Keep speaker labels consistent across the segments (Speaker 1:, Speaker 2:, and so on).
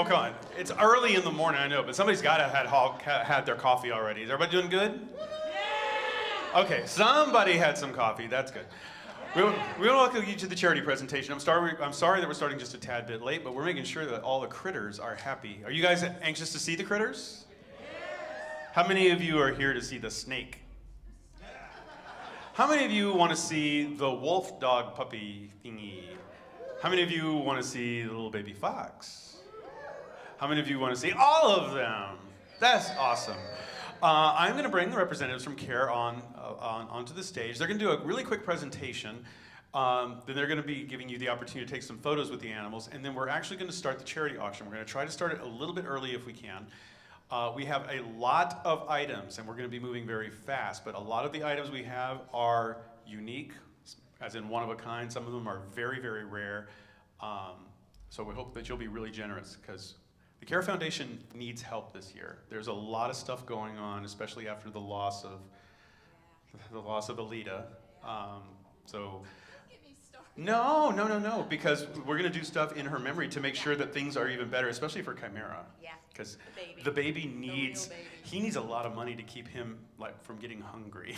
Speaker 1: Oh, come on. It's early in the morning, I know, but somebody's got to have had their coffee already. Is everybody doing good? Okay, somebody had some coffee. That's good. We want to welcome you to the charity presentation. I'm sorry that we're starting just a tad bit late, but we're making sure that all the critters are happy. Are you guys anxious to see the critters? How many of you are here to see the snake? How many of you want to see the wolf dog puppy thingy? How many of you want to see the little baby fox? How many of you want to see all of them? That's awesome. I'm going to bring the representatives from CARE onto the stage. They're going to do a really quick presentation. Then they're going to be giving you the opportunity to take some photos with the animals, and then we're actually going to start the charity auction. We're going to try to start it a little bit early if we can. We have a lot of items, and we're going to be moving very fast, but a lot of the items we have are unique, as in one of a kind. Some of them are very, very rare. So we hope that you'll be really generous, because the CARE Foundation needs help this year. There's a lot of stuff going on, especially after the loss of Alita. No, because we're going to do stuff in her memory to make sure that things are even better, especially for Chimera. Yeah. Because the baby needs a lot of money to keep him from getting hungry.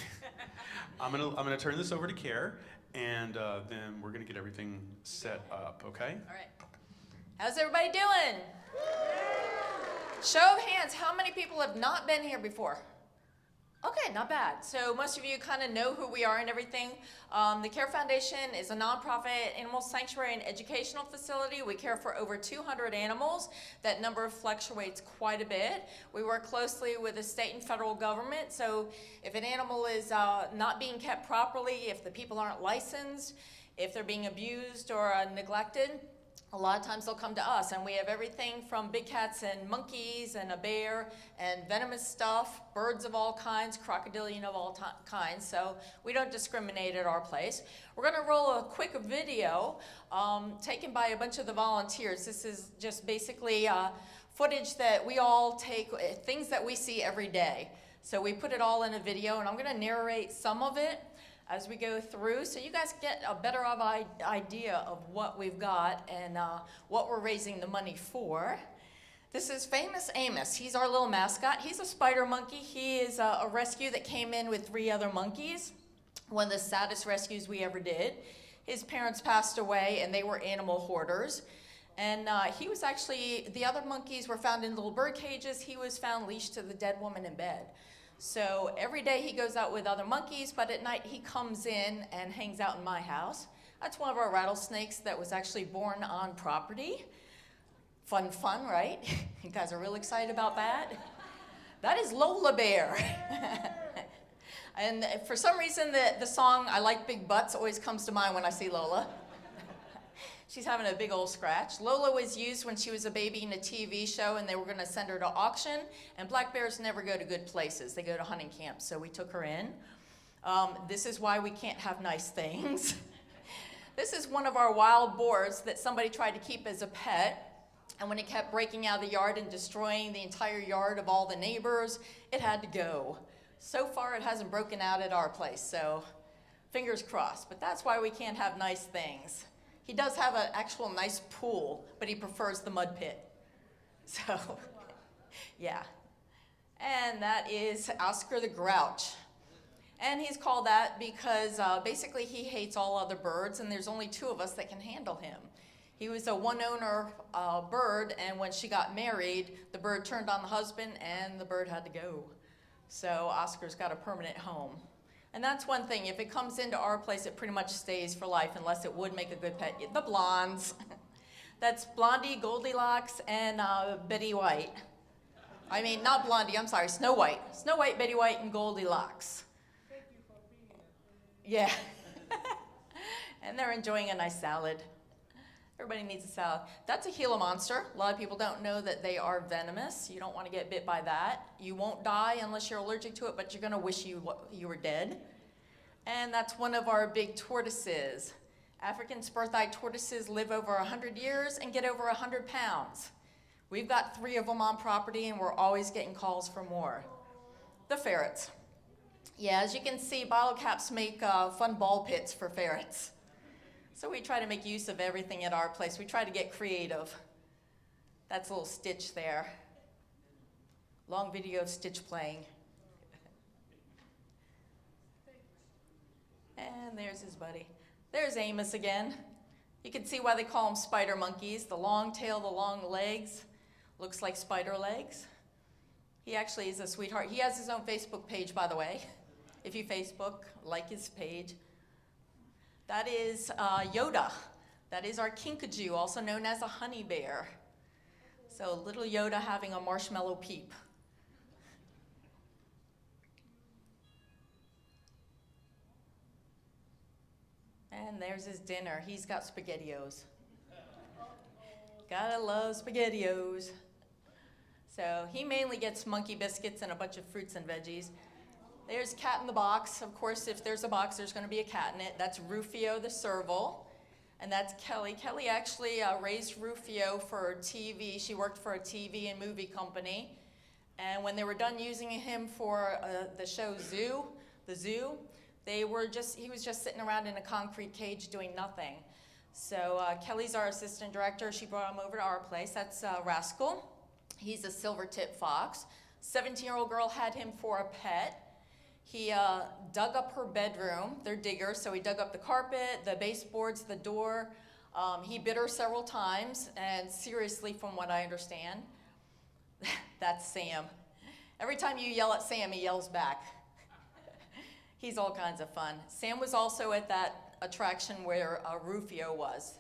Speaker 1: I'm gonna turn this over to CARE, and then we're gonna get everything set up. Okay?
Speaker 2: All right. How's everybody doing? Show of hands, how many people have not been here before? Okay, not bad. So most of you kind of know who we are and everything. The CARE Foundation is a nonprofit animal sanctuary and educational facility. We care for over 200 animals. That number fluctuates quite a bit. We work closely with the state and federal government. So if an animal is not being kept properly, if the people aren't licensed, if they're being abused or neglected, a lot of times they'll come to us, and we have everything from big cats and monkeys and a bear and venomous stuff, birds of all kinds, crocodilian of all kinds, so we don't discriminate at our place. We're going to roll a quick video taken by a bunch of the volunteers. This is just basically footage that we all take, things that we see every day. So we put it all in a video, and I'm going to narrate some of it as we go through, so you guys get a better idea of what we've got and what we're raising the money for. This is Famous Amos. He's our little mascot. He's a spider monkey. He is a rescue that came in with 3 other monkeys, one of the saddest rescues we ever did. His parents passed away, and they were animal hoarders. And he was actually, the other monkeys were found in little bird cages. He was found leashed to the dead woman in bed. So every day he goes out with other monkeys, but at night he comes in and hangs out in my house. That's one of our rattlesnakes that was actually born on property. Fun, right? You guys are real excited about that? That is Lola Bear. And for some reason, the song I Like Big Butts always comes to mind when I see Lola. She's having a big old scratch. Lola was used when she was a baby in a TV show, and they were going to send her to auction. And black bears never go to good places. They go to hunting camps, so we took her in. This is why we can't have nice things. This is one of our wild boars that somebody tried to keep as a pet. And when it kept breaking out of the yard and destroying the entire yard of all the neighbors, it had to go. So far, it hasn't broken out at our place, so fingers crossed. But that's why we can't have nice things. He does have an actual nice pool, but he prefers the mud pit. So, yeah. And that is Oscar the Grouch. And he's called that because basically he hates all other birds, and there's only 2 of us that can handle him. He was a one-owner bird, and when she got married, the bird turned on the husband, and the bird had to go. So Oscar's got a permanent home. And that's one thing, if it comes into our place, it pretty much stays for life, unless it would make a good pet. The blondes. That's Blondie, Goldilocks, and Betty White. I mean, not Blondie, I'm sorry, Snow White. Snow White, Betty White, and Goldilocks.
Speaker 3: Thank you for being here.
Speaker 2: Yeah. And they're enjoying a nice salad. Everybody needs a salad. That's a Gila monster. A lot of people don't know that they are venomous. You don't want to get bit by that. You won't die unless you're allergic to it, but you're going to wish you were dead. And that's one of our big tortoises. African spur-thighed tortoises live over 100 years and get over 100 pounds. We've got 3 of them on property, and we're always getting calls for more. The ferrets. Yeah, as you can see, bottle caps make fun ball pits for ferrets. So we try to make use of everything at our place. We try to get creative. That's a little Stitch there. Long video of Stitch playing. And there's his buddy. There's Amos again. You can see why they call them spider monkeys. The long tail, the long legs. Looks like spider legs. He actually is a sweetheart. He has his own Facebook page, by the way. If you Facebook, like his page. That is Yoda. That is our kinkajou, also known as a honey bear. So little Yoda having a marshmallow peep. And there's his dinner. He's got SpaghettiOs. Gotta love SpaghettiOs. So he mainly gets monkey biscuits and a bunch of fruits and veggies. There's Cat in the Box. Of course, if there's a box, there's going to be a cat in it. That's Rufio the serval. And that's Kelly. Kelly actually raised Rufio for TV. She worked for a TV and movie company. And when they were done using him for the show The Zoo, he was just sitting around in a concrete cage doing nothing. So Kelly's our assistant director. She brought him over to our place. That's Rascal. He's a silver-tip fox. 17-year-old girl had him for a pet. He dug up her bedroom. They're diggers, so he dug up the carpet, the baseboards, the door. He bit her several times, and seriously, from what I understand, that's Sam. Every time you yell at Sam, he yells back. He's all kinds of fun. Sam was also at that attraction where Rufio was.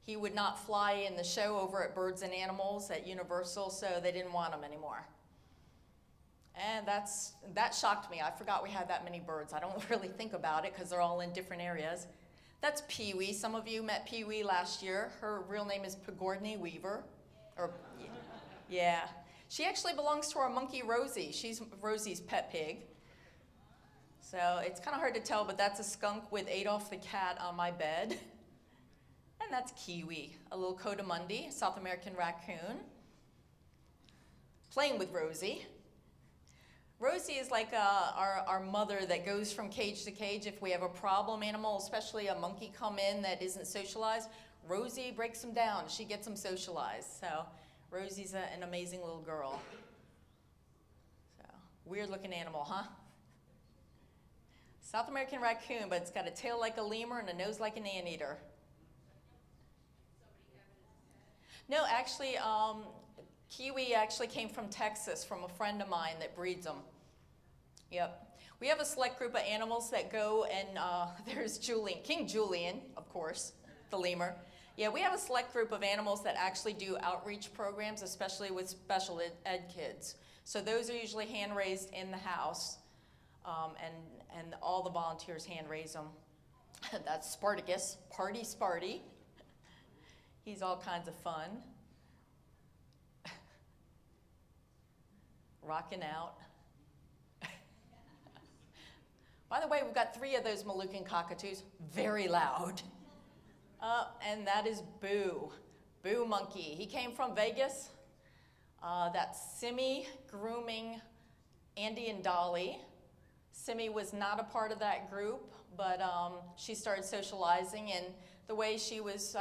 Speaker 2: He would not fly in the show over at Birds and Animals at Universal, so they didn't want him anymore. And that shocked me. I forgot we had that many birds. I don't really think about it because they're all in different areas. That's Pee-wee. Some of you met Pee-wee last year. Her real name is Pegorney Weaver. Yeah. She actually belongs to our monkey Rosie. She's Rosie's pet pig. So it's kind of hard to tell, but that's a skunk with Adolf the cat on my bed. And that's Kiwi, a little Codamundi, South American raccoon. Playing with Rosie. Rosie is like our mother that goes from cage to cage. If we have a problem animal, especially a monkey come in that isn't socialized, Rosie breaks them down. She gets them socialized. So Rosie's an amazing little girl. So weird looking animal, huh? South American raccoon, but it's got a tail like a lemur and a nose like an anteater. No, actually, Kiwi actually came from Texas, from a friend of mine that breeds them. Yep. We have a select group of animals that go, and there's Julian, King Julian, of course, the lemur. Yeah, we have a select group of animals that actually do outreach programs, especially with special ed kids. So those are usually hand-raised in the house, and all the volunteers hand-raise them. That's Spartacus, Party Sparty. He's all kinds of fun. Rocking out. By the way, we've got 3 of those Moluccan cockatoos, very loud. And that is Boo, Boo Monkey. He came from Vegas. That's Simi grooming Andy and Dolly. Simi was not a part of that group, but she started socializing, and the way she was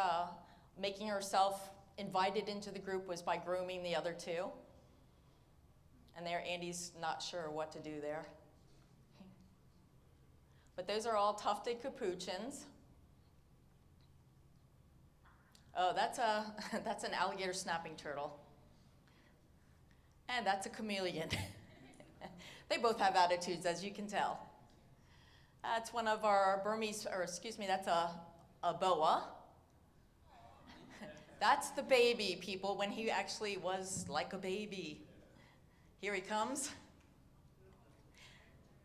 Speaker 2: making herself invited into the group was by grooming the other 2. And there, Andy's not sure what to do there. But those are all tufted capuchins. Oh, that's an alligator snapping turtle. And that's a chameleon. They both have attitudes, as you can tell. That's one of our Burmese, or excuse me, that's a boa. That's the baby, people, when he actually was like a baby. Here he comes.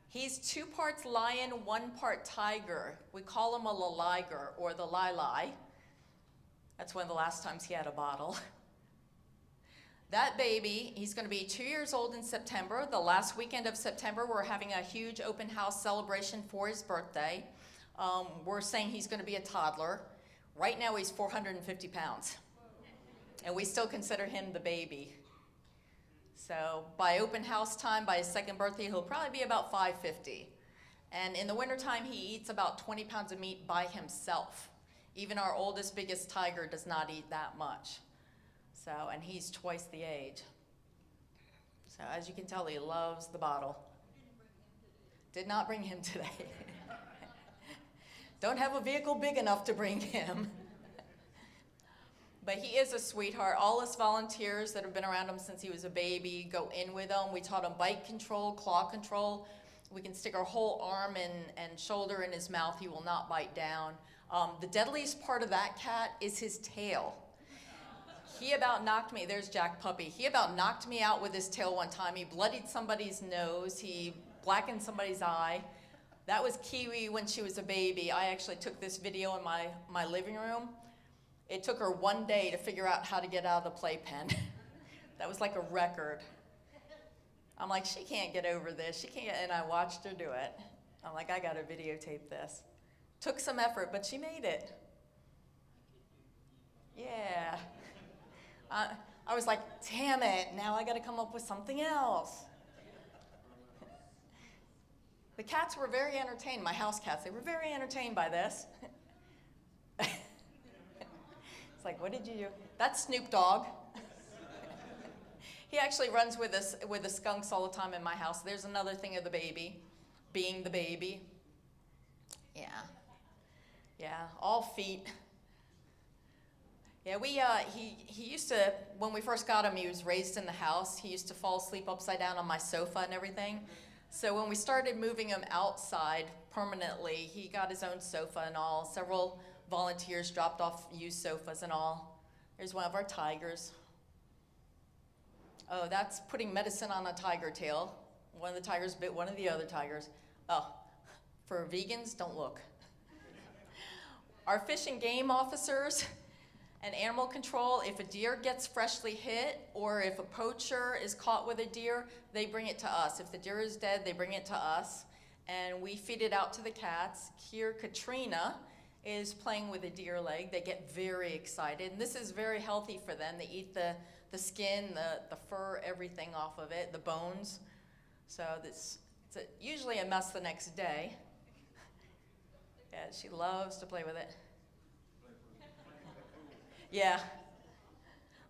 Speaker 2: He's 2 parts lion, 1 part tiger. We call him a laliger, or the lai. That's one of the last times he had a bottle. That baby, he's going to be 2 years old in September. The last weekend of September, we're having a huge open house celebration for his birthday. We're saying he's going to be a toddler. Right now, he's 450 pounds. And we still consider him the baby. So by open house time, by his 2nd birthday, he'll probably be about 550. And in the wintertime, he eats about 20 pounds of meat by himself. Even our oldest, biggest tiger does not eat that much. So, and he's twice the age. So as you can tell, he loves the bottle. Did not bring him today. Don't have a vehicle big enough to bring him. But he is a sweetheart. All us volunteers that have been around him since he was a baby go in with him. We taught him bite control, claw control. We can stick our whole arm and shoulder in his mouth. He will not bite down. The deadliest part of that cat is his tail. He about knocked me, there's Jack Puppy. He about knocked me out with his tail one time. He bloodied somebody's nose. He blackened somebody's eye. That was Kiwi when she was a baby. I actually took this video in my living room. It took her 1 day to figure out how to get out of the playpen. That was like a record. I'm like, she can't get over this. She can't, and I watched her do it. I'm like, I gotta videotape this. Took some effort, but she made it. Yeah. I was like, damn it, now I gotta come up with something else. The cats were very entertained, my house cats, they were very entertained by this. It's like, what did you do? That's Snoop Dogg. He actually runs with the skunks all the time in my house. There's another thing of the baby, being the baby. Yeah, all feet. Yeah, he used to, when we first got him, he was raised in the house. He used to fall asleep upside down on my sofa and everything. So when we started moving him outside permanently, he got his own sofa and all. Several volunteers dropped off used sofas and all. There's one of our tigers. Oh, that's putting medicine on a tiger tail. One of the tigers bit one of the other tigers. Oh, for vegans, don't look. Our fish and game officers and animal control, if a deer gets freshly hit or if a poacher is caught with a deer, they bring it to us. If the deer is dead, they bring it to us and we feed it out to the cats. Here, Katrina is playing with a deer leg. They get very excited, and this is very healthy for them. They eat the skin, the fur, everything off of it, the bones. So it's usually a mess the next day. Yeah, she loves to play with it. Yeah.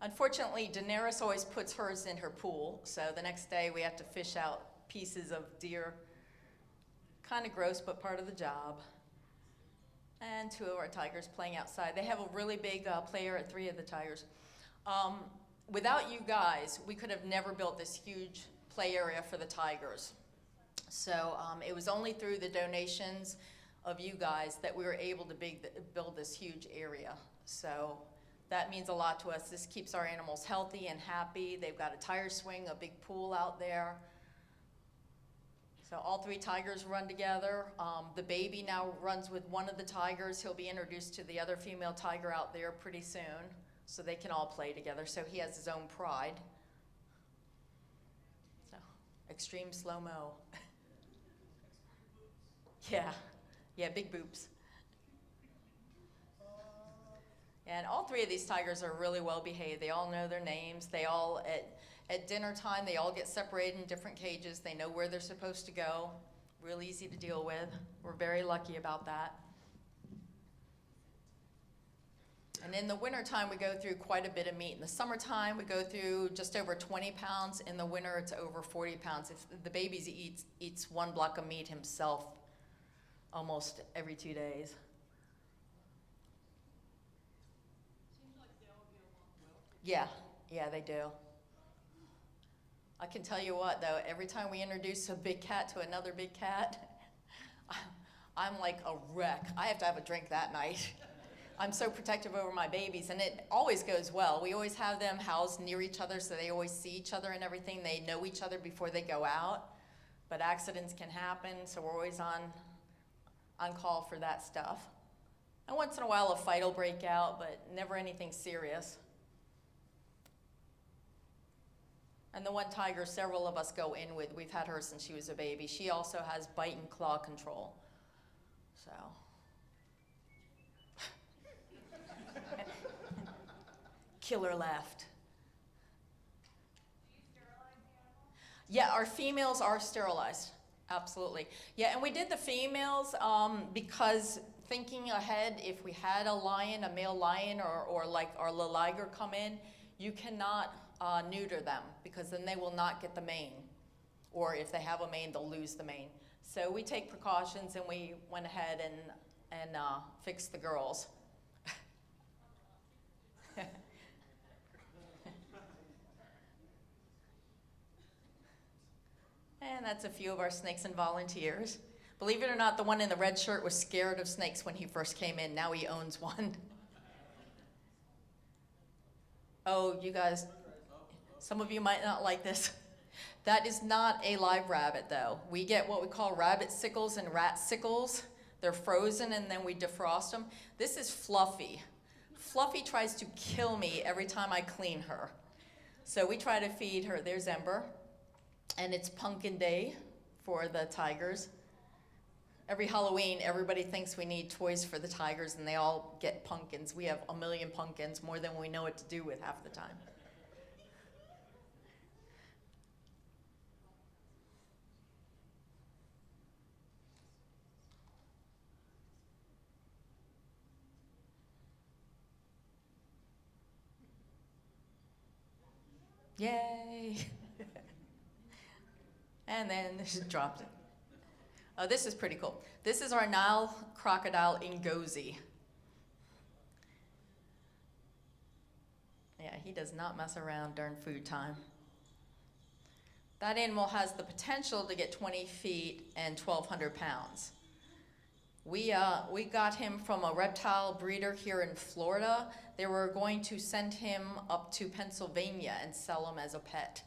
Speaker 2: Unfortunately, Daenerys always puts hers in her pool, so the next day we have to fish out pieces of deer. Kind of gross, but part of the job. And two of our tigers playing outside. They have a really big play area, 3 of the tigers. Without you guys, we could have never built this huge play area for the tigers. So it was only through the donations of you guys that we were able to build this huge area. So that means a lot to us. This keeps our animals healthy and happy. They've got a tire swing, a big pool out there. So all 3 tigers run together. The baby now runs with one of the tigers. He'll be introduced to the other female tiger out there pretty soon, so they can all play together. So he has his own pride. So extreme slow-mo. Yeah, big boobs. And all 3 of these tigers are really well behaved. They all know their names. They all, at dinner time, they all get separated in different cages. They know where they're supposed to go. Real easy to deal with. We're very lucky about that. And in the wintertime, we go through quite a bit of meat. In the summertime, we go through just over 20 pounds. In the winter, it's over 40 pounds. If the baby eats 1 block of meat himself almost every 2 days. Yeah, they do. I can tell you what, though, every time we introduce a big cat to another big cat, I'm like a wreck. I have to have a drink that night. I'm so protective over my babies, and it always goes well. We always have them housed near each other, so they always see each other and everything. They know each other before they go out, but accidents can happen, so we're always on call for that stuff. And once in a while, a fight will break out, but never anything serious. And the one tiger several of us go in with, we've had her since she was a baby. She also has bite and claw control. So. Killer left.
Speaker 3: Do you sterilize the animals?
Speaker 2: Yeah, our females are sterilized. Absolutely. Yeah, and we did the females because thinking ahead, if we had a lion, a male lion, or like our liger come in, You cannot neuter them because then they will not get the mane. Or if they have a mane, they'll lose the mane. So we take precautions and we went ahead and fixed the girls. And that's a few of our snakes and volunteers. Believe it or not, the one in the red shirt was scared of snakes when he first came in. Now he owns one. Oh, you guys, some of you might not like this. That is not a live rabbit, though. We get what we call rabbit sickles and rat sickles. They're frozen, and then we defrost them. This is Fluffy. Fluffy tries to kill me every time I clean her. So we try to feed her. There's Ember. And it's Pumpkin Day for the tigers. Every Halloween, everybody thinks we need toys for the tigers, and they all get pumpkins. We have 1 million pumpkins, more than we know what to do with half the time. Yay! And then just dropped it. Oh, this is pretty cool. This is our Nile crocodile Ngozi. Yeah, he does not mess around during food time. That animal has the potential to get 20 feet and 1,200 pounds. We got him from a reptile breeder here in Florida. They were going to send him up to Pennsylvania and sell him as a pet.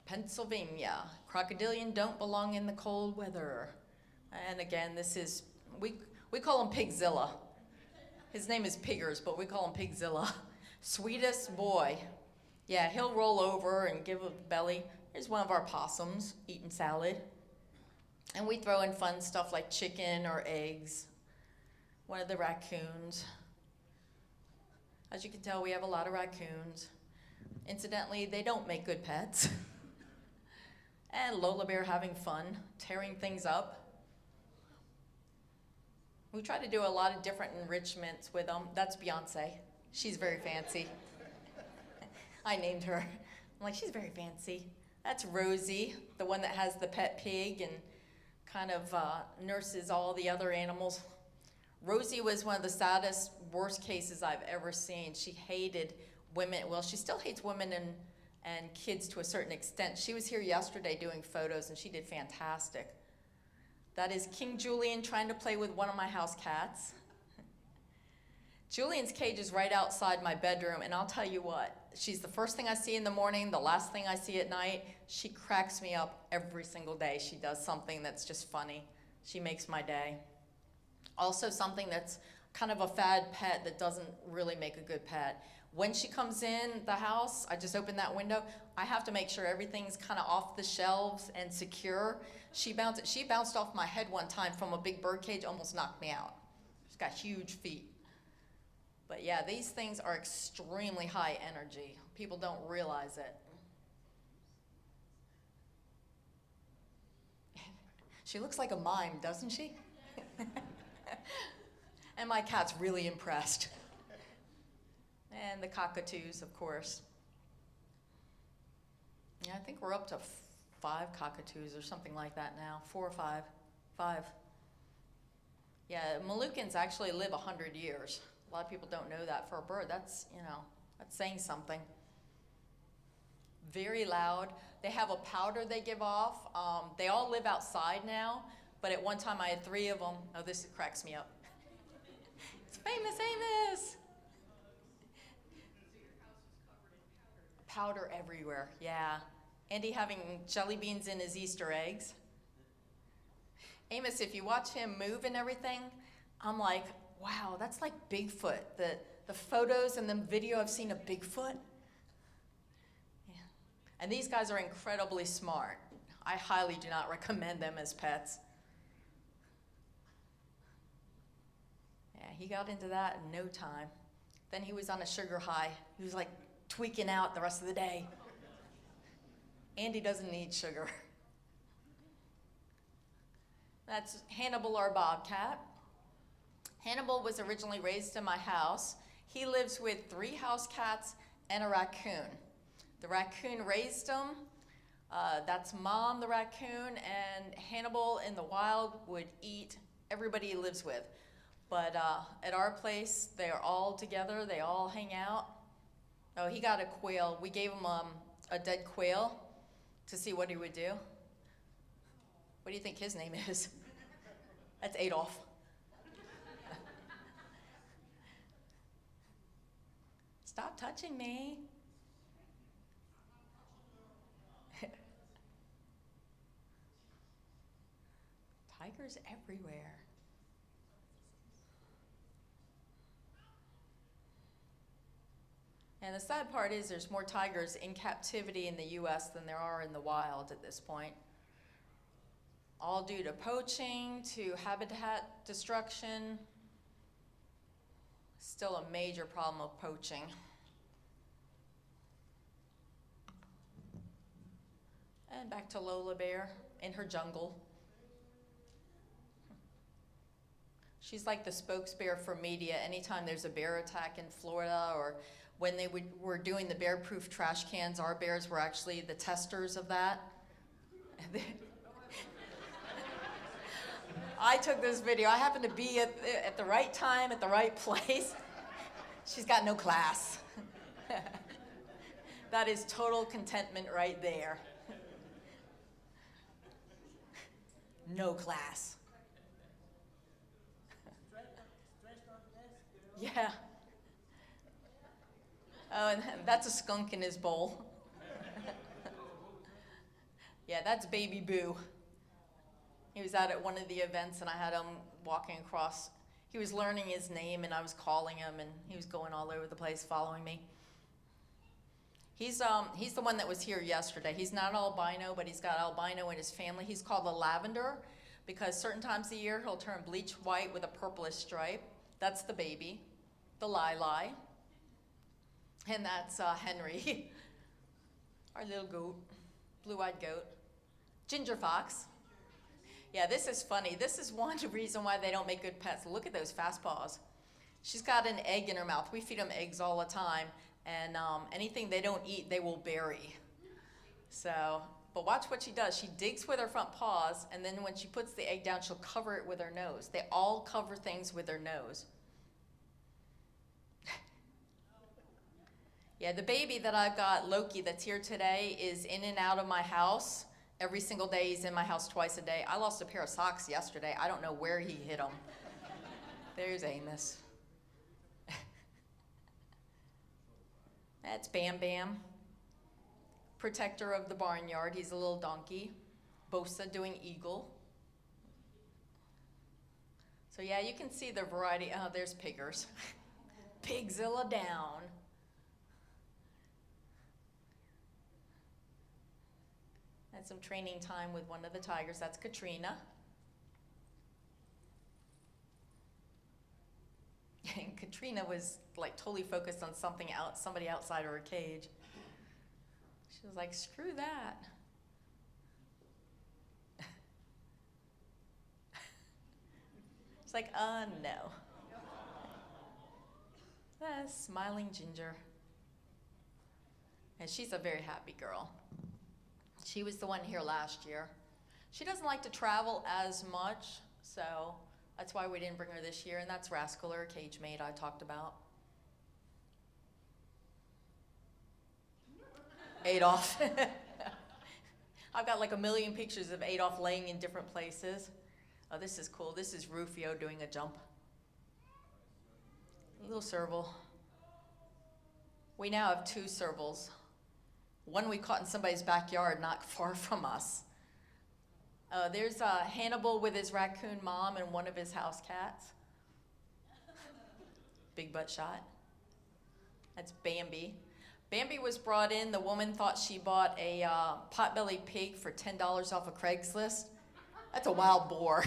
Speaker 2: Pennsylvania. Crocodilian don't belong in the cold weather. And again, this is, we call him Pigzilla. His name is Piggers, but we call him Pigzilla. Sweetest boy. Yeah, he'll roll over and give a belly. Here's one of our possums eating salad. And we throw in fun stuff like chicken or eggs. One of the raccoons. As you can tell, we have a lot of raccoons. Incidentally, they don't make good pets. And Lola Bear having fun, tearing things up. We try to do a lot of different enrichments with them. That's Beyonce. She's very fancy. I named her. I'm like, she's very fancy. That's Rosie, the one that has the pet pig and kind of nurses all the other animals. Rosie was one of the saddest, worst cases I've ever seen. She hated women. Well, she still hates women and kids to a certain extent. She was here yesterday doing photos, and she did fantastic. That is King Julian trying to play with one of my house cats. Julian's cage is right outside my bedroom, and I'll tell you what, she's the first thing I see in the morning, the last thing I see at night. She cracks me up every single day. She does something that's just funny. She makes my day. Also something that's kind of a fad pet that doesn't really make a good pet. When she comes in the house, I just open that window, I have to make sure everything's kind of off the shelves and secure. She bounced off my head one time from a big bird cage, almost knocked me out. She's got huge feet. But yeah, these things are extremely high energy. People don't realize it. She looks like a mime, doesn't she? And my cat's really impressed. And the Cockatoos, of course. Yeah, I think we're up to 5 Cockatoos or something like that now. 4 or 5. 5. Yeah, Moluccans actually live 100 years. A lot of people don't know that for a bird. That's, that's saying something. Very loud. They have a powder they give off. They all live outside now, but at one time I had 3 of them. Oh, this cracks me up. It's famous Amos. Powder everywhere, yeah. Andy having jelly beans in his Easter eggs. Amos, if you watch him move and everything, I'm like, wow, that's like Bigfoot. The photos and the video I've seen of Bigfoot. Yeah. And these guys are incredibly smart. I highly do not recommend them as pets. Yeah, he got into that in no time. Then he was on a sugar high. He was like tweaking out the rest of the day. Andy doesn't need sugar. That's Hannibal, our bobcat. Hannibal was originally raised in my house. He lives with 3 house cats and a raccoon. The raccoon raised them. That's Mom, the raccoon, and Hannibal in the wild would eat everybody he lives with. But at our place, they're all together. They all hang out. Oh, he got a quail. We gave him a dead quail to see what he would do. What do you think his name is? That's Adolf. Stop touching me. Tigers everywhere. And the sad part is there's more tigers in captivity in the U.S. than there are in the wild at this point. All due to poaching, to habitat destruction. Still a major problem of poaching. And back to Lola Bear in her jungle. She's like the spokesbear for media. Anytime there's a bear attack in Florida, or when they were doing the bear-proof trash cans, our bears were actually the testers of that. I took this video. I happened to be at the right time, at the right place. She's got no class. That is total contentment right there. No class. Yeah. Oh, and that's a skunk in his bowl. Yeah, that's Baby Boo. He was out at one of the events, and I had him walking across. He was learning his name, and I was calling him, and he was going all over the place following me. He's the one that was here yesterday. He's not albino, but he's got albino in his family. He's called the Lavender because certain times of the year he'll turn bleach white with a purplish stripe. That's the baby. The Lili. And that's Henry, our little goat, blue-eyed goat. Ginger fox. Yeah, this is funny. This is one reason why they don't make good pets. Look at those fast paws. She's got an egg in her mouth. We feed them eggs all the time, and anything they don't eat, they will bury. So, but watch what she does. She digs with her front paws, and then when she puts the egg down, she'll cover it with her nose. They all cover things with their nose. Yeah, the baby that I've got, Loki, that's here today, is in and out of my house. Every single day, he's in my house twice a day. I lost a pair of socks yesterday. I don't know where he hid them. There's Amos. That's Bam Bam. Protector of the barnyard. He's a little donkey. Bosa doing eagle. So yeah, you can see the variety. Oh, there's Piggers. Pigzilla down. Had some training time with one of the tigers. That's Katrina. And Katrina was like totally focused on somebody outside of her cage. She was like, screw that. It's like, no. Smiling Ginger. And she's a very happy girl. She was the one here last year. She doesn't like to travel as much, so that's why we didn't bring her this year, and that's Rascal, her cage mate I talked about. Adolf. I've got like a million pictures of Adolf laying in different places. Oh, this is cool. This is Rufio doing a jump. A little serval. We now have 2 servals. One we caught in somebody's backyard not far from us. There's Hannibal with his raccoon mom and one of his house cats. Big butt shot. That's Bambi. Bambi was brought in. The woman thought she bought a potbelly pig for $10 off of Craigslist. That's a wild boar.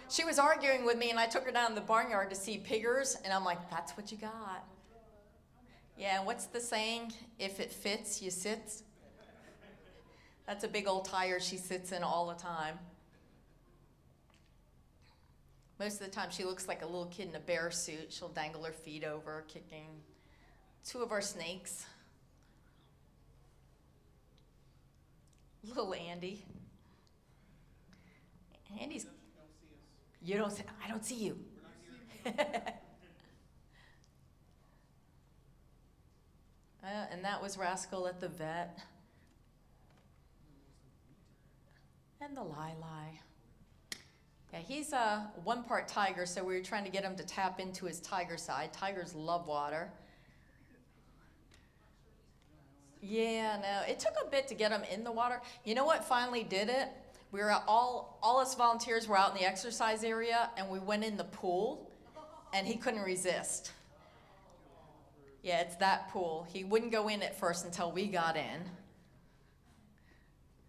Speaker 2: She was arguing with me, and I took her down to the barnyard to see piggers, and I'm like, that's what you got. Yeah, and what's the saying? If it fits, you sit. That's a big old tire she sits in all the time. Most of the time she looks like a little kid in a bear suit. She'll dangle her feet over, kicking. two of our snakes. Little Andy. Andy's. You don't see. I don't see you. And that was Rascal at the vet. And the Lai. Yeah, he's a one-part tiger, so we were trying to get him to tap into his tiger side. Tigers love water. Yeah, no, it took a bit to get him in the water. You know what finally did it? We were all us volunteers were out in the exercise area, and we went in the pool, and he couldn't resist. Yeah, it's that pool. He wouldn't go in at first until we got in.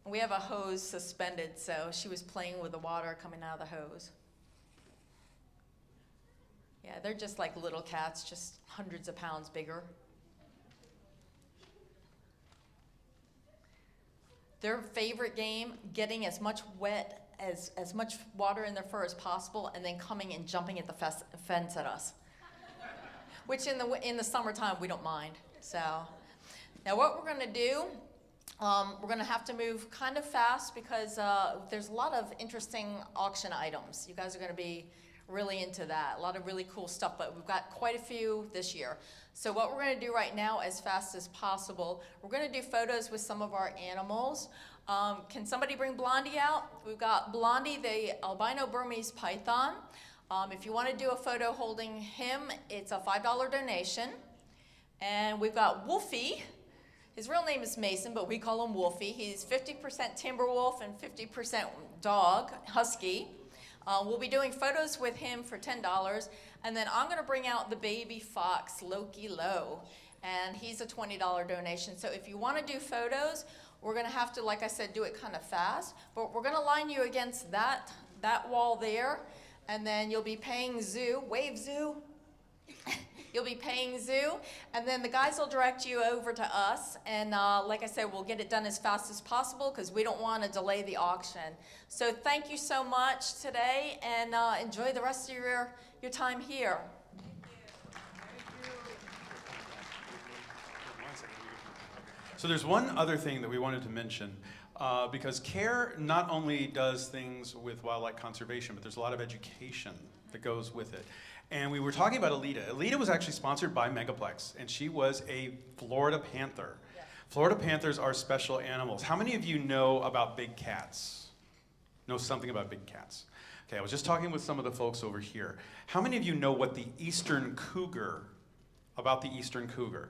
Speaker 2: We have a hose suspended, so she was playing with the water coming out of the hose. Yeah, they're just like little cats, just hundreds of pounds bigger. Their favorite game, getting as much as much water in their fur as possible, and then coming and jumping at the fence at us. Which in the summertime we don't mind. So now what we're gonna do, we're gonna have to move kind of fast because there's a lot of interesting auction items. You guys are gonna be really into that. A lot of really cool stuff, but we've got quite a few this year. So what we're gonna do right now, as fast as possible, we're gonna do photos with some of our animals. Can somebody bring Blondie out? We've got Blondie, the albino Burmese python. If you wanna do a photo holding him, it's a $5 donation. And we've got Wolfie. His real name is Mason, but we call him Wolfie. He's 50% timber wolf and 50% dog, husky. We'll be doing photos with him for $10, and then I'm gonna bring out the baby fox, Loki Low, and he's a $20 donation. So if you wanna do photos, we're gonna have to, like I said, do it kind of fast, but we're gonna line you against that wall there, and then you'll be paying Zoo, wave Zoo. You'll be paying Zoo, and then the guys will direct you over to us, and like I said, we'll get it done as fast as possible because we don't want to delay the auction. So thank you so much today, and enjoy the rest of your time here.
Speaker 1: So there's one other thing that we wanted to mention, because CARE not only does things with wildlife conservation, but there's a lot of education that goes with it. And we were talking about Alita. Alita was actually sponsored by Megaplex, and she was a Florida panther. Yeah. Florida panthers are special animals. How many of you know about big cats? Know something about big cats? Okay, I was just talking with some of the folks over here. How many of you know what the eastern cougar, about the eastern cougar?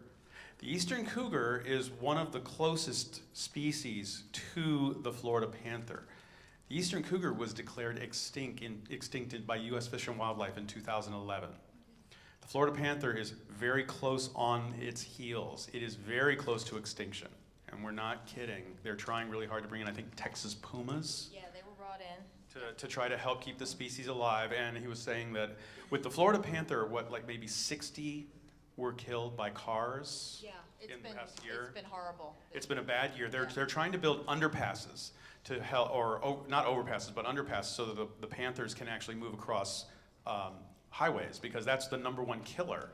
Speaker 1: The eastern cougar is one of the closest species to the Florida panther. The eastern cougar was declared extincted by U.S. Fish and Wildlife in 2011. The Florida panther is very close on its heels. It is very close to extinction, and we're not kidding. They're trying really hard to bring in, I think, Texas pumas.
Speaker 2: Yeah, they were brought in.
Speaker 1: To try to help keep the species alive, and he was saying that with the Florida panther, like maybe 60 were killed by cars in the past year.
Speaker 2: It's been horrible.
Speaker 1: It's been a bad year. They're trying to build underpasses to help, or not overpasses, but underpasses, so that the panthers can actually move across highways, because that's the #1 killer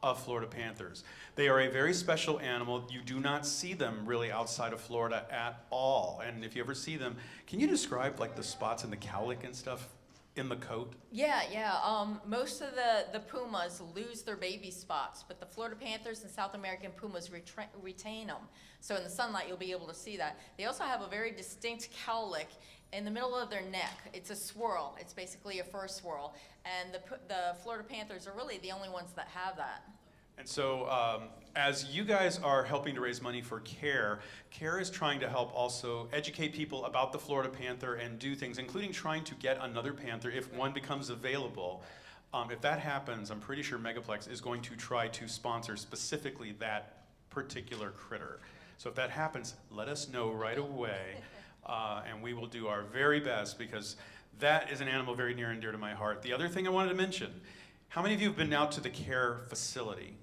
Speaker 1: of Florida panthers. They are a very special animal. You do not see them really outside of Florida at all. And if you ever see them, can you describe like the spots in the cowlick and stuff in the coat?
Speaker 2: Yeah. Most of the pumas lose their baby spots, but the Florida panthers and South American pumas retain them. So in the sunlight, you'll be able to see that. They also have a very distinct cowlick in the middle of their neck. It's a swirl. It's basically a fur swirl. And the Florida panthers are really the only ones that have that.
Speaker 1: And so as you guys are helping to raise money for CARE, CARE is trying to help also educate people about the Florida panther and do things, including trying to get another panther if one becomes available. If that happens, I'm pretty sure Megaplex is going to try to sponsor specifically that particular critter. So if that happens, let us know right away, and we will do our very best, because that is an animal very near and dear to my heart. The other thing I wanted to mention, how many of you have been out to the CARE facility?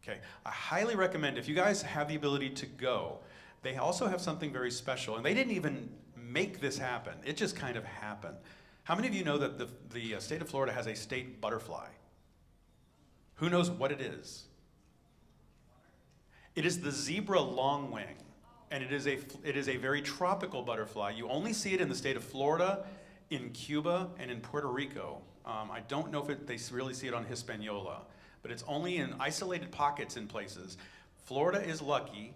Speaker 1: Okay, I highly recommend, if you guys have the ability to go, they also have something very special, and they didn't even make this happen. It just kind of happened. How many of you know that the state of Florida has a state butterfly? Who knows what it is? It is the zebra longwing, and it is a very tropical butterfly. You only see it in the state of Florida, in Cuba, and in Puerto Rico. I don't know if they really see it on Hispaniola, but it's only in isolated pockets in places. Florida is lucky.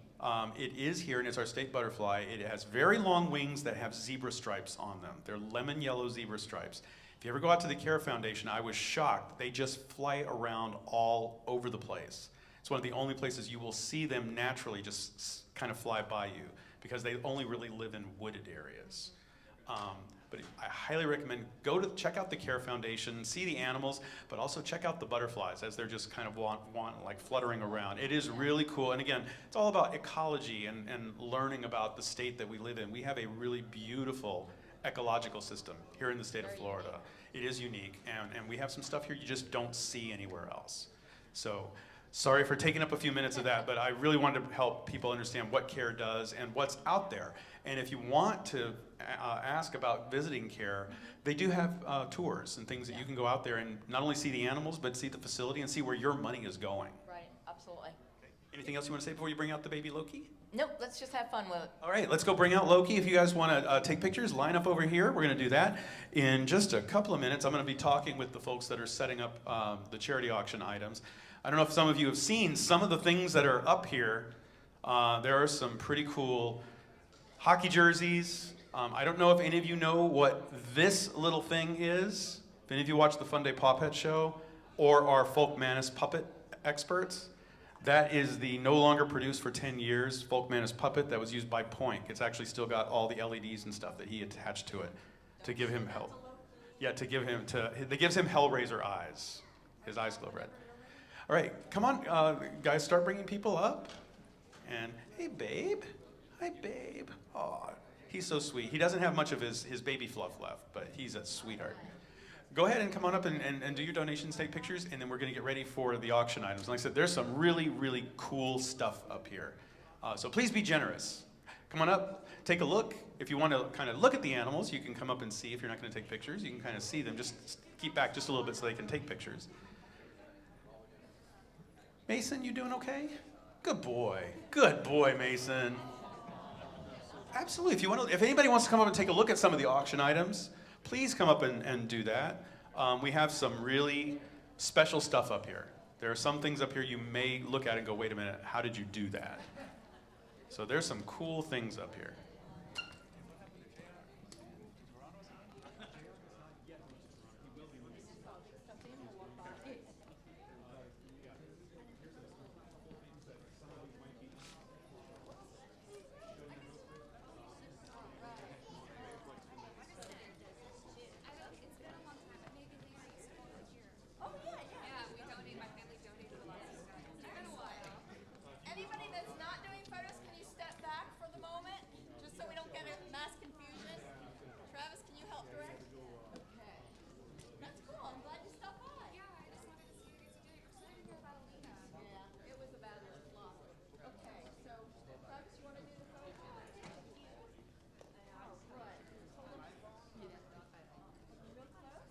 Speaker 1: It is here, and it's our state butterfly. It has very long wings that have zebra stripes on them. They're lemon yellow zebra stripes. If you ever go out to the Care Foundation, I was shocked. They just fly around all over the place. It's one of the only places you will see them naturally just kind of fly by you, because they only really live in wooded areas. But I highly recommend check out the Care Foundation, see the animals, but also check out the butterflies as they're just kind of like fluttering around. It is really cool. And again, it's all about ecology and learning about the state that we live in. We have a really beautiful ecological system here in the state of Florida. It is unique, and we have some stuff here you just don't see anywhere else. So sorry for taking up a few minutes of that, but I really wanted to help people understand what Care does and what's out there. And if you want to ask about visiting Care, they do have tours and things that you can go out there and not only see the animals, but see the facility and see where your money is going.
Speaker 2: Right, absolutely.
Speaker 1: Okay. Anything else you want to say before you bring out the baby Loki?
Speaker 2: Nope, let's just have fun with it.
Speaker 1: All right, let's go bring out Loki. If you guys want to take pictures, line up over here. We're going to do that in just a couple of minutes. I'm going to be talking with the folks that are setting up the charity auction items. I don't know if some of you have seen some of the things that are up here. There are some pretty cool hockey jerseys. I don't know if any of you know what this little thing is. If any of you watch the Fun Day Paw Pet show or are Folk Manus puppet experts, that is the no longer produced for 10 years Folk Manus puppet that was used by Poink. It's actually still got all the LEDs and stuff that he attached to it to give him help. Yeah, that gives him Hellraiser eyes. His eyes glow red. All right, come on, guys, start bringing people up. And hey, babe. Hi, babe. Aw, he's so sweet. He doesn't have much of his baby fluff left, but he's a sweetheart. Go ahead and come on up and do your donations, take pictures, and then we're going to get ready for the auction items. Like I said, there's some really, really cool stuff up here. So please be generous. Come on up, take a look. If you want to kind of look at the animals, you can come up and see. If you're not going to take pictures, you can kind of see them. Just keep back just a little bit so they can take pictures. Mason, you doing okay? Good boy. Good boy, Mason. Absolutely. If anybody wants to come up and take a look at some of the auction items, please come up and do that. We have some really special stuff up here. There are some things up here you may look at and go, wait a minute, how did you do that? So there's some cool things up here.
Speaker 2: Anybody that's not doing photos, can you step back for the moment? Just so we don't get a mass confusion. Travis, can you help direct? Okay. That's cool. I'm glad you stopped by.
Speaker 4: Yeah, I just wanted to see what you guys are doing. We're starting to hear about Alina.
Speaker 2: Yeah, it was a bad flop. Okay, so Travis, you want to do the photo? All right. Hold on. Real close.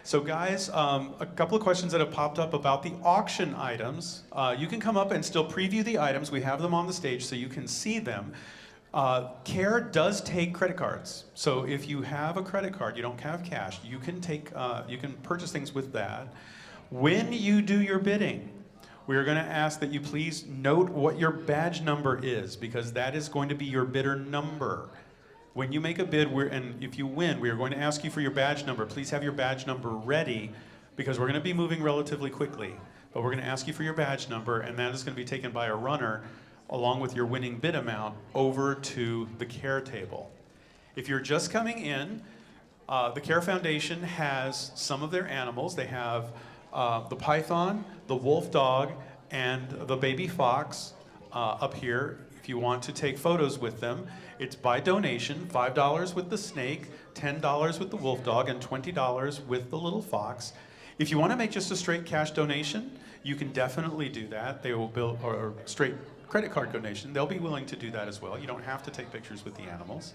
Speaker 1: So guys, a couple of questions that have popped up about the auction items. You can come up and still preview the items. We have them on the stage so you can see them. Care does take credit cards. So if you have a credit card, you don't have cash, you can purchase things with that. When you do your bidding, we're going to ask that you please note what your badge number is, because that is going to be your bidder number. When you make a bid, and if you win, we are going to ask you for your badge number. Please have your badge number ready, because we're going to be moving relatively quickly. But we're going to ask you for your badge number, and that is going to be taken by a runner, along with your winning bid amount, over to the Care table. If you're just coming in, the Care Foundation has some of their animals. They have the python, the wolf dog, and the baby fox up here. If you want to take photos with them, it's by donation, $5 with the snake, $10 with the wolf dog, and $20 with the little fox. If you want to make just a straight cash donation, you can definitely do that. They will bill, or straight credit card donation. They'll be willing to do that as well. You don't have to take pictures with the animals.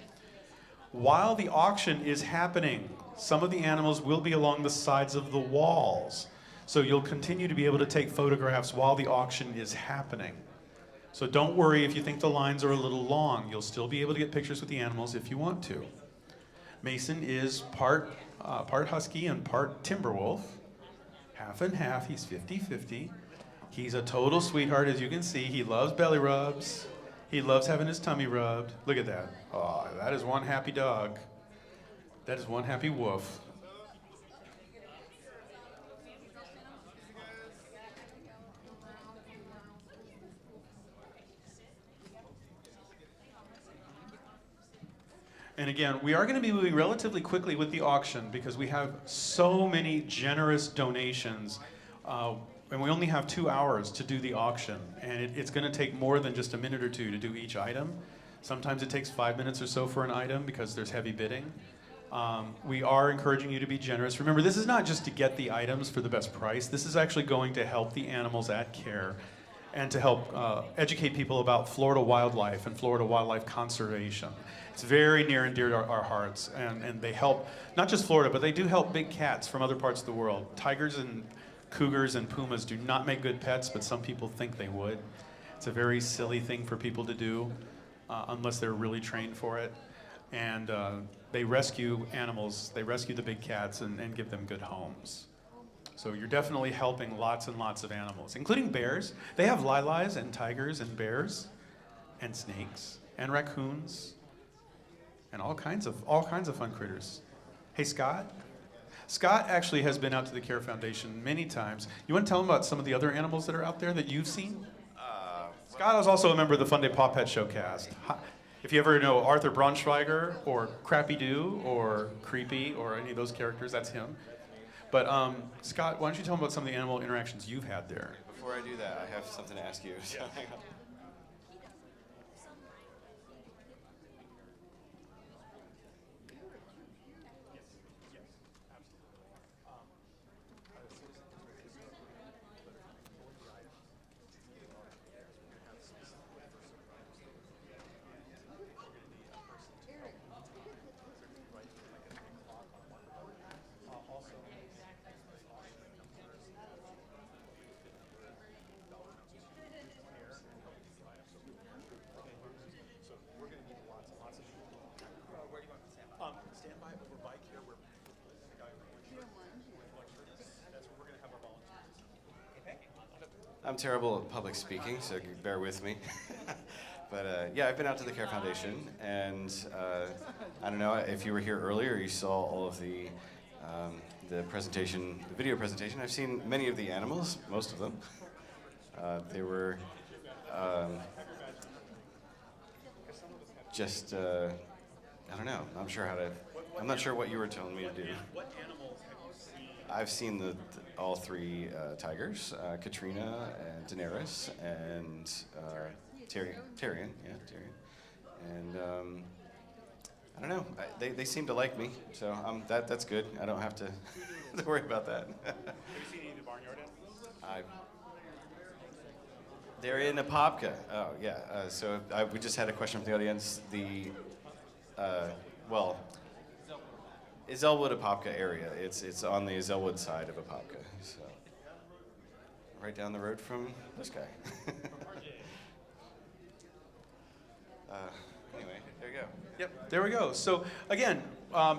Speaker 1: While the auction is happening, some of the animals will be along the sides of the walls. So you'll continue to be able to take photographs while the auction is happening. So don't worry if you think the lines are a little long. You'll still be able to get pictures with the animals if you want to. Mason is part husky and part timberwolf. Half and half, he's 50-50. He's a total sweetheart, as you can see. He loves belly rubs. He loves having his tummy rubbed. Look at that. Oh, that is one happy dog. That is one happy wolf. And again, we are going to be moving relatively quickly with the auction because we have so many generous donations. And we only have 2 hours to do the auction. And it's going to take more than just a minute or two to do each item. Sometimes it takes 5 minutes or so for an item because there's heavy bidding. We are encouraging you to be generous. Remember, this is not just to get the items for the best price. This is actually going to help the animals at Care and to help educate people about Florida wildlife and Florida wildlife conservation. It's very near and dear to our hearts, and they help not just Florida, but they do help big cats from other parts of the world. Tigers and cougars and pumas do not make good pets, but some people think they would. It's a very silly thing for people to do unless they're really trained for it. And they rescue animals, they rescue the big cats and give them good homes. So you're definitely helping lots and lots of animals, including bears. They have lilis and tigers and bears and snakes and raccoons and all kinds of fun critters. Hey, Scott? Scott actually has been out to the Care Foundation many times. You want to tell him about some of the other animals that are out there that you've seen? Scott is also a member of the Fun Day Paw Pet Show cast. If you ever know Arthur Braunschweiger or Crappy Doo or Creepy or any of those characters, that's him. But Scott, why don't you tell him about some of the animal interactions you've had there?
Speaker 5: Before I do that, I have something to ask you. So hang on. I'm terrible at public speaking, so bear with me. But yeah, I've been out to the Care Foundation, and I don't know if you were here earlier, you saw all of the presentation, the video presentation. I've seen many of the animals, most of them. They were just, I don't know. I'm not sure what you were telling me to do.
Speaker 1: What animals have you seen?
Speaker 5: I've seen all three tigers, Katrina and Daenerys and Tyrion, and I don't know. They seem to like me, so that's good. I don't have to worry about that.
Speaker 1: Have you seen any of the barnyard animals?
Speaker 5: They're in Apopka. Oh yeah. So we just had a question from the audience. Zelwood Apopka area. It's on the Zelwood side of Apopka, so right down the road from this guy. Anyway, there you go.
Speaker 1: Yep, there we go. So again,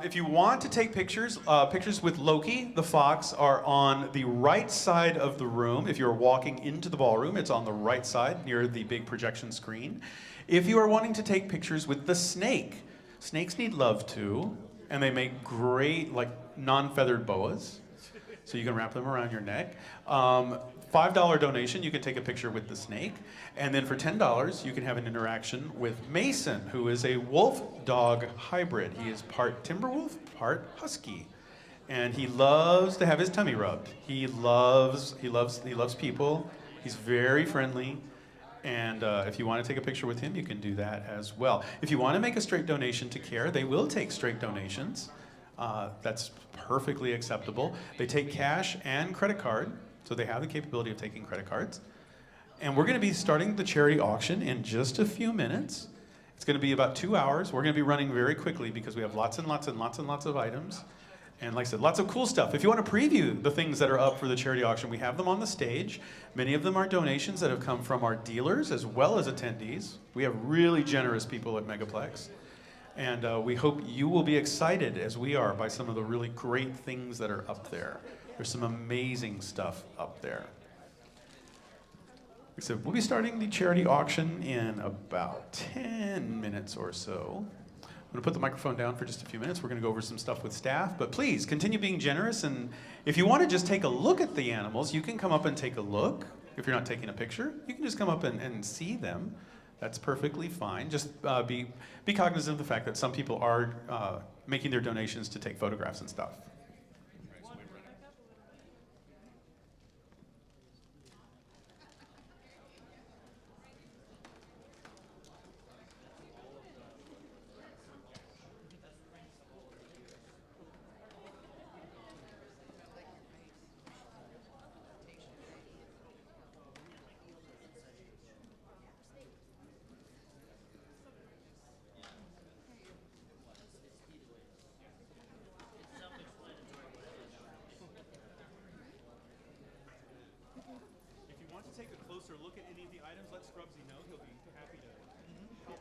Speaker 1: if you want to take pictures, pictures with Loki, the fox, are on the right side of the room. If you're walking into the ballroom, it's on the right side near the big projection screen. If you are wanting to take pictures with the snake, snakes need love too, and they make great like non-feathered boas. So you can wrap them around your neck. $5 donation, you can take a picture with the snake. And then for $10, you can have an interaction with Mason, who is a wolf-dog hybrid. He is part Timberwolf, part Husky. And he loves to have his tummy rubbed. He loves people. He's very friendly. And if you want to take a picture with him, you can do that as well. If you want to make a straight donation to CARE, they will take straight donations. That's perfectly acceptable. They take cash and credit card, so they have the capability of taking credit cards. And we're going to be starting the charity auction in just a few minutes. It's going to be about 2 hours. We're going to be running very quickly because we have lots and lots and lots and lots of items. And like I said, lots of cool stuff. If you want to preview the things that are up for the charity auction, we have them on the stage. Many of them are donations that have come from our dealers as well as attendees. We have really generous people at Megaplex. And we hope you will be excited, as we are, by some of the really great things that are up there. There's some amazing stuff up there. So we'll be starting the charity auction in about 10 minutes or so. I'm going to put the microphone down for just a few minutes. We're going to go over some stuff with staff. But please, continue being generous. And if you want to just take a look at the animals, you can come up and take a look. If you're not taking a picture, you can just come up and see them. That's perfectly fine. Just be cognizant of the fact that some people are making their donations to take photographs and stuff. Take a closer look at any of the items, let Scrubsy know. He'll be happy to help.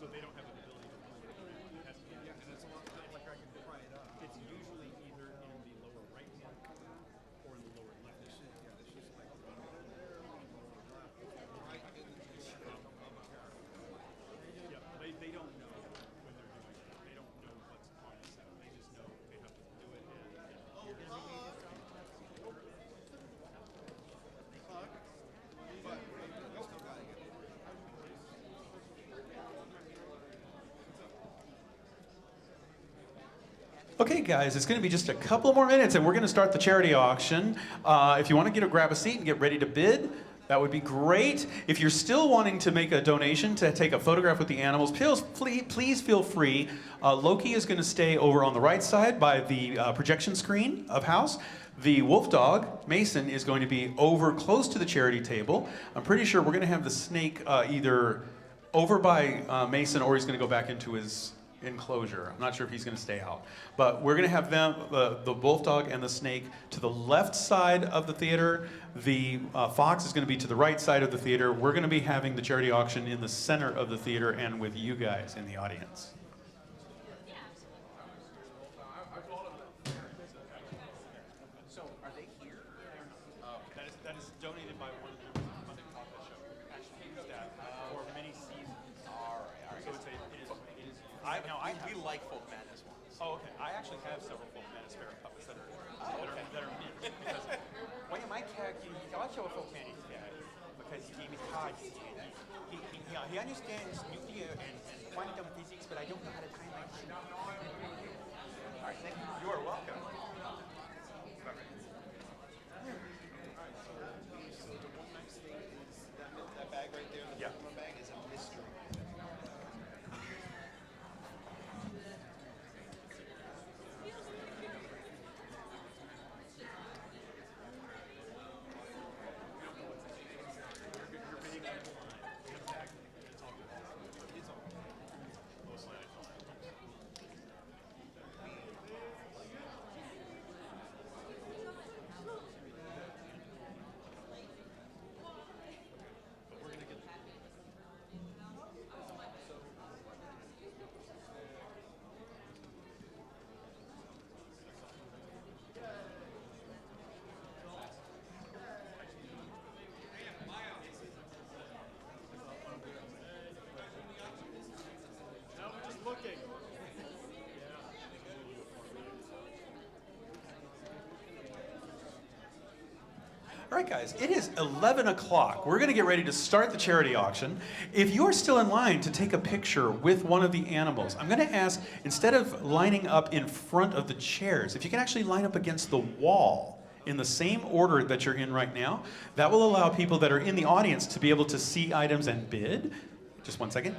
Speaker 1: So they don't have an ability to pull it around. It has to be.
Speaker 3: Yeah, and it's a lot like I can pry it up.
Speaker 1: It's usually either in the lower right hand corner or in the lower left.
Speaker 3: This is, yeah, this is like right in the
Speaker 1: Yeah, they don't know when they're doing it. They don't know what's on the set. They just know they have to do it. Okay, guys, it's going to be just a couple more minutes, and we're going to start the charity auction. If you want to grab a seat and get ready to bid, that would be great. If you're still wanting to make a donation to take a photograph with the animals, please feel free. Loki is going to stay over on the right side by the projection screen of house. The wolf dog, Mason, is going to be over close to the charity table. I'm pretty sure we're going to have the snake either over by Mason or he's going to go back into his enclosure. I'm not sure if he's going to stay out. But we're going to have them, the wolf dog and the snake, to the left side of the theater. The fox is going to be to the right side of the theater. We're going to be having the charity auction in the center of the theater and with you guys in the audience.
Speaker 3: So are they here?
Speaker 1: That is donated by one of the members of the Monday Talk Show. We actually use that for many seasons.
Speaker 3: All right.
Speaker 1: So it is.
Speaker 3: We like folk madness ones.
Speaker 1: Oh, okay. I actually have several folk madness fair puppets that are mint. Because, well, yeah, my cat, he's also a folk madness cat because his name is Todd. He understands nuclear and quantum physics, but I don't know how to time my shit. All right, thank you. You are welcome.
Speaker 3: That bag right there, the
Speaker 1: Yeah.
Speaker 3: Pokemon bag, is a mystery.
Speaker 1: All right, guys, it is 11 o'clock. We're going to get ready to start the charity auction. If you're still in line to take a picture with one of the animals, I'm going to ask, instead of lining up in front of the chairs, if you can actually line up against the wall in the same order that you're in right now, that will allow people that are in the audience to be able to see items and bid. Just one second.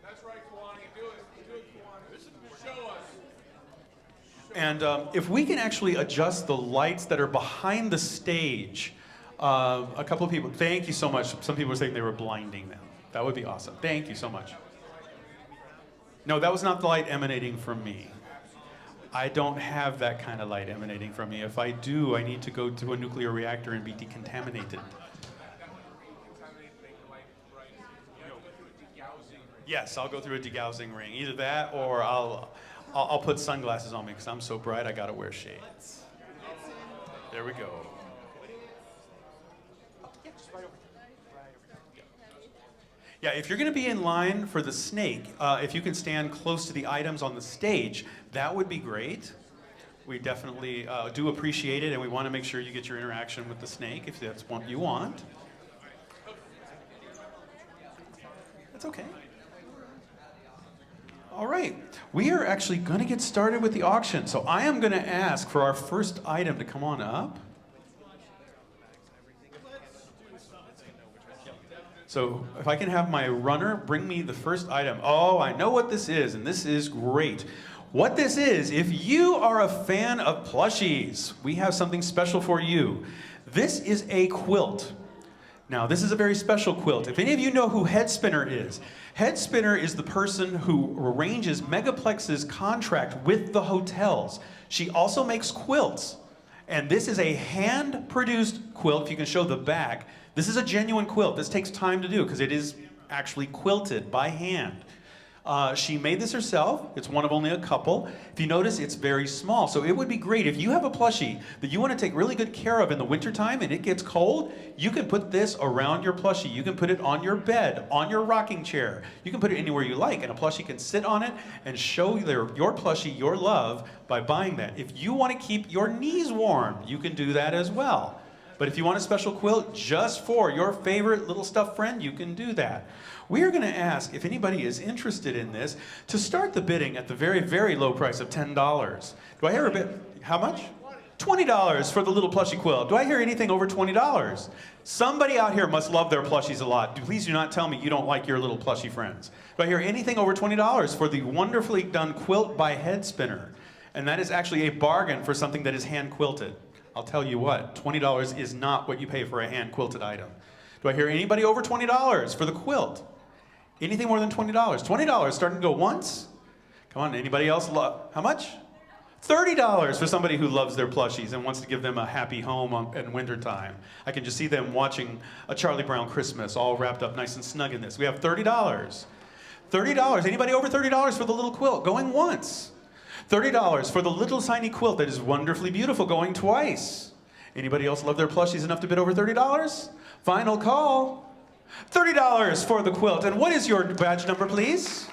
Speaker 3: That's right, Kwani. Do it, Kwani. Show us.
Speaker 1: And if we can actually adjust the lights that are behind the stage, a couple of people, thank you so much. Some people were saying they were blinding them. That would be awesome. Thank you so much. No, that was not the light emanating from me. I don't have that kind of light emanating from me. If I do, I need to go to a nuclear reactor and be decontaminated. Yes, I'll go through a degaussing ring. Either that or I'll put sunglasses on me because I'm so bright I gotta wear shades. There we go. Yeah, just right over here. Yeah, if you're gonna be in line for the snake, if you can stand close to the items on the stage, that would be great. We definitely do appreciate it, and we want to make sure you get your interaction with the snake if that's what you want. That's okay. All right, we are actually going to get started with the auction. So I am going to ask for our first item to come on up. So if I can have my runner bring me the first item. Oh, I know what this is, and this is great. What this is, if you are a fan of plushies, we have something special for you. This is a quilt. Now, this is a very special quilt. If any of you know who Head Spinner is the person who arranges Megaplex's contract with the hotels. She also makes quilts. And this is a hand-produced quilt, if you can show the back. This is a genuine quilt. This takes time to do because it is actually quilted by hand. She made this herself. It's one of only a couple. If you notice, it's very small. So it would be great if you have a plushie that you want to take really good care of in the wintertime and it gets cold, you can put this around your plushie. You can put it on your bed, on your rocking chair. You can put it anywhere you like, and a plushie can sit on it and show your plushie your love by buying that. If you want to keep your knees warm, you can do that as well. But if you want a special quilt just for your favorite little stuffed friend, you can do that. We are going to ask if anybody is interested in this to start the bidding at the very, very low price of $10. Do I hear a bit? How much? $20 for the little plushie quilt. Do I hear anything over $20? Somebody out here must love their plushies a lot. Please do not tell me you don't like your little plushie friends. Do I hear anything over $20 for the wonderfully done quilt by Head Spinner? And that is actually a bargain for something that is hand quilted. I'll tell you what, $20 is not what you pay for a hand quilted item. Do I hear anybody over $20 for the quilt? Anything more than $20? $20 starting to go once? Come on, anybody else? How much? $30 for somebody who loves their plushies and wants to give them a happy home in wintertime. I can just see them watching a Charlie Brown Christmas all wrapped up nice and snug in this. We have $30. $30. Anybody over $30 for the little quilt? Going once. $30 for the little tiny quilt that is wonderfully beautiful, going twice. Anybody else love their plushies enough to bid over $30? Final call. $30 for the quilt. And what is your badge number, please?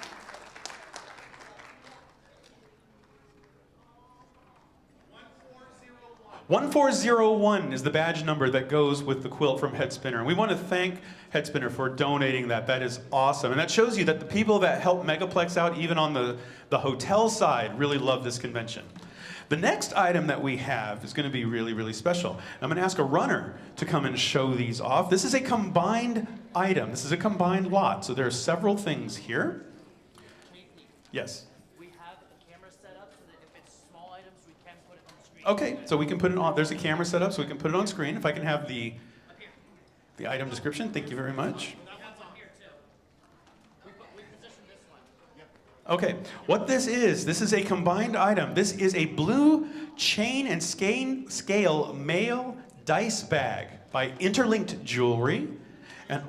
Speaker 1: $1401 is the badge number that goes with the quilt from Head Spinner. And we want to thank Head Spinner for donating that. That is awesome. And that shows you that the people that help Megaplex out, even on the hotel side, really love this convention. The next item that we have is going to be really, really special. I'm going to ask a runner to come and show these off. This is a combined item. This is a combined lot. So there are several things here. Yes?
Speaker 6: We have a camera set up so that if it's small items, we can put it on screen.
Speaker 1: Okay, so we can put it on. There's a camera set up so we can put it on screen. If I can have the item description. Thank you very much. Okay, what this is a combined item. This is a blue chain and skein scale male dice bag by Interlinked Jewelry. And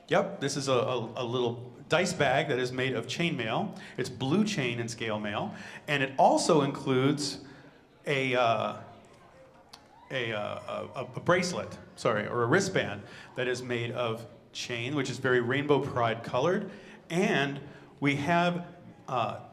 Speaker 1: yep, this is a little dice bag that is made of chainmail. It's blue chain and scale mail. And it also includes a bracelet, or a wristband that is made of chain, which is very Rainbow Pride colored. And we have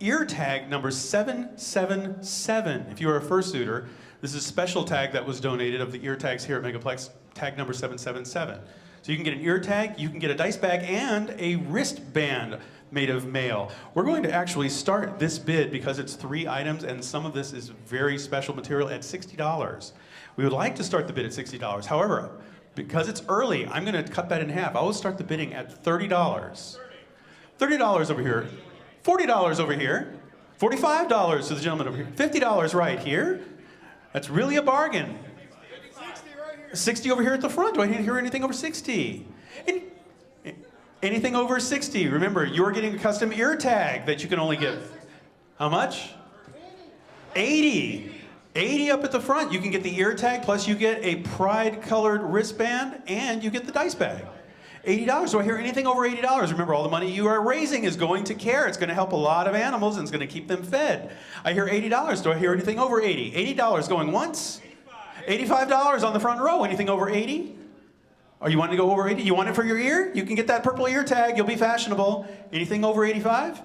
Speaker 1: ear tag number 777. If you are a fursuiter, this is a special tag that was donated of the ear tags here at Megaplex, tag number 777. So you can get an ear tag, you can get a dice bag, and a wristband made of mail. We're going to actually start this bid because it's 3 items and some of this is very special material at $60. We would like to start the bid at $60. However, because it's early, I'm going to cut that in half. I will start the bidding at $30. $30 over here. $40 over here, $45 to the gentleman over here, $50 right here. That's really a bargain.
Speaker 3: 60 right here.
Speaker 1: 60 over here at the front. Do I hear anything over 60? Anything over 60? Remember, you're getting a custom ear tag that you can only get. How much? 80. 80 up at the front. You can get the ear tag, plus you get a pride-colored wristband, and you get the dice bag. $80. Do I hear anything over $80? Remember, all the money you are raising is going to care. It's going to help a lot of animals and it's going to keep them fed. I hear $80. Do I hear anything over $80? $80 going once? $85 on the front row. Anything over 80? Are you wanting to go over 80? You want it for your ear? You can get that purple ear tag. You'll be fashionable. Anything over 85?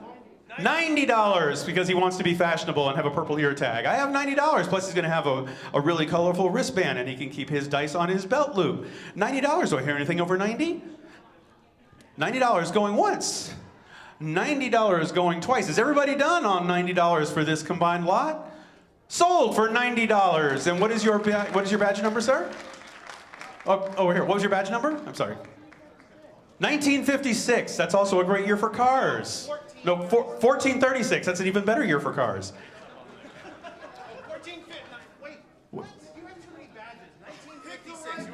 Speaker 1: $90 because he wants to be fashionable and have a purple ear tag. I have $90. Plus he's going to have a really colorful wristband and he can keep his dice on his belt loop. $90. Do I hear anything over 90? $90 going once. $90 going twice. Is everybody done on $90 for this combined lot? Sold for $90. And what is your badge number, sir? Oh, over here. What was your badge number? I'm sorry. 1956. That's also a great year for cars. No, 1436. That's an even better year for cars.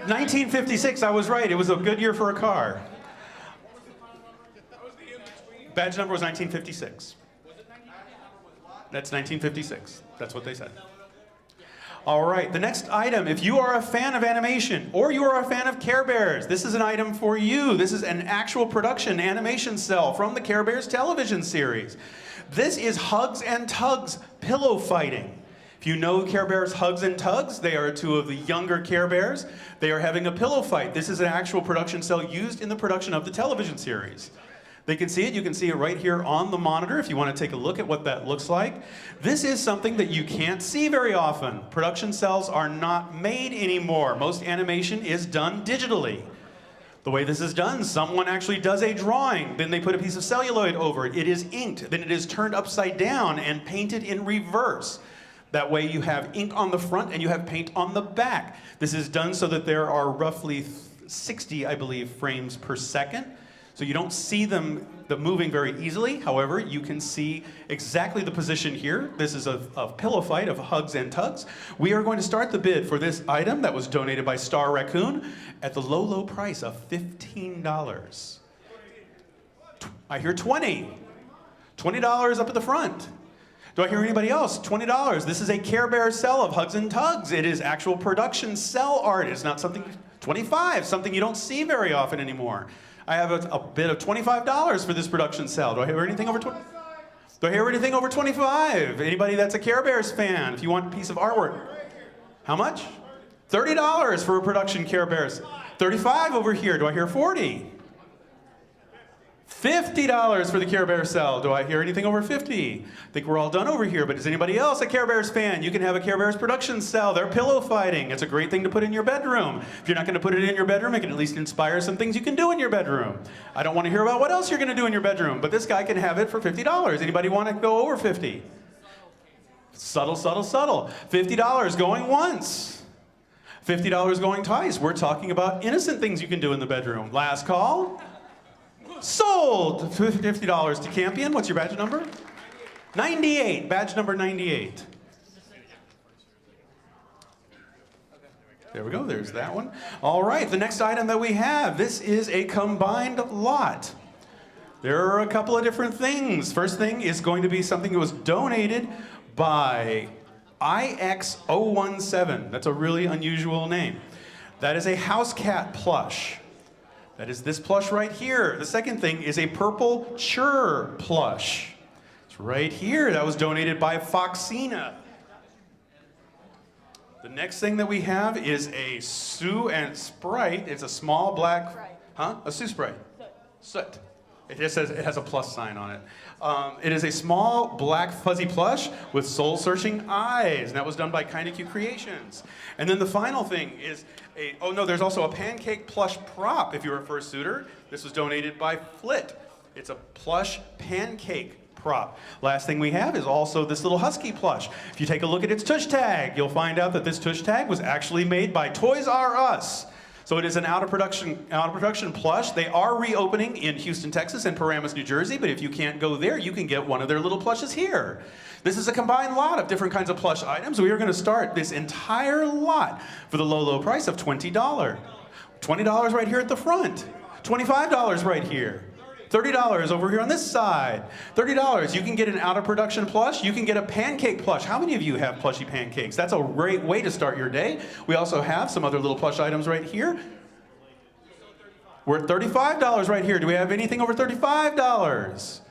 Speaker 1: 1956. I was right. It was a good year for a car. Badge number was 1956. That's 1956. That's what they said. All right, the next item, if you are a fan of animation or you are a fan of Care Bears, this is an item for you. This is an actual production animation cell from the Care Bears television series. This is Hugs and Tugs pillow fighting. If you know Care Bears Hugs and Tugs, they are two of the younger Care Bears. They are having a pillow fight. This is an actual production cell used in the production of the television series. They can see it. You can see it right here on the monitor if you want to take a look at what that looks like. This is something that you can't see very often. Production cells are not made anymore. Most animation is done digitally. The way this is done, someone actually does a drawing, then they put a piece of celluloid over it. It is inked, then it is turned upside down and painted in reverse. That way you have ink on the front and you have paint on the back. This is done so that there are roughly 60, I believe, frames per second. So you don't see them moving very easily. However, you can see exactly the position here. This is a pillow fight of Hugs and Tugs. We are going to start the bid for this item that was donated by Star Raccoon at the low, low price of $15. I hear 20. $20 up at the front. Do I hear anybody else? $20. This is a Care Bear cell of Hugs and Tugs. It is actual production cell art. It's not something, $25, something you don't see very often anymore. I have a bid of $25 for this production cell. Do I hear anything over 20? Do I hear anything over 25? Anybody that's a Care Bears fan, if you want a piece of artwork. How much? $30 for a production Care Bears. 35 over here. Do I hear 40? $50 for the Care Bears cell. Do I hear anything over 50? I think we're all done over here, but is anybody else a Care Bears fan? You can have a Care Bears production cell. They're pillow fighting. It's a great thing to put in your bedroom. If you're not going to put it in your bedroom, it can at least inspire some things you can do in your bedroom. I don't want to hear about what else you're going to do in your bedroom, but this guy can have it for $50. Anybody want to go over 50? Subtle, subtle, subtle. $50 going once. $50 going twice. We're talking about innocent things you can do in the bedroom. Last call. Sold! $50 to Campion. What's your badge number? 98. Badge number 98. There we go. There's that one. All right. The next item that we have, this is a combined lot. There are a couple of different things. First thing is going to be something that was donated by IX017. That's a really unusual name. That is a house cat plush. That is this plush right here. The second thing is a purple chur plush. It's right here. That was donated by Foxina. The next thing that we have is a Sue and Sprite. It's a small black, a Sue Sprite. Soot. It just says it has a plus sign on it. It is a small black fuzzy plush with soul-searching eyes, and that was done by Kinda Cute Creations. And then the final thing is there's also a pancake plush prop if you're a fursuiter. This was donated by Flit. It's a plush pancake prop. Last thing we have is also this little Husky plush. If you take a look at its tush tag, you'll find out that this tush tag was actually made by Toys R Us. So it is an out of production plush. They are reopening in Houston, Texas and Paramus, New Jersey, but if you can't go there, you can get one of their little plushes here. This is a combined lot of different kinds of plush items. We are going to start this entire lot for the low, low price of $20. $20 right here at the front. $25 right here. $30 over here on this side. $30. You can get an out of production plush. You can get a pancake plush. How many of you have plushy pancakes? That's a great way to start your day. We also have some other little plush items right here. We're at $35 right here. Do we have anything over $35?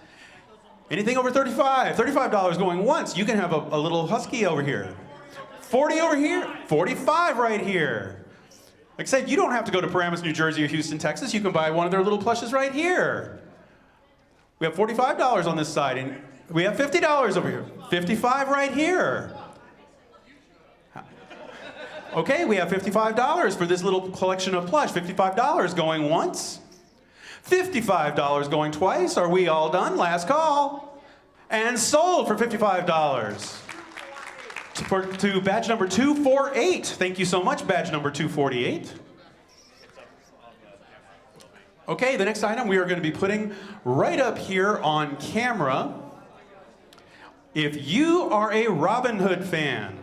Speaker 1: Anything over $35? $35 going once. You can have a little husky over here. 40 over here. 45 right here. Like I said, you don't have to go to Paramus, New Jersey or Houston, Texas. You can buy one of their little plushes right here. We have $45 on this side, and we have $50 over here. $55 right here. Okay, we have $55 for this little collection of plush. $55 going once. $55 going twice. Are we all done? Last call. And sold for $55. To badge number 248. Thank you so much, badge number 248. Okay, the next item we are going to be putting right up here on camera. If you are a Robin Hood fan,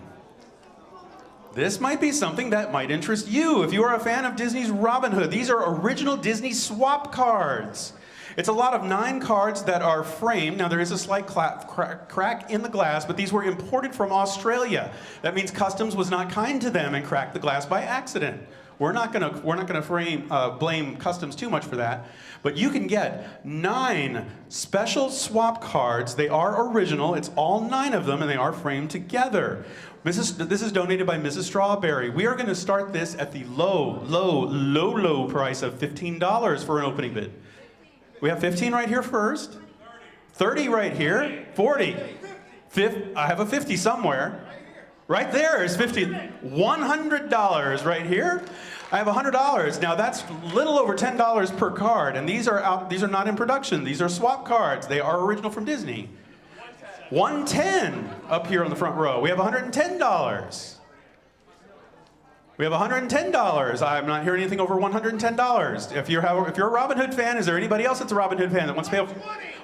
Speaker 1: this might be something that might interest you. If you are a fan of Disney's Robin Hood, these are original Disney swap cards. It's a lot of 9 cards that are framed. Now there is a slight crack in the glass, but these were imported from Australia. That means customs was not kind to them and cracked the glass by accident. We're not gonna blame customs too much for that. But you can get 9 special swap cards. They are original. It's all 9 of them, and they are framed together. This is donated by Mrs. Strawberry. We are going to start this at the low price of $15 for an opening bid. We have 15 right here first. 30 right here. 40. I have a 50 somewhere. Right there is 50. $100 right here. I have $100. Now that's little over $10 per card, and these are not in production. These are swap cards. They are original from Disney. $110 up here on the front row. We have $110. We have $110. I'm not hearing anything over $110. If you're a Robin Hood fan, is there anybody else that's a Robin Hood fan that wants to pay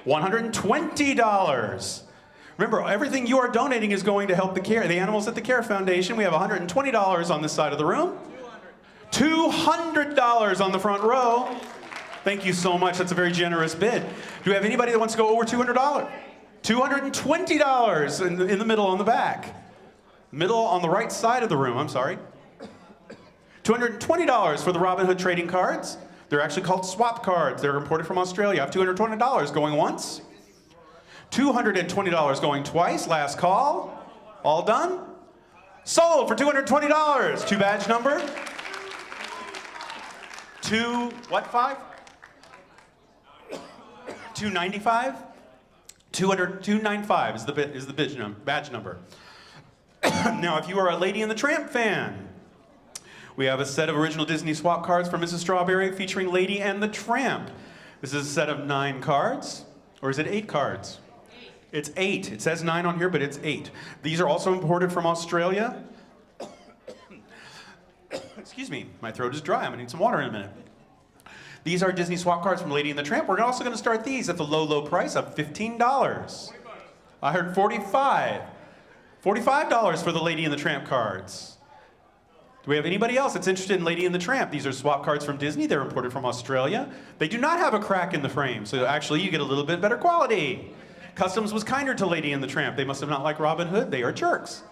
Speaker 1: $120? Remember, everything you are donating is going to help the animals at the Care Foundation. We have $120 on this side of the room. $200 on the front row. Thank you so much. That's a very generous bid. Do we have anybody that wants to go over $200? $220 in the middle on the back. Middle on the right side of the room, I'm sorry. $220 for the Robin Hood trading cards. They're actually called swap cards. They're imported from Australia. I have $220 going once. $220 going twice. Last call. All done. Sold for $220. To badge number. 295? 295 is the badge number. Now, if you are a Lady and the Tramp fan, we have a set of original Disney swap cards from Mrs. Strawberry featuring Lady and the Tramp. This is a set of 9 cards, or is it 8 cards?
Speaker 6: 8.
Speaker 1: It's 8. It says 9 on here, but it's 8. These are also imported from Australia. Excuse me, my throat is dry. I'm gonna need some water in a minute. These are Disney swap cards from Lady and the Tramp. We're also gonna start these at the low price of $15. I heard 45. $45 for the Lady and the Tramp cards. Do we have anybody else that's interested in Lady and the Tramp? These are swap cards from Disney. They're imported from Australia. They do not have a crack in the frame, so actually you get a little bit better quality. Customs was kinder to Lady and the Tramp. They must have not liked Robin Hood. They are jerks.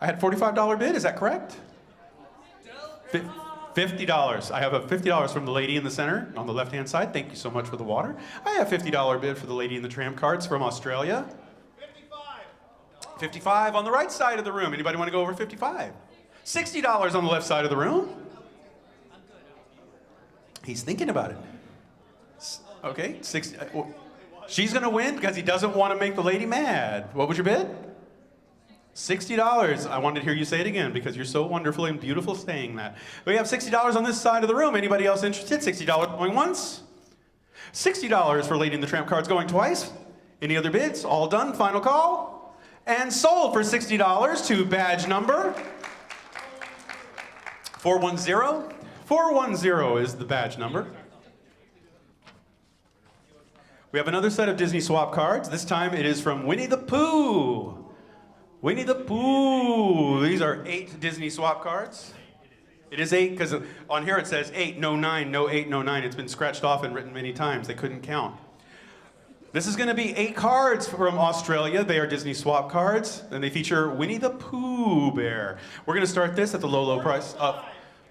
Speaker 1: I had $45 bid, is that correct? $50. I have a $50 from the Lady in the center on the left-hand side. Thank you so much for the water. I have $50 bid for the Lady and the Tramp cards from Australia. 55 on the right side of the room. Anybody want to go over 55? $60 on the left side of the room. He's thinking about it. Okay, 60. She's going to win because he doesn't want to make the lady mad. What was your bid? $60. I wanted to hear you say it again because you're so wonderful and beautiful saying that. We have $60 on this side of the room. Anybody else interested? $60 going once. $60 for Lady and the Tramp cards going twice. Any other bids? All done. Final call. And sold for $60 to badge number 410. 410 is the badge number. We have another set of Disney swap cards. This time it is from Winnie the Pooh. Winnie the Pooh. These are 8 Disney swap cards. It is 8 because on here it says 8, no 9, no 8, no 9. It's been scratched off and written many times. They couldn't count. This is going to be 8 cards from Australia. They are Disney swap cards, and they feature Winnie the Pooh Bear. We're going to start this at the low price of,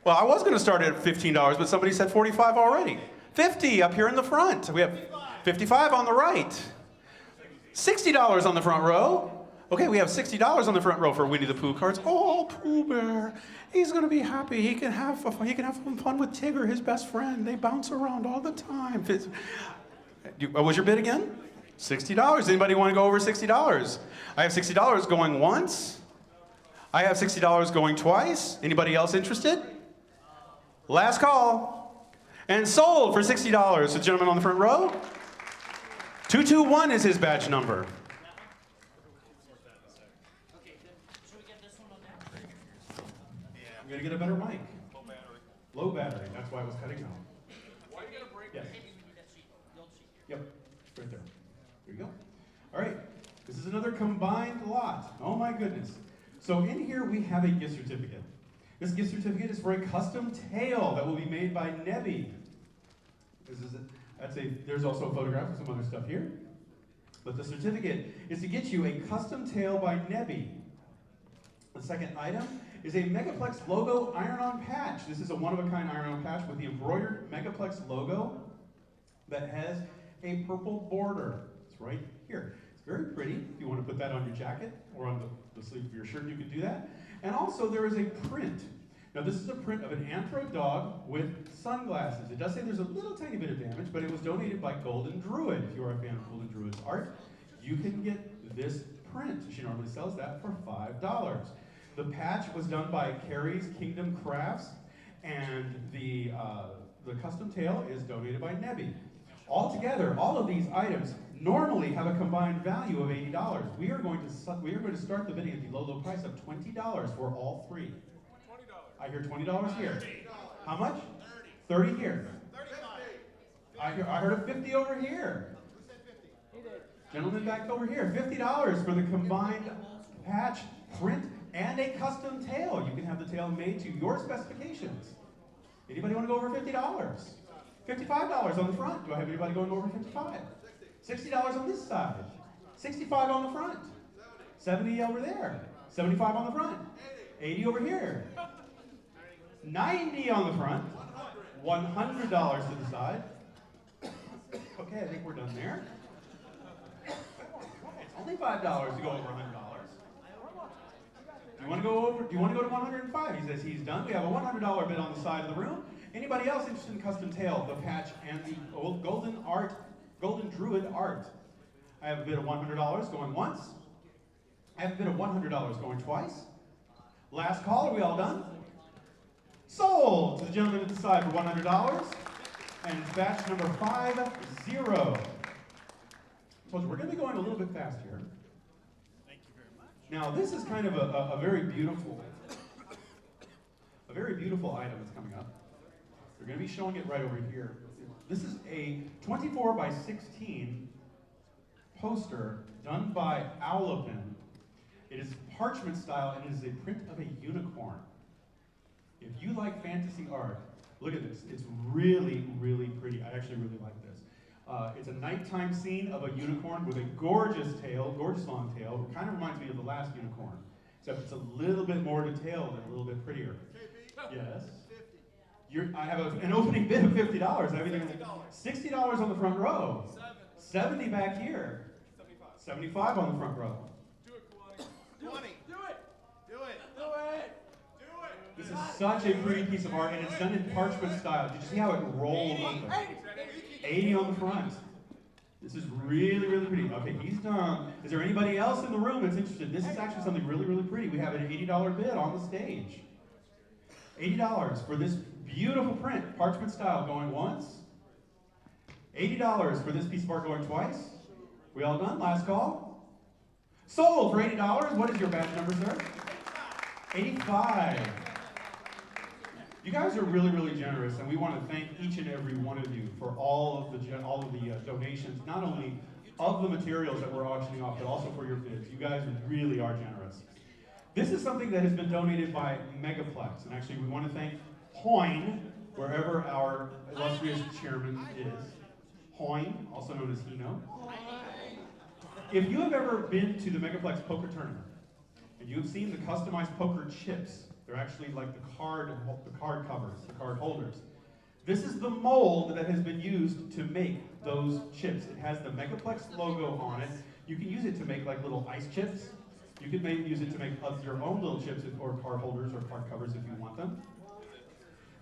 Speaker 1: well, I was going to start it at $15, but somebody said 45 already. 50 up here in the front. We have 55 on the right. $60 on the front row. Okay, we have $60 on the front row for Winnie the Pooh cards. Oh, Pooh Bear, he's gonna be happy. He can have some fun with Tigger, his best friend. They bounce around all the time. What was your bid again? $60. Anybody want to go over $60? I have $60 going once. I have $60 going twice. Anybody else interested? Last call. And sold for $60. The gentleman on the front row. 221 is his badge number. I'm gonna get a better mic.
Speaker 3: Low battery.
Speaker 1: Low battery, that's why I was cutting out.
Speaker 3: Why are you gonna break
Speaker 1: Yes.
Speaker 3: the
Speaker 1: Yep, right there. There you go. All right, this is another combined lot. Oh my goodness. So in here we have a gift certificate. This gift certificate is for a custom tail that will be made by Nebby. There's also a photograph of some other stuff here. But the certificate is to get you a custom tail by Nebby. The second item is a Megaplex logo iron-on patch. This is a one-of-a-kind iron-on patch with the embroidered Megaplex logo that has a purple border. It's right here. It's very pretty. If you want to put that on your jacket or on the sleeve of your shirt, you can do that. And also there is a print. Now this is a print of an anthro dog with sunglasses. It does say there's a little tiny bit of damage, but it was donated by Golden Druid. If you're a fan of Golden Druid's art, you can get this print. She normally sells that for $5. The patch was done by Carrie's Kingdom Crafts, and the custom tail is donated by Nebby. Altogether, all of these items normally have a combined value of $80. We are going to start the bidding at the low, low price of $20 for all three. I hear $20 here. How much? 30 here. 35. I heard a 50 over here. Gentleman back over here. $50 for the combined patch, print, and a custom tail. You can have the tail made to your specifications. Anybody want to go over $50? $55 on the front. Do I have anybody going over 55? $60 on this side. 65 on the front. 70 over there. 75 on the front. 80 over here. 90 on the front. $100 to the side. Okay, I think we're done there. It's only $5 to go over $100. Do you want to go over? Do you want to go to 105? He says he's done. We have a $100 bid on the side of the room. Anybody else interested in custom tail, the patch, and the Golden Druid art? I have a bid of $100 going once. I have a bid of $100 going twice. Last call. Are we all done? Sold to the gentleman at the side for $100. And it's batch number 50. Told you we're going to be going a little bit fast here. Now this is kind of a very beautiful item that's coming up. We're going to be showing it right over here. This is a 24 by 16 poster done by Owlapin. It is parchment style and it is a print of a unicorn. If you like fantasy art, look at this. It's really, really pretty. I actually really like this. It's a nighttime scene of a unicorn with a gorgeous tail, gorgeous long tail. It kind of reminds me of the last unicorn, except it's a little bit more detailed and a little bit prettier. Yes? I have an opening bid of $50. I have $60 on the front row. 70 back here. 75 on the front row.
Speaker 3: Do it, Kalani. 20. Do it. Do it. Do it. Do it.
Speaker 1: This is such a pretty piece of art, and it's done in parchment style. Did you see how it rolled? 80 on the front. This is really, really pretty. Okay, he's done. Is there anybody else in the room that's interested? This is actually something really, really pretty. We have an $80 bid on the stage. $80 for this beautiful print, parchment style, going once. $80 for this piece of art going twice. We all done? Last call. Sold for $80. What is your badge number, sir? 85. You guys are really, really generous, and we want to thank each and every one of you for all of the donations, not only of the materials that we're auctioning off, but also for your bids. You guys really are generous. This is something that has been donated by Megaplex, and actually we want to thank Hoyne, wherever our illustrious chairman is. Hoyne, also known as Hino. If you have ever been to the Megaplex poker tournament, and you have seen the customized poker chips, they're actually like the card covers, the card holders. This is the mold that has been used to make those chips. It has the Megaplex logo on it. You can use it to make like little ice chips. You can use it to make your own little chips or card holders or card covers if you want them.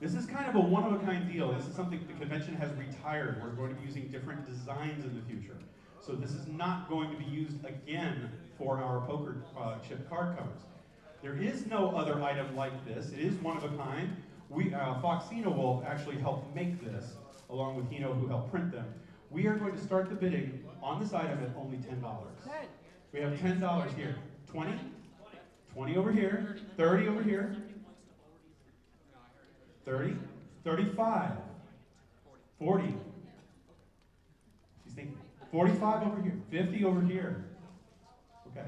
Speaker 1: This is kind of a one-of-a-kind deal. This is something the convention has retired. We're going to be using different designs in the future. So this is not going to be used again for our poker chip card covers. There is no other item like this. It is one of a kind. Foxino will actually help make this, along with Hino, who helped print them. We are going to start the bidding on this item at only $10. We have $10 here. 20? 20 over here. 30 over here. 30? 35. 40. She's thinking. 45 over here. 50 over here. Okay.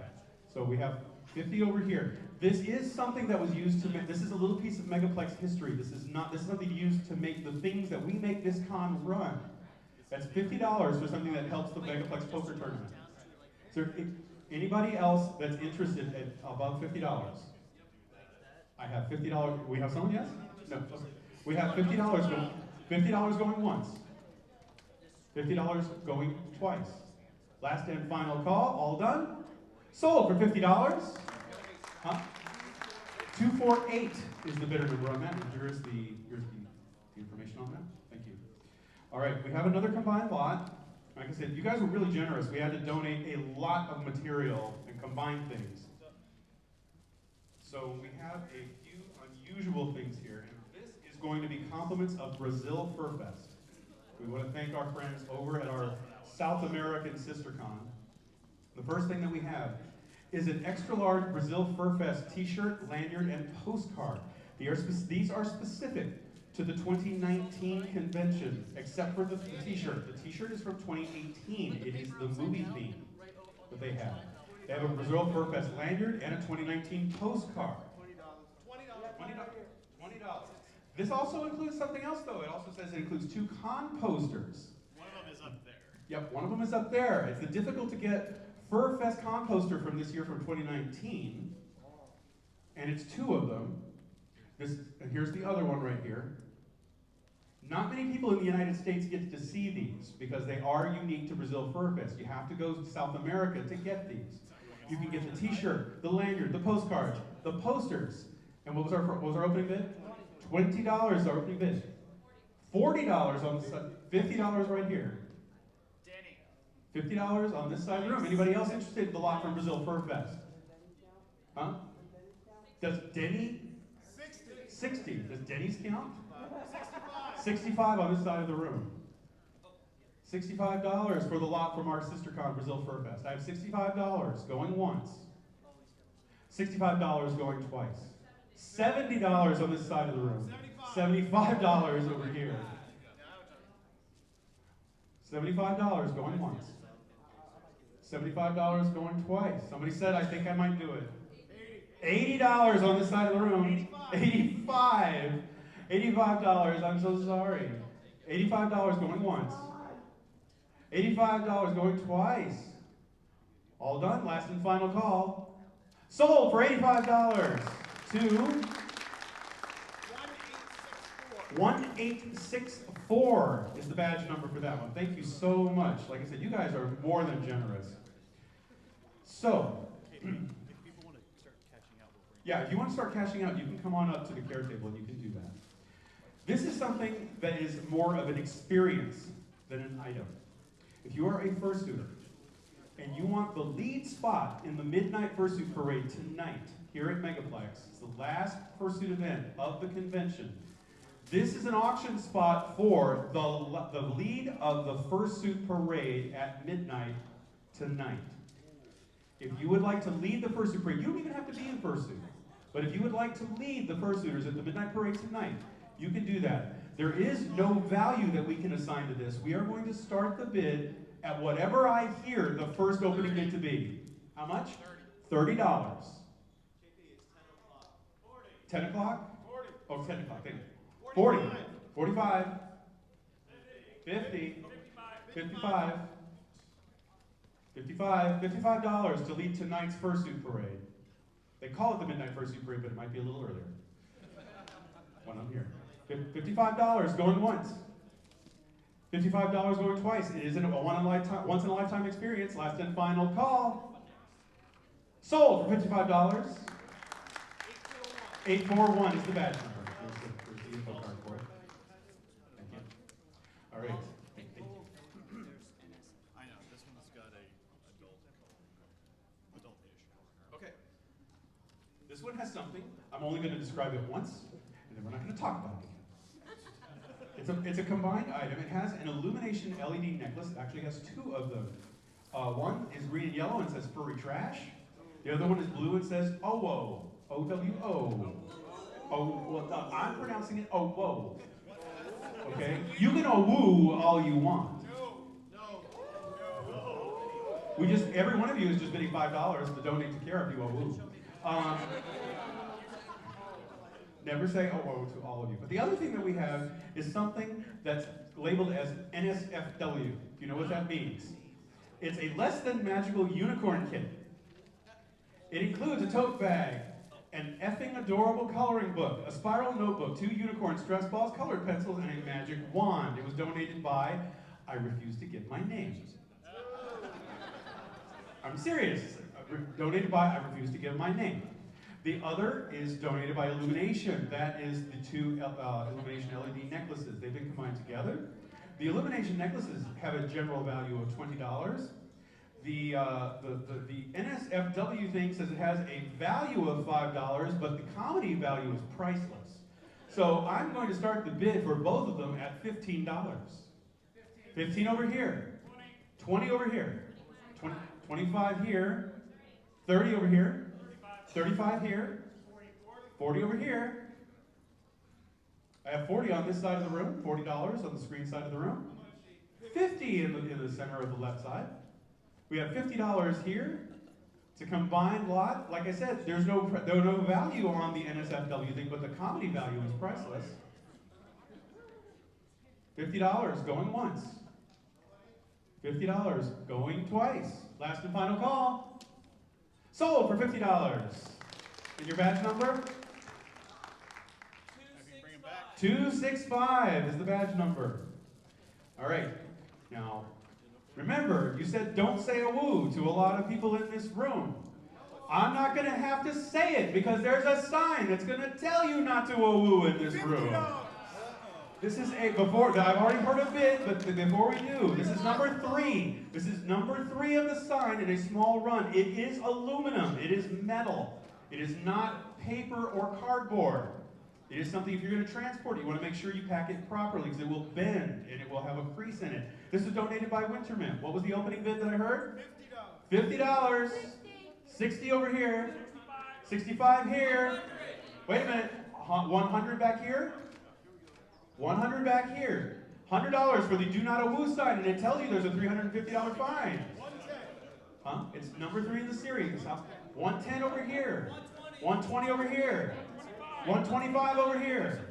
Speaker 1: So we have 50 over here. This is something that was used to make, this is a little piece of Megaplex history. This is something used to make the things that we make this con run. That's $50 for something that helps the Megaplex poker tournament. Is there anybody else that's interested at above $50? I have $50. We have someone, yes? No. Okay. We have $50 going. $50 going once. $50 going twice. Last and final call. All done. Sold for $50. Huh? 248 is the bidder number on that. And here's the information on that. Thank you. All right, we have another combined lot. Like I said, you guys were really generous. We had to donate a lot of material and combine things. So we have a few unusual things here. And this is going to be compliments of Brazil Fur Fest. We want to thank our friends over at our South American sister con. The first thing that we have is an extra large Brazil Fur Fest t-shirt, lanyard, and postcard. These are specific to the 2019 convention, except for the t-shirt. The t-shirt is from 2018. It is the movie theme that they have. They have a Brazil Fur Fest lanyard and a 2019 postcard. $20. This also includes something else, though. It also says it includes 2 con posters.
Speaker 3: One of them is up there.
Speaker 1: Yep, one of them is up there. It's the difficult to get Fur Fest con poster from this year from 2019. And it's 2 of them. And here's the other one right here. Not many people in the United States get to see these because they are unique to Brazil Fur Fest. You have to go to South America to get these. You can get the t-shirt, the lanyard, the postcards, the posters. And what was our opening bid? $20 our opening bid. $40 on the side, $50 right here. $50 on this side of the room. Anybody else interested in the lot from Brazil Fur Fest? Huh? Does Denny? 60. Does Denny's count? 65 on this side of the room. $65 for the lot from our sister con, Brazil Fur Fest. I have $65 going once. $65 going twice. $70 on this side of the room. $75 over here. $75 going once. $75 going twice. Somebody said, I think I might do it. $80 on this side of the room. $85. $85, I'm so sorry. $85 going once. $85 going twice. All done, last and final call. Sold for $85 to 1864 is the badge number for that one. Thank you so much. Like I said, you guys are more than generous. So, yeah, if you want to start cashing out, you can come on up to the care table and you can do that. This is something that is more of an experience than an item. If you are a fursuiter and you want the lead spot in the Midnight Fursuit Parade tonight here at Megaplex, it's the last fursuit event of the convention. This is an auction spot for the lead of the Fursuit Parade at midnight tonight. If you would like to lead the Fursuit Parade, you don't even have to be in fursuit, but if you would like to lead the fursuiters at the Midnight Parade tonight, you can do that. There is no value that we can assign to this. We are going to start the bid at whatever I hear the first opening bid to be. How much? $30. 10 o'clock? Oh, 10 o'clock. Thank you. 40. 45. 50. 55. $55 to lead tonight's Fursuit Parade. They call it the Midnight Fursuit Parade, but it might be a little earlier when I'm here. $55 going once. $55 going twice. It is a once in a lifetime experience. Last and final call. Sold for $55. 841 is the badge number. There's the info card for it. Thank you. All right. Thank you.
Speaker 3: I know, this one's got a adult issue.
Speaker 1: Okay. This one has something. I'm only going to describe it once, and then we're not going to talk about it again. It's a combined item. It has an Illumination LED necklace. It actually has 2 of them. One is green and yellow and says furry trash. The other one is blue and says OWO. O-W-O. Oh, well, I'm pronouncing it OWO. Okay? You can OWO all you want. Every one of you is just bidding $5 to donate to care if you OWO.
Speaker 7: Um, Never say oh to all of you. But the other thing that we have is something that's labeled as NSFW. Do you know what that means? It's a less than magical unicorn kit. It includes a tote bag, an effing adorable coloring book, a spiral notebook, 2 unicorn stress balls, colored pencils, and a magic wand. It was donated by, I refuse to give my name. I'm serious. Donated by, I refuse to give my name. The other is donated by Illumination. That is the 2 Illumination LED necklaces. They've been combined together. The Illumination necklaces have a general value of $20. The NSFW thing says it has a value of $5, but the comedy value is priceless. So I'm going to start the bid for both of them at $15. 15 over here. 20 over here. 25 here. 30 over here. 35 here, 40 over here. I have 40 on this side of the room, $40 on the screen side of the room, 50 in the center of the left side. We have $50 here. It's a combined lot. Like I said, there's no value on the NSFW thing, but the comedy value is priceless. $50 going once. $50 going twice. Last and final call. Sold for $50. And your badge number? 265 is the badge number. All right. Now, remember, you said don't say a woo to a lot of people in this room. I'm not going to have to say it because there's a sign that's going to tell you not to a woo in this room. This is I've already heard a bit, but before we do, this is number 3. This is number 3 of the sign in a small run. It is aluminum. It is metal. It is not paper or cardboard. It is something, if you're going to transport it, you want to make sure you pack it properly because it will bend and it will have a crease in it. This is donated by Wintermint. What was the opening bid that I heard? $50. 60 over here. 65 here. Wait a minute. 100 back here? 100 back here. $100 for the do not a woo sign, and it tells you there's a $350 fine. Huh? It's number 3 in the series. 110 over here. 120 over here. 125 over here.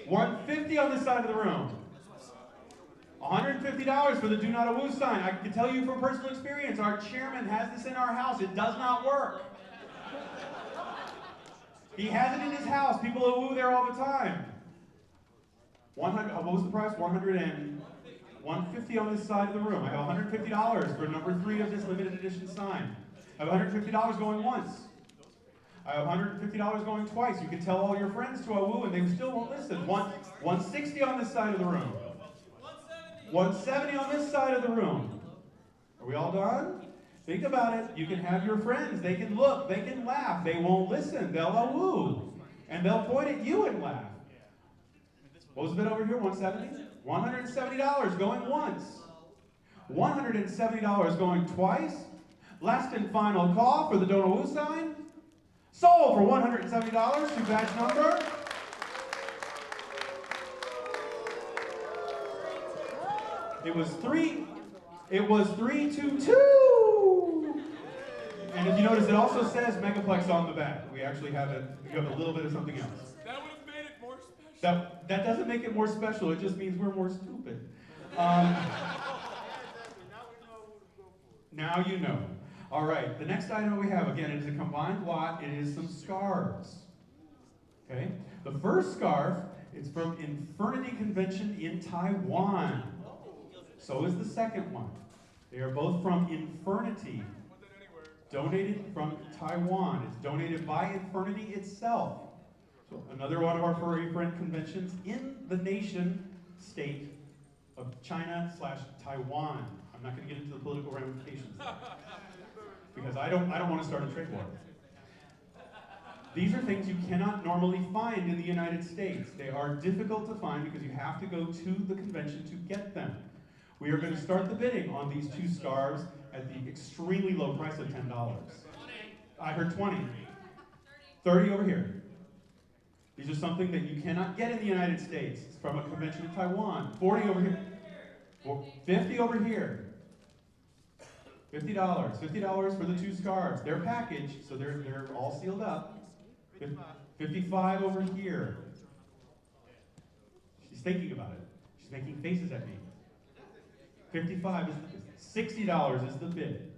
Speaker 7: 150 on this side of the room. $150 for the do not a woo sign. I can tell you from personal experience, our chairman has this in our house. It does not work. He has it in his house. People woo there all the time. 100, what was the price? 150 on this side of the room. I have $150 for number 3 of this limited edition sign. I have $150 going once. I have $150 going twice. You can tell all your friends to a woo and they still won't listen. 160 on this side of the room. 170 on this side of the room. Are we all done? Think about it. You can have your friends. They can look. They can laugh. They won't listen. They'll woo. And they'll point at you and laugh. What was the bid over here? 170? $170 going once. $170 going twice. Last and final call for the Don't Woo sign. Sold for $170 to badge number. It was 322. And if you notice, it also says Megaplex on the back. We actually have a little bit of something else.
Speaker 3: That would have made it more special.
Speaker 7: That doesn't make it more special, it just means we're more stupid. Now you know. All right, the next item we have, again, it is a combined lot. It is some scarves. Okay? The first scarf is from Infernity Convention in Taiwan. So is the second one. They are both from Infernity. Donated from Taiwan. It's donated by Infernity itself. So another one of our furry friend conventions in the nation state of China/Taiwan. I'm not going to get into the political ramifications there, because I don't want to start a trade war. These are things you cannot normally find in the United States. They are difficult to find because you have to go to the convention to get them. We are going to start the bidding on these 2 scarves at the extremely low price of $10. I heard 20. 30 over here. These are something that you cannot get in the United States. It's from a convention in Taiwan. 40 over here. 50 over here. $50. $50 for the 2 scarves. They're packaged, so they're all sealed up. 55 over here. She's thinking about it. She's making faces at me. 55 is $60 is the bid.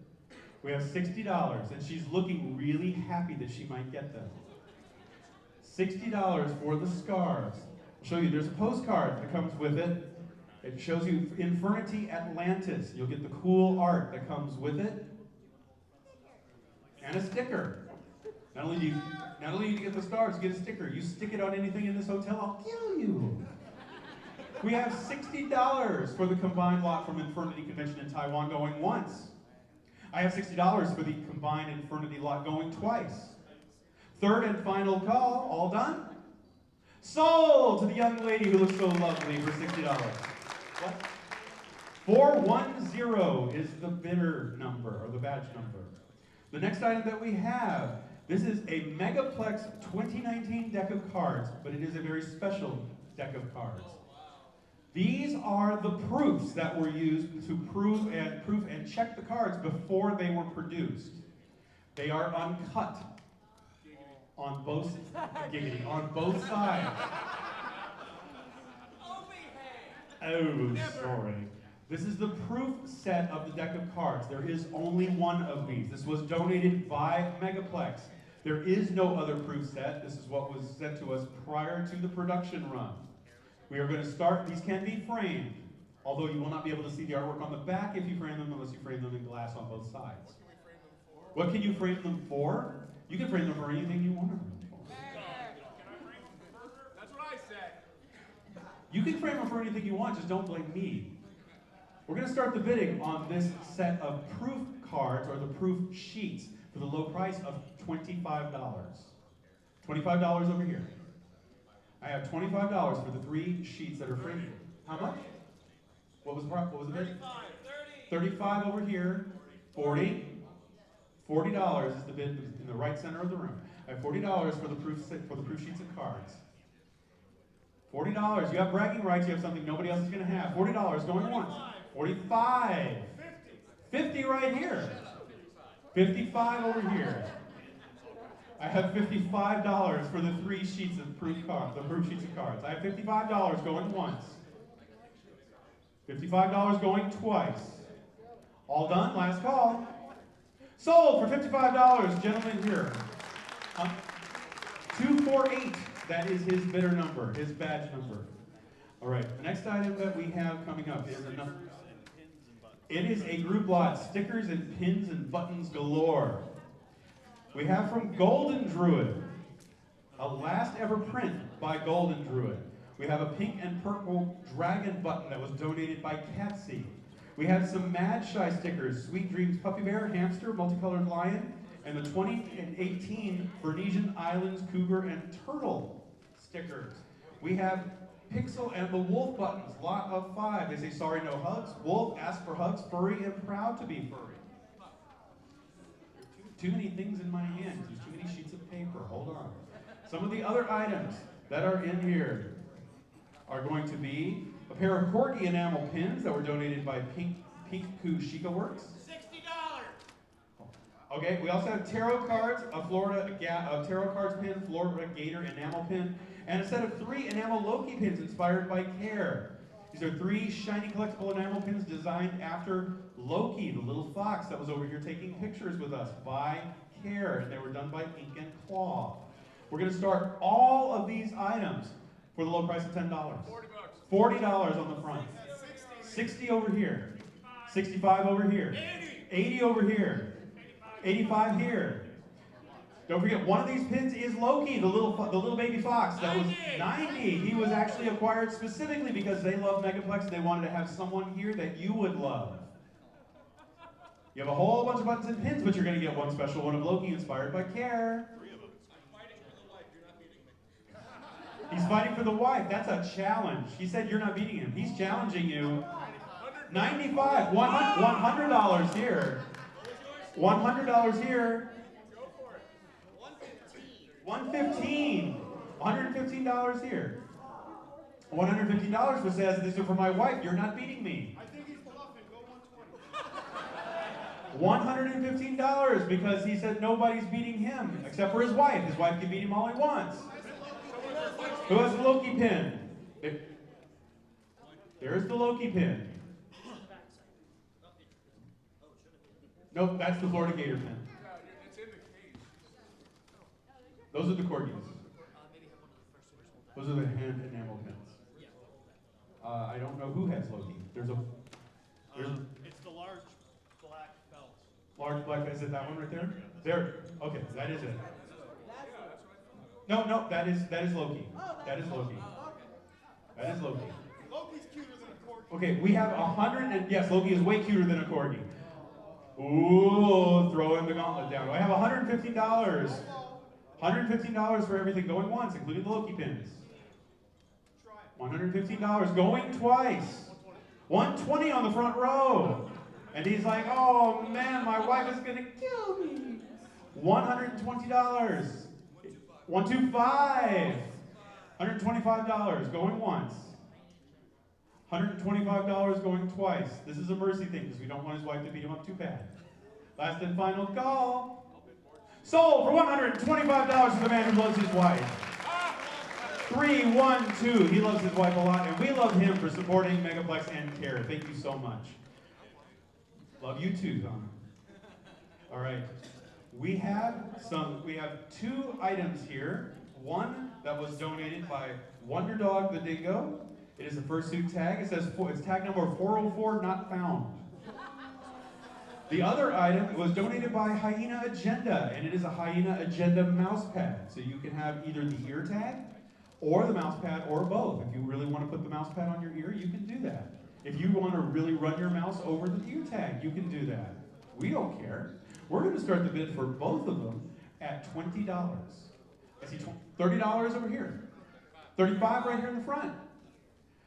Speaker 7: We have $60, and she's looking really happy that she might get them. $60 for the scarves. I'll show you, there's a postcard that comes with it. It shows you Infernity Atlantis. You'll get the cool art that comes with it. And a sticker. Not only do you get the stars, you get a sticker. You stick it on anything in this hotel, I'll kill you. We have $60 for the combined lot from Infernity Convention in Taiwan going once. I have $60 for the combined Infernity lot going twice. Third and final call, all done? Sold to the young lady who looks so lovely for $60. What? 410 is the bidder number, or the badge number. The next item that we have, this is a Megaplex 2019 deck of cards, but it is a very special deck of cards. These are the proofs that were used to prove and check the cards before they were produced. They are uncut on both sides. Oh, sorry. This is the proof set of the deck of cards. There is only one of these. This was donated by Megaplex. There is no other proof set. This is what was sent to us prior to the production run. We are going to start, these can be framed, although you will not be able to see the artwork on the back if you frame them unless you frame them in glass on both sides. What can you frame them for? You can frame them for anything you want to frame them for.
Speaker 3: That's what I said.
Speaker 7: You can frame them for anything you want, just don't blame me. We're going to start the bidding on this set of proof cards, or the proof sheets, for the low price of $25. $25 over here. I have $25 for the 3 sheets that are framed. How much? What was the bid? 35 over here. 40. $40 is the bid in the right center of the room. I have $40 for the proof sheets and cards. $40. You have bragging rights. You have something nobody else is going to have. $40 going once. 45. 50 right here. 55 over here. I have $55 for the 3 sheets of proof cards, the proof sheets of cards. I have $55 going once. $55 going twice. All done, last call. Sold for $55, gentlemen here. 248, that is his bidder number, his badge number. All right, the next item that we have coming up is another. It is a group lot, stickers and pins and buttons galore. We have from Golden Druid, a last ever print by Golden Druid. We have a pink and purple dragon button that was donated by Catsy. We have some Mad Shy stickers, Sweet Dreams Puppy Bear, Hamster, Multicolored Lion, and the 2018 Bernesian Islands Cougar and Turtle stickers. We have Pixel and the Wolf buttons, lot of 5. They say sorry, no hugs. Wolf, ask for hugs, furry and proud to be furry. Too many things in my hands. There's too many sheets of paper. Hold on. Some of the other items that are in here are going to be a pair of corgi enamel pins that were donated by Pink Koo Shika Works. $60. Okay, we also have tarot cards, a tarot cards pin, Florida Gator enamel pin, and a set of 3 enamel Loki pins inspired by Care. These are 3 shiny collectible enamel pins designed after Loki, the little fox that was over here taking pictures with us, by Care, and they were done by Ink and Claw. We're going to start all of these items for the low price of $10. $40 on the front. 60 over here. 65 over here. 80 over here. 85 here. Don't forget, one of these pins is Loki, the little baby fox. That was 90. He was actually acquired specifically because they love Megaplex and they wanted to have someone here that you would love. You have a whole bunch of buttons and pins, but you're going to get one special one of Loki inspired by Care. He's fighting for the wife. That's a challenge. He said you're not beating him. He's challenging you. 95. $100 here. $100 here. $115. $115 here. $115 for says these are for my wife. You're not beating me.
Speaker 3: I think he's bluffing. Go
Speaker 7: $115 because he said nobody's beating him except for his wife. His wife can beat him all he wants. Who has the Loki pin? There's the Loki pin. Nope, that's the Florida Gator pin. Those are the corgis. Those are the hand enamel pins. I don't know who has Loki.
Speaker 8: It's the large black belt.
Speaker 7: Large black, is it that one right there? There, okay, that is it. No, that is Loki. That is Loki. That is Loki.
Speaker 8: Loki's cuter than a corgi.
Speaker 7: Okay, we have 100, and yes, Loki is way cuter than a corgi. Ooh, throwing the gauntlet down. I have $115. $115 for everything going once, including the Loki pins. $115 going twice. $120 on the front row. And he's like, oh man, my wife is gonna kill me. $120. $125. $125 going once. $125 going twice. This is a mercy thing because we don't want his wife to beat him up too bad. Last and final call. Sold for $125 for the man who loves his wife. 312. He loves his wife a lot, and we love him for supporting Megaplex and Care. Thank you so much. Love you too, Tom. All right. We have two items here. One that was donated by Wonder Dog the Dingo. It is a fursuit tag. It says it's tag number 404, not found. The other item was donated by Hyena Agenda, and it is a Hyena Agenda mouse pad. So you can have either the ear tag or the mouse pad or both. If you really want to put the mouse pad on your ear, you can do that. If you want to really run your mouse over the ear tag, you can do that. We don't care. We're going to start the bid for both of them at $20. I see $30 over here. $35 right here in the front.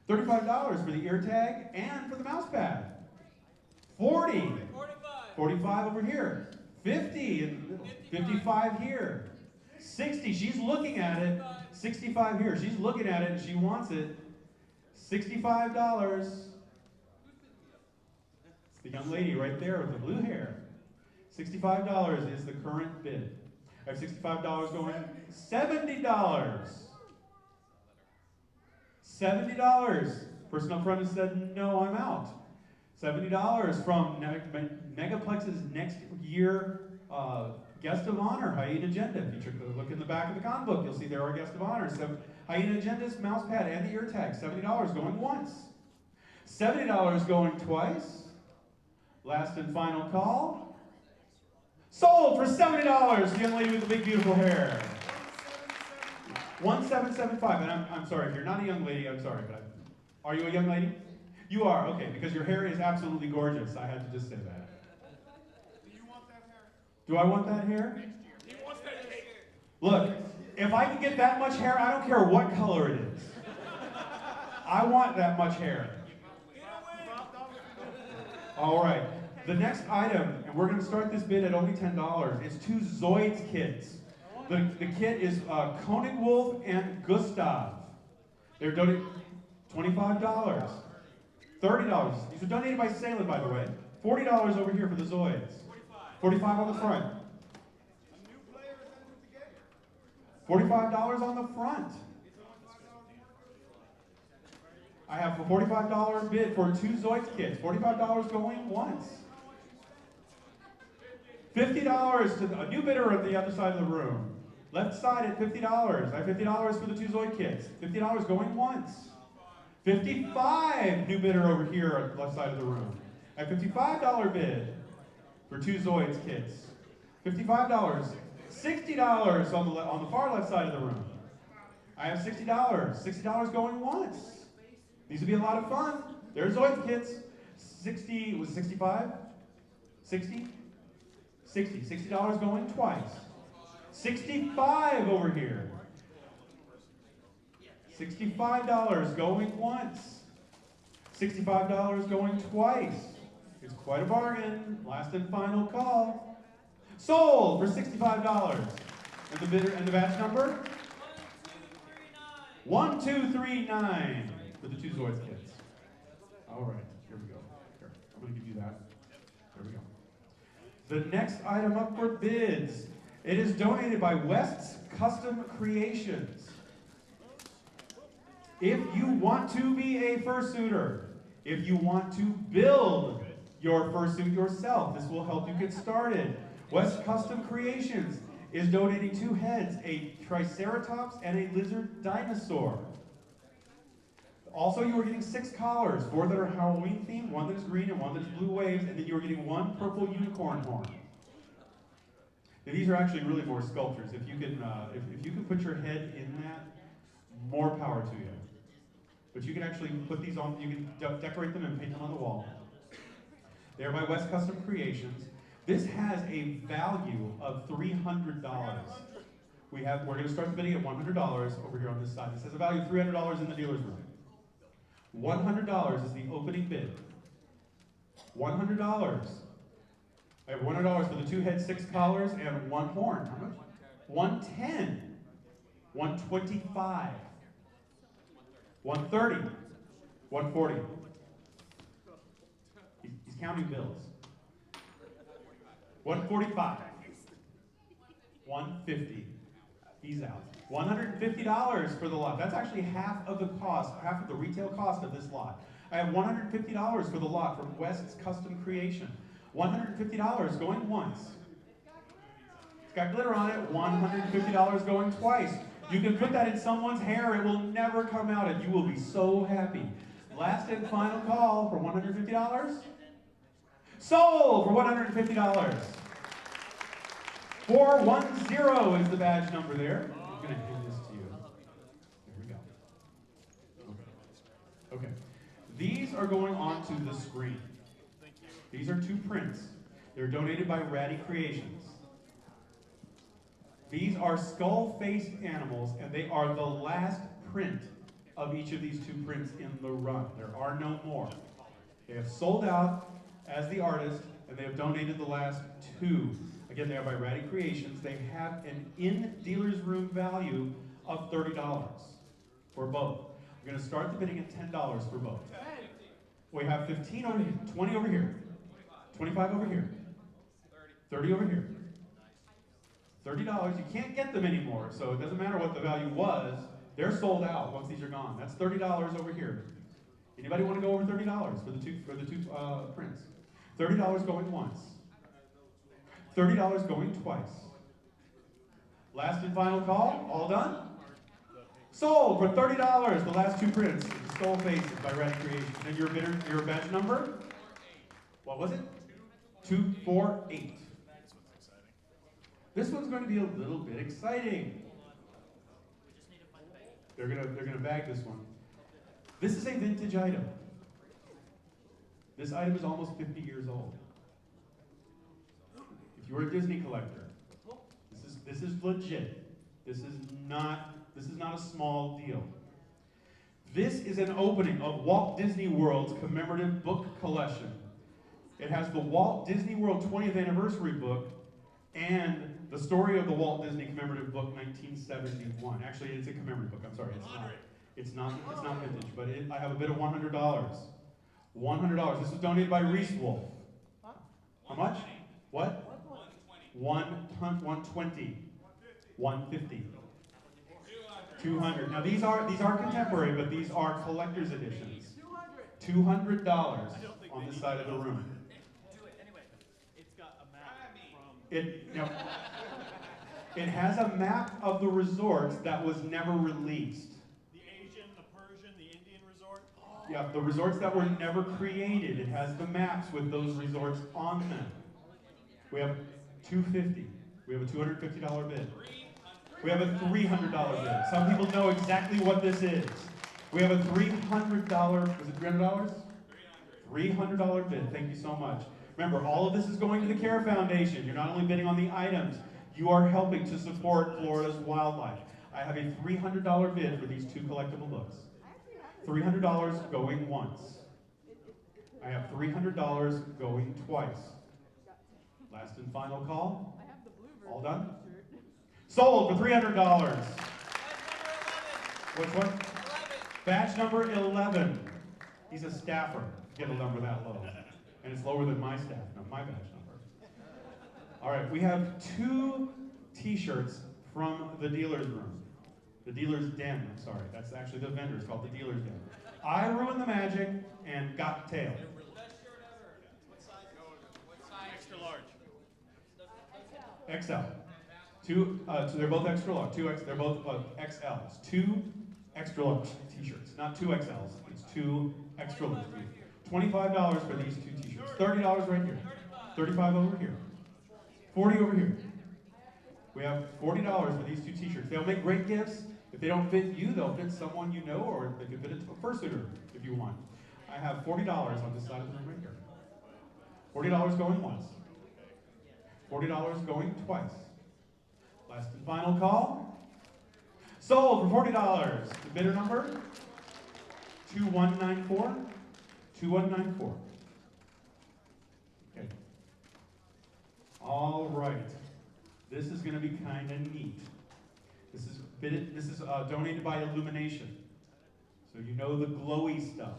Speaker 7: $35 for the ear tag and for the mouse pad. $40. $45 over here. $50 and $55 here. $60. She's looking at it. $65 here. She's looking at it and she wants it. $65. It's the young lady right there with the blue hair. $65 is the current bid. I have $65 going. $70. $70. Person up front has said, no, I'm out. $70 from Megaplex's next year guest of honor, Hyena Agenda. If you look in the back of the con book, you'll see there are guest of honor. So Hyena Agenda's mouse pad and the ear tag, $70 going once. $70 going twice. Last and final call. Sold for $70, the young lady with the big beautiful hair. 1775, and I'm sorry, if you're not a young lady, I'm sorry, but are you a young lady? You are, okay, because your hair is absolutely gorgeous. I had to just say that.
Speaker 8: Do you want that hair?
Speaker 7: Do I want that hair?
Speaker 8: He wants that cake.
Speaker 7: Look, if I can get that much hair, I don't care what color it is. I want that much hair. All right, the next item, and we're going to start this bid at only $10, is two Zoids Kits. The kit is Koenig Wolf and Gustav. They're donated $25. $30. These are donated by Salem, by the way. $40 over here for the Zoids. $45 on the front. $45 on the front. I have a $45 bid for two Zoids kits. $45 going once. $50 to a new bidder at the other side of the room. Left side at $50. I have $50 for the two Zoid kits. $50 going once. $55 new bidder over here at the left side of the room. I have $55 bid for two Zoids kits. $55. $60 on the far left side of the room. I have $60. $60 going once. These would be a lot of fun. There's Zoids kits. 60, was it 65? 60? 60. $60 going twice. 65 over here. $65 going once. $65 going twice. It's quite a bargain. Last and final call. Sold for $65. And the bidder and the batch number? 1239 for the two Zoids kits. All right, here we go. Here, I'm going to give you that. There we go. The next item up for bids. It is donated by West's Custom Creations. If you want to be a fursuiter, if you want to build your fursuit yourself, this will help you get started. West Custom Creations is donating 2 heads, a Triceratops and a lizard dinosaur. Also, you are getting 6 collars, 4 that are Halloween themed, 1 that is green and 1 that is blue waves, and then you are getting 1 purple unicorn horn. Now, these are actually really more sculptures. If you can put your head in that, more power to you. But you can actually put these on, you can decorate them and paint them on the wall. They're by West Custom Creations. This has a value of $300. We're going to start the bidding at $100 over here on this side. This has a value of $300 in the dealer's room. $100 is the opening bid. $100. I have $100 for the 2 heads, 6 collars, and 1 horn. How much? 110. 125. 130. 140. He's counting bills. 145. 150. He's out. $150 for the lot. That's actually half of the cost, half of the retail cost of this lot. I have $150 for the lot from West's Custom Creation. $150 going once. It's got glitter on it. $150 going twice. You can put that in someone's hair. It will never come out, and you will be so happy. Last and final call for $150. Sold for $150. 410 is the badge number there. I'm going to hand this to you. There we go. Okay. These are going onto the screen. These are 2 prints. They're donated by Ratty Creations. These are skull-faced animals, and they are the last print of each of these 2 prints in the run. There are no more. They have sold out as the artist, and they have donated the last 2. Again, they are by Ratty Creations. They have an in-dealer's room value of $30 for both. We're going to start the bidding at $10 for both. We have 15 over here, 20 over here, 25 over here, 30 over here. $30, you can't get them anymore, so it doesn't matter what the value was, they're sold out once these are gone. That's $30 over here. Anybody want to go over $30 for the two prints? $30 going once. $30 going twice. Last and final call, all done? Sold for $30, the last 2 prints. Skull Faces by Ratty Creations. And your badge number? What was it? 248. This one's going to be a little bit exciting. They're gonna bag this one. This is a vintage item. This item is almost 50 years old. If you're a Disney collector, this is legit. This is not a small deal. This is an opening of Walt Disney World's commemorative book collection. It has the Walt Disney World 20th anniversary book and the story of the Walt Disney commemorative book 1971. Actually, it's a commemorative book. I'm sorry, it's not vintage, but I have a bid of $100. $100. This was donated by Reese Wolf. How much? What? 120. 150. 200. Now these are contemporary, but these are collector's editions. $200 on this side of the room. It has a map of the resorts that was never released.
Speaker 8: The Asian, the Persian, the Indian resort?
Speaker 7: Yeah, the resorts that were never created. It has the maps with those resorts on them. We have $250. We have a $250 bid. We have a $300 bid. Some people know exactly what this is. We have a $300, was it $300? $300 bid. Thank you so much. Remember, all of this is going to the CARE Foundation. You're not only bidding on the items, you are helping to support Florida's wildlife. I have a $300 bid for these 2 collectible books. $300 going once. I have $300 going twice. Last and final call. All done? Sold for $300. Which one? Batch number 11. He's a staffer. Get a number that low. And it's lower than my staff, not my batch number. All right, we have 2 t-shirts from the dealer's room. The dealer's den, I'm sorry. That's actually the vendor. It's called the dealer's den. I Ruined the Magic and Got Tail.
Speaker 8: Extra large.
Speaker 7: XL. So they're both extra large. They're both XLs. 2 extra large t-shirts. Not 2 XLs. It's 2 extra large. $25 for these 2 t-shirts. $30 right here. $35 over here. $40 over here. We have $40 for these 2 t-shirts. They'll make great gifts. If they don't fit you, they'll fit someone you know, or they can fit it to a fursuiter if you want. I have $40 on this side of the room right here. $40 going once. $40 going twice. Last and final call. Sold for $40. The bidder number, 2194. 2194. Okay. All right. This is going to be kind of neat. This is donated by Illumination. So you know the glowy stuff.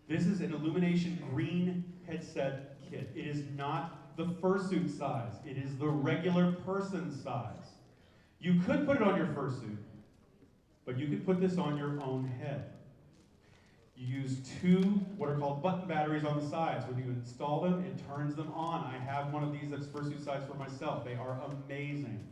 Speaker 7: This is an Illumination green headset kit. It is not the fursuit size. It is the regular person size. You could put it on your fursuit, but you could put this on your own head. You use 2 what are called button batteries on the sides. When you install them, it turns them on. I have one of these that's fursuit size for myself. They are amazing.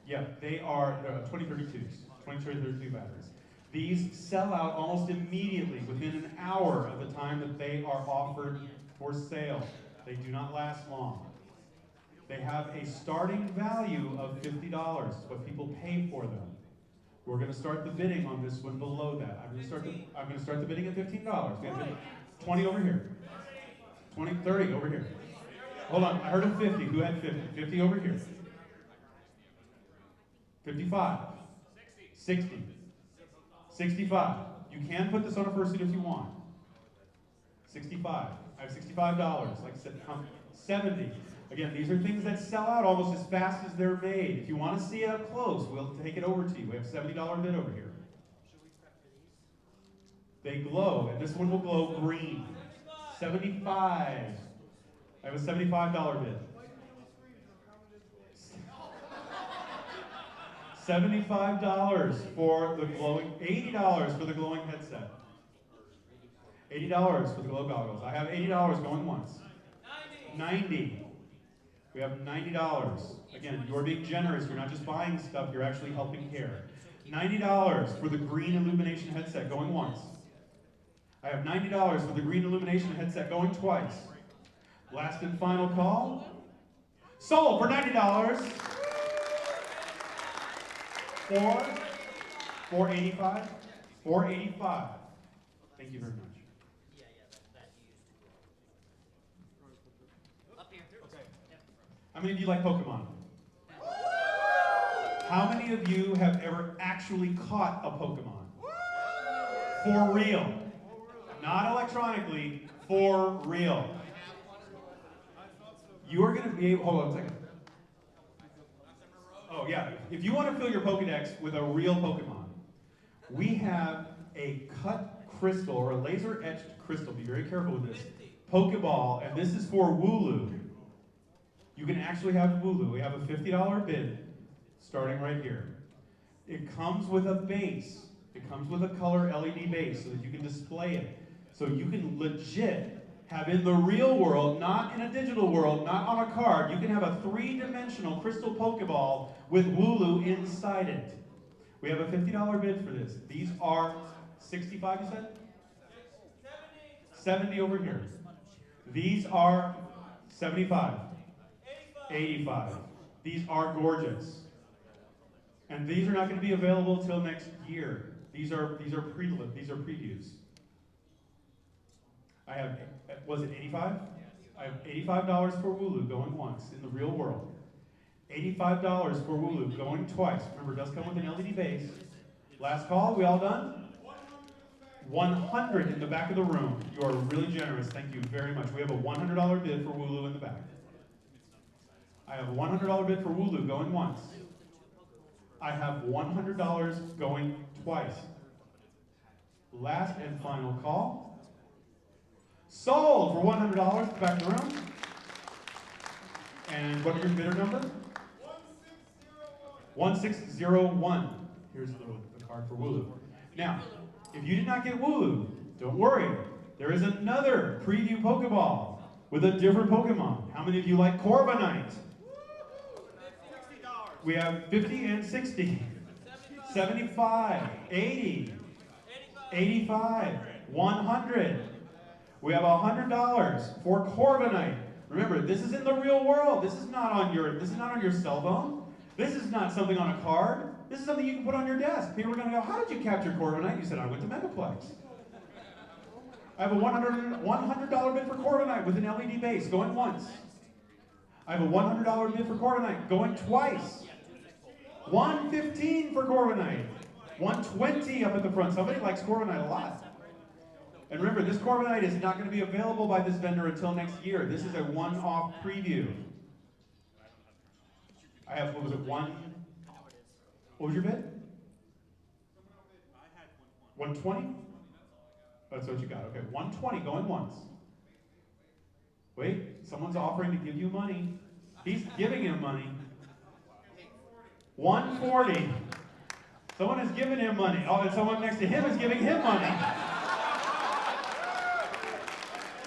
Speaker 7: Yeah, they are 2032s, 2032 batteries. These sell out almost immediately, within an hour of the time that they are offered for sale. They do not last long. They have a starting value of $50, what people pay for them. We're going to start the bidding on this one below that. I'm going to start the bidding at $15. We have 20 over here. 20, 30 over here. Hold on, I heard a 50. Who had 50? 50 over here. 55. 60. 65. You can put this on a fursuit if you want. 65. I have $65. Like I said, 70. Again, these are things that sell out almost as fast as they're made. If you want to see it up close, we'll take it over to you. We have a $70 bid over here. They glow, and this one will glow green. 75. I have a $75 bid. $75 for the glowing, $80 for the glowing headset. $80 for the glow goggles. I have $80 going once. 90. We have $90. Again, you're being generous. You're not just buying stuff, you're actually helping care. $90 for the green Illumination headset going once. I have $90 for the green Illumination headset going twice. Last and final call. Sold for $90. $485. $485. Thank you very much. How many of you like Pokemon? How many of you have ever actually caught a Pokemon? For real. Not electronically, for real. You are going to be able, hold on a second. Oh yeah, if you want to fill your Pokedex with a real Pokemon, we have a cut crystal or a laser etched crystal, be very careful with this, Pokeball, and this is for Wooloo. You can actually have Wooloo. We have a $50 bid starting right here. It comes with a base. It comes with a color LED base so that you can display it. So you can legit have in the real world, not in a digital world, not on a card, you can have a 3-dimensional crystal Pokeball with Wooloo inside it. We have a $50 bid for this. These are 65, you said? 70 over here. These are 75. 85. These are gorgeous. And these are not going to be available till next year. These are previews. I have, was it 85? I have $85 for Wooloo going once in the real world. $85 for Wooloo going twice. Remember, it does come with an LED base. Last call, we all done? 100 in the back of the room. You are really generous. Thank you very much. We have a $100 bid for Wooloo in the back. I have a $100 bid for Wooloo going once. I have $100 going twice. Last and final call. Sold for $100 back in the room. And what is your bidder number? 1601. Here's the card for Wooloo. Now, if you did not get Wooloo, don't worry. There is another preview Pokeball with a different Pokemon. How many of you like Corviknight? We have 50 and 60. 75, 80, 85, 100. We have $100 for Corviknight. Remember, this is in the real world. This is not on your cell phone. This is not something on a card. This is something you can put on your desk. People are going to go, how did you capture Corviknight? You said, I went to Megaplex. I have a $100 bid for Corviknight with an LED base going once. I have a $100 bid for Corviknight going twice. $115 for Corviknight. $120 up at the front. Somebody likes Corviknight a lot. And remember, this Corviknight is not going to be available by this vendor until next year. This is a one-off preview. I have, what was it, one? What was your bid? 120? That's what you got. Okay, 120 going once. Wait, someone's offering to give you money. He's giving him money. 140. Someone is giving him money. Oh, and someone next to him is giving him money.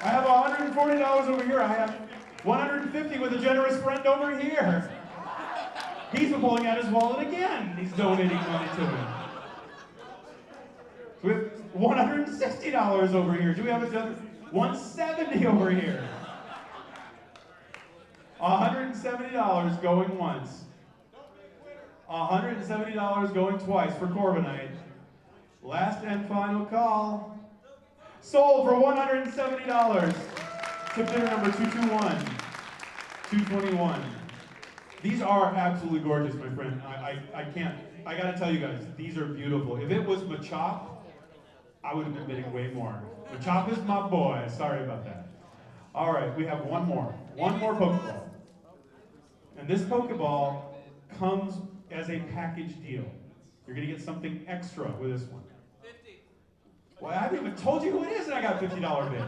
Speaker 7: I have $140 over here. I have $150 with a generous friend over here. He's pulling out his wallet again. He's donating money to him. So we have $160 over here. Do we have a $170 over here? $170 going once. $170 going twice for Corviknight. Last and final call. Sold for $170 to bidder number 221. 221. These are absolutely gorgeous, my friend. I gotta tell you guys, these are beautiful. If it was Machop, I would have been bidding way more. Machop is my boy. Sorry about that. All right, we have one more. One more Pokeball. And this Pokeball comes as a package deal. You're gonna get something extra with this one.
Speaker 3: 50.
Speaker 7: Well, I haven't even told you who it is and I got a $50 bid.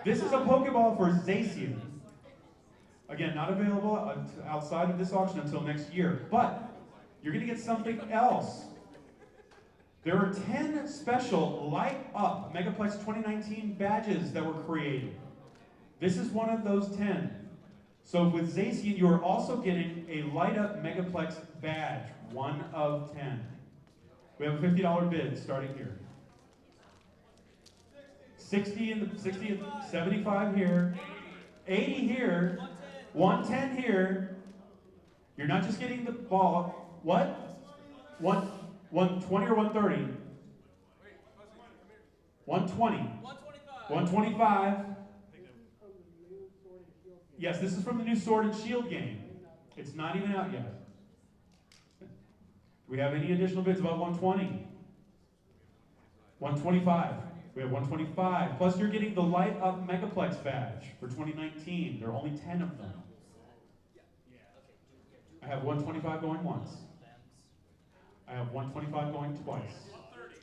Speaker 7: This is a Pokeball for Zacian. Again, not available outside of this auction until next year, but you're gonna get something else. There are 10 special Light Up Megaplex 2019 badges that were created. This is one of those 10. So with Zacian, you are also getting a Light Up Megaplex badge, 1 of 10. We have a $50 bid starting here. 60 and 75 here, 80 here, 110 here. You're not just getting the ball. What? 120 or 130? 120. 125. Yes, this is from the new Sword and Shield game. It's not even out yet. Do we have any additional bids above 120? 125. We have 125. Plus you're getting the Light Up Megaplex badge for 2019. There are only 10 of them. I have 125 going once. I have 125 going twice.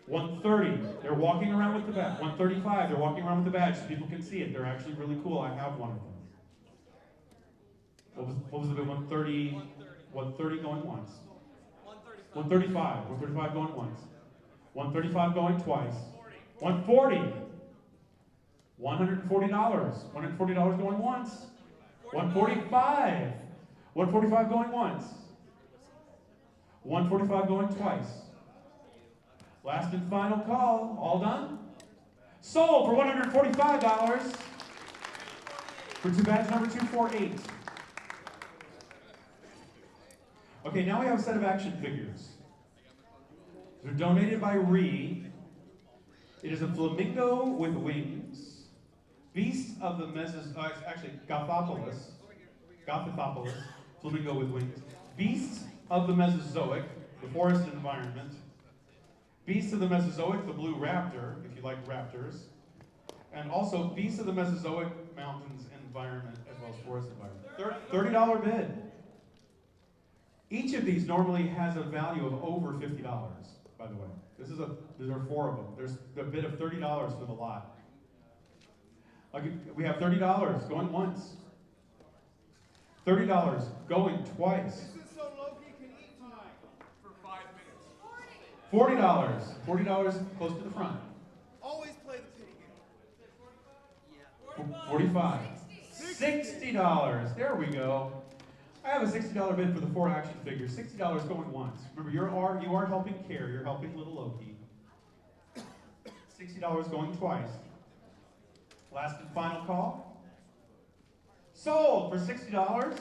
Speaker 7: 130. They're walking around with the badge. 135. They're walking around with the badge so people can see it. They're actually really cool. I have one of them. What was the bid? 130. 130 going once. 135. 135 going once. 135 going twice. 140. $140. $140 going once. 145. 145 going once. 145 going twice. Last and final call. All done? Sold for $145 for badge number 248. Okay, now we have a set of action figures. They're donated by Ree. It is a flamingo with wings, beast of the actually Gothopolus, flamingo with wings, beast of the Mesozoic, the forest environment, beast of the Mesozoic, the blue raptor, if you like raptors, and also beast of the Mesozoic mountains environment as well as forest environment. $30 bid. Each of these normally has a value of over $50, by the way. There are 4 of them. There's a bid of $30 for the lot. We have $30 going once. $30 going twice.
Speaker 3: This is so Loki can eat tonight for 5 minutes.
Speaker 7: $40. $40 close to the front.
Speaker 3: Always play the pity game.
Speaker 7: 45. $60. There we go. I have a $60 bid for the 4 action figures. $60 going once. Remember, you are helping care. You're helping little Loki. $60 going twice. Last and final call. Sold for $60.
Speaker 6: 2671.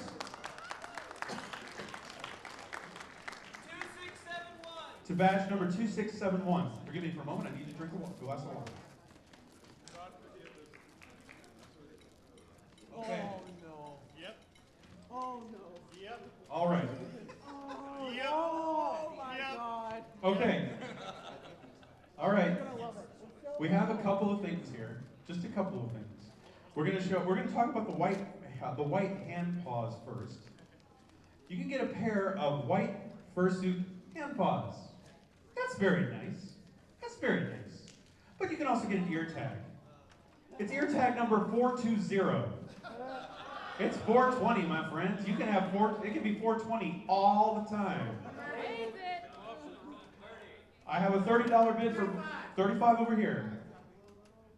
Speaker 7: To badge number 2671. Forgive me for a moment. I need to drink a glass of water. Okay.
Speaker 8: Oh no. Yep. Oh no. Yep.
Speaker 7: All right.
Speaker 8: Oh, yep. Oh my God.
Speaker 7: Okay. All right. We have a couple of things here. Just a couple of things. We're going to talk about the white hand paws first. You can get a pair of white fursuit hand paws. That's very nice. That's very nice. But you can also get an ear tag. It's ear tag number 420. It's 420, my friends. You can have it can be 420 all the time. I have a $30 bid for 35 over here.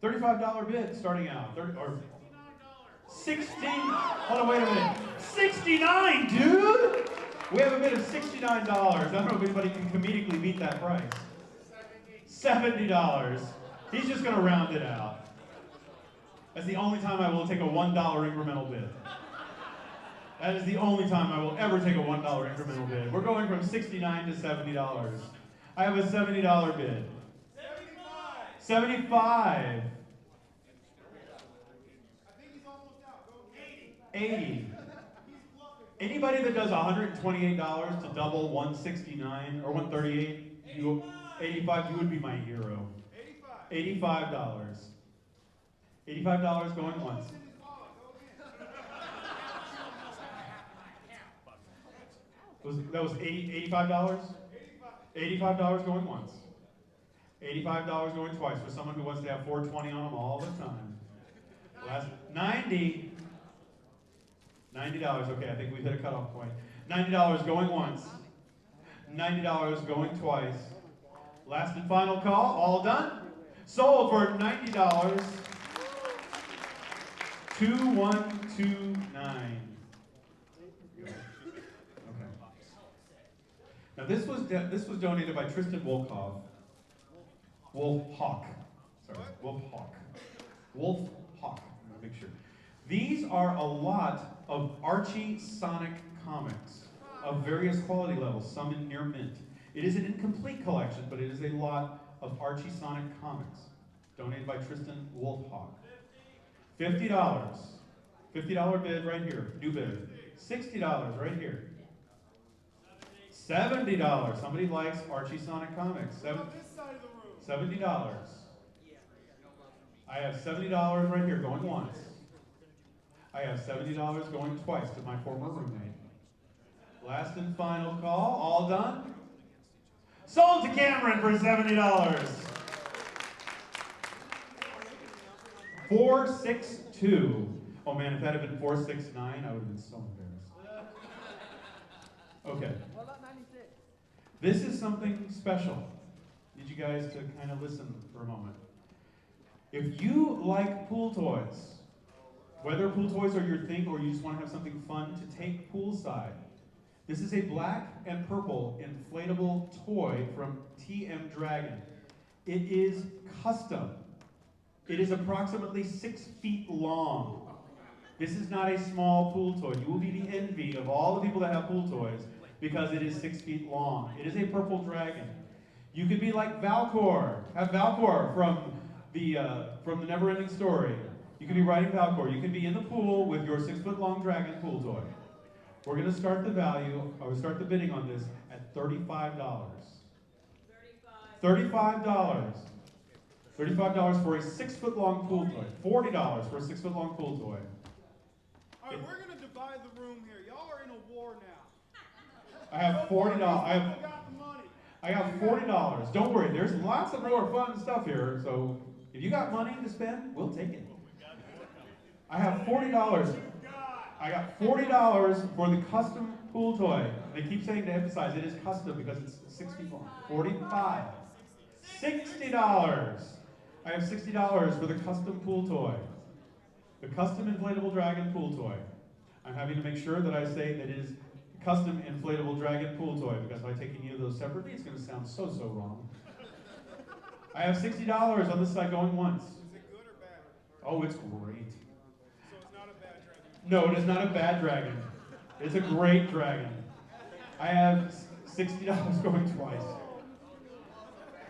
Speaker 7: $35 bid starting out. 16. Hold on, wait a minute. 69, dude. We have a bid of $69. I don't know if anybody can comedically beat that price. $70. He's just going to round it out. That's the only time I will take a $1 incremental bid. That is the only time I will ever take a $1 incremental bid. We're going from $69 to $70. I have a $70 bid. 75.
Speaker 3: I think he's almost out. Go 80.
Speaker 7: 80. Anybody that does $128 to double 169 or 138, 85, you would be my hero.
Speaker 3: 85.
Speaker 7: $85. $85 going once. That was $85? $85 going once. $85 going twice for someone who wants to have 420 on them all the time. Last 90. $90. Okay, I think we hit a cutoff point. $90 going once. $90 going twice. Last and final call. All done. Sold for $90. 2129. Okay. Now this was donated by Tristan Wolfhawk. Wolfhawk. Sorry, Wolfhawk. Wolfhawk. I'm gonna make sure. These are a lot of Archie Sonic comics of various quality levels, some in near mint. It is an incomplete collection, but it is a lot of Archie Sonic comics, donated by Tristan Wolfhawk. $50. $50 bid right here, new bid. $60 right here. $70. Somebody likes Archie Sonic comics.
Speaker 3: This side of the room.
Speaker 7: $70. I have $70 right here going once. I have $70 going twice to my former roommate. Last and final call. All done? Sold to Cameron for $70. 462. Oh man, if that had been 469, I would have been so embarrassed. Okay. This is something special. Need you guys to kind of listen for a moment. If you like pool toys, whether pool toys are your thing or you just want to have something fun to take poolside, this is a black and purple inflatable toy from TM Dragon. It is custom. It is approximately 6 feet long. This is not a small pool toy. You will be the envy of all the people that have pool toys because it is 6 feet long. It is a purple dragon. You could be like Valcor. Have Valcor from the Never-Ending Story. You could be riding Valcor. You could be in the pool with your 6 foot long dragon pool toy. We're going to start the start the bidding on this at $35. $35. $35 for a 6 foot long pool toy. $40 for a 6 foot long pool toy.
Speaker 3: All right, we're going to divide the room here. Y'all are in a war now.
Speaker 7: I have $40.
Speaker 3: People got the money.
Speaker 7: I have $40. Don't worry, there's lots of more fun stuff here. So if you got money to spend, we'll take it. I have $40. I got $40 for the custom pool toy. They keep saying to emphasize it is custom because it's 64. 45. $60. I have $60 for the custom pool toy. The custom inflatable dragon pool toy. I'm having to make sure that I say that it is custom inflatable dragon pool toy because if I take any of those separately, it's going to sound so wrong. I have $60 on this side going once.
Speaker 3: Is it good or bad?
Speaker 7: Oh, it's great.
Speaker 3: So it's not a bad dragon.
Speaker 7: No, it is not a bad dragon. It's a great dragon. I have $60 going twice.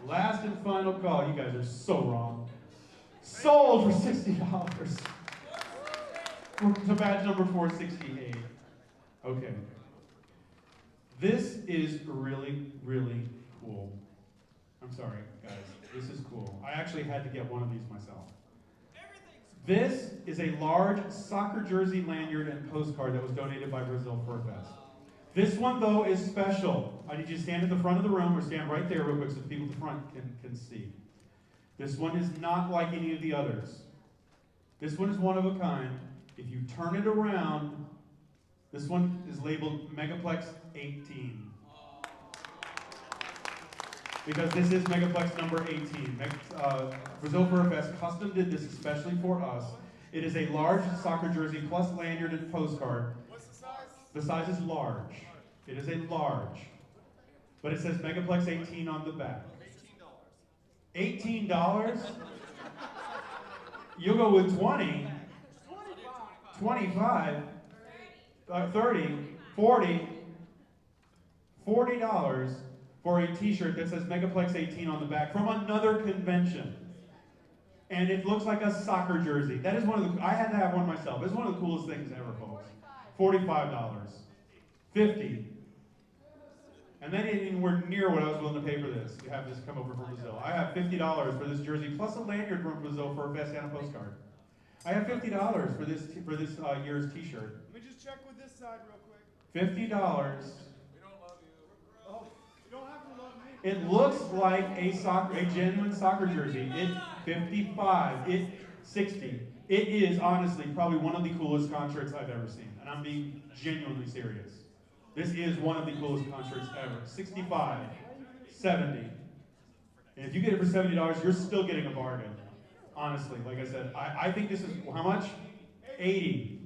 Speaker 7: Last and final call. You guys are so wrong. Sold for $60. To badge number 468. Okay. This is really, really cool. I'm sorry, guys. This is cool. I actually had to get one of these myself. This is a large soccer jersey lanyard and postcard that was donated by Brazil Fur Fest. This one, though, is special. I need you to stand in the front of the room or stand right there real quick so the people at the front can see. This one is not like any of the others. This one is one of a kind. If you turn it around, this one is labeled Megaplex 18. Because this is Megaplex number 18. Brazil Fur Fest custom did this especially for us. It is a large soccer jersey plus lanyard and postcard.
Speaker 3: What's the size?
Speaker 7: The size is large. It is a large. But it says Megaplex 18 on the back. $18? $18? You'll go with 20. 25. 30. 40. $40 for a t-shirt that says Megaplex 18 on the back from another convention. And it looks like a soccer jersey. That is one of the, I had to have one myself. It's one of the coolest things ever, folks. $45. $50. And that ain't anywhere near what I was willing to pay for this, to have this come over from Brazil. I have $50 for this jersey, plus a lanyard from Brazil for a Fest and a postcard. I have $50 for this year's t-shirt.
Speaker 3: Let me just check with this side real quick.
Speaker 7: $50.
Speaker 3: We don't love you. Oh, you don't have to love me.
Speaker 7: It looks like a genuine soccer jersey. It 55. It 60. It is honestly probably one of the coolest concerts I've ever seen, and I'm being genuinely serious. This is one of the coolest concerts ever. 65, 70. And if you get it for $70, you're still getting a bargain. Honestly, like I said, I think this is, how much? 80.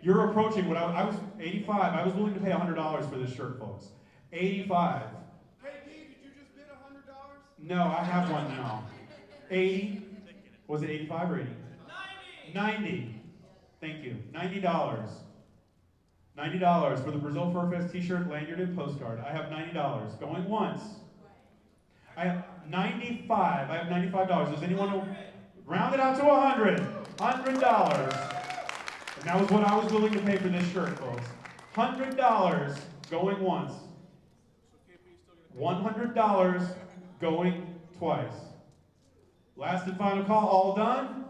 Speaker 7: You're approaching what I was, 85. I was willing to pay $100 for this shirt, folks. 85.
Speaker 3: Hey, D, did you just bid $100?
Speaker 7: No, I have one now. 80. Was it 85 or 80? 90. Thank you. $90. $90 for the Brazil Fur Fest t-shirt, lanyard, and postcard. I have $90. Going once. I have 95. I have $95. Does anyone round it out to 100? $100. And that was what I was willing to pay for this shirt, folks. $100 going once. $100 going twice. Last and final call, all done?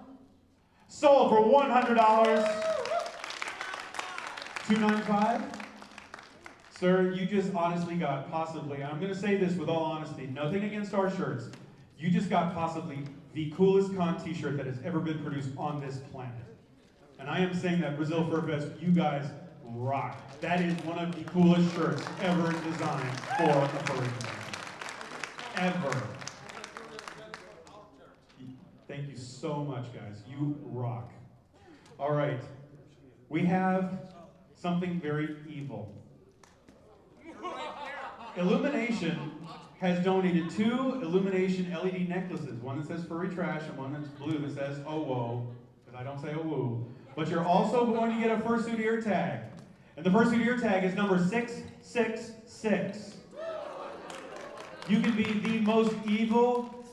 Speaker 7: Sold for $100. $295? Sir, you just honestly got possibly, I'm going to say this with all honesty, nothing against our shirts, you just got possibly the coolest con t-shirt that has ever been produced on this planet. And I am saying that Brazil Fur Fest, you guys rock. That is one of the coolest shirts ever designed for a furry convention. Ever. Thank you so much, guys. You rock. All right. We have something very evil. Illumination has donated 2 Illumination LED necklaces. One that says furry trash and one that's blue that says oh whoa, because I don't say oh woo. But you're also going to get a fursuit ear tag. And the fursuit ear tag is number 666. You can be the most evil.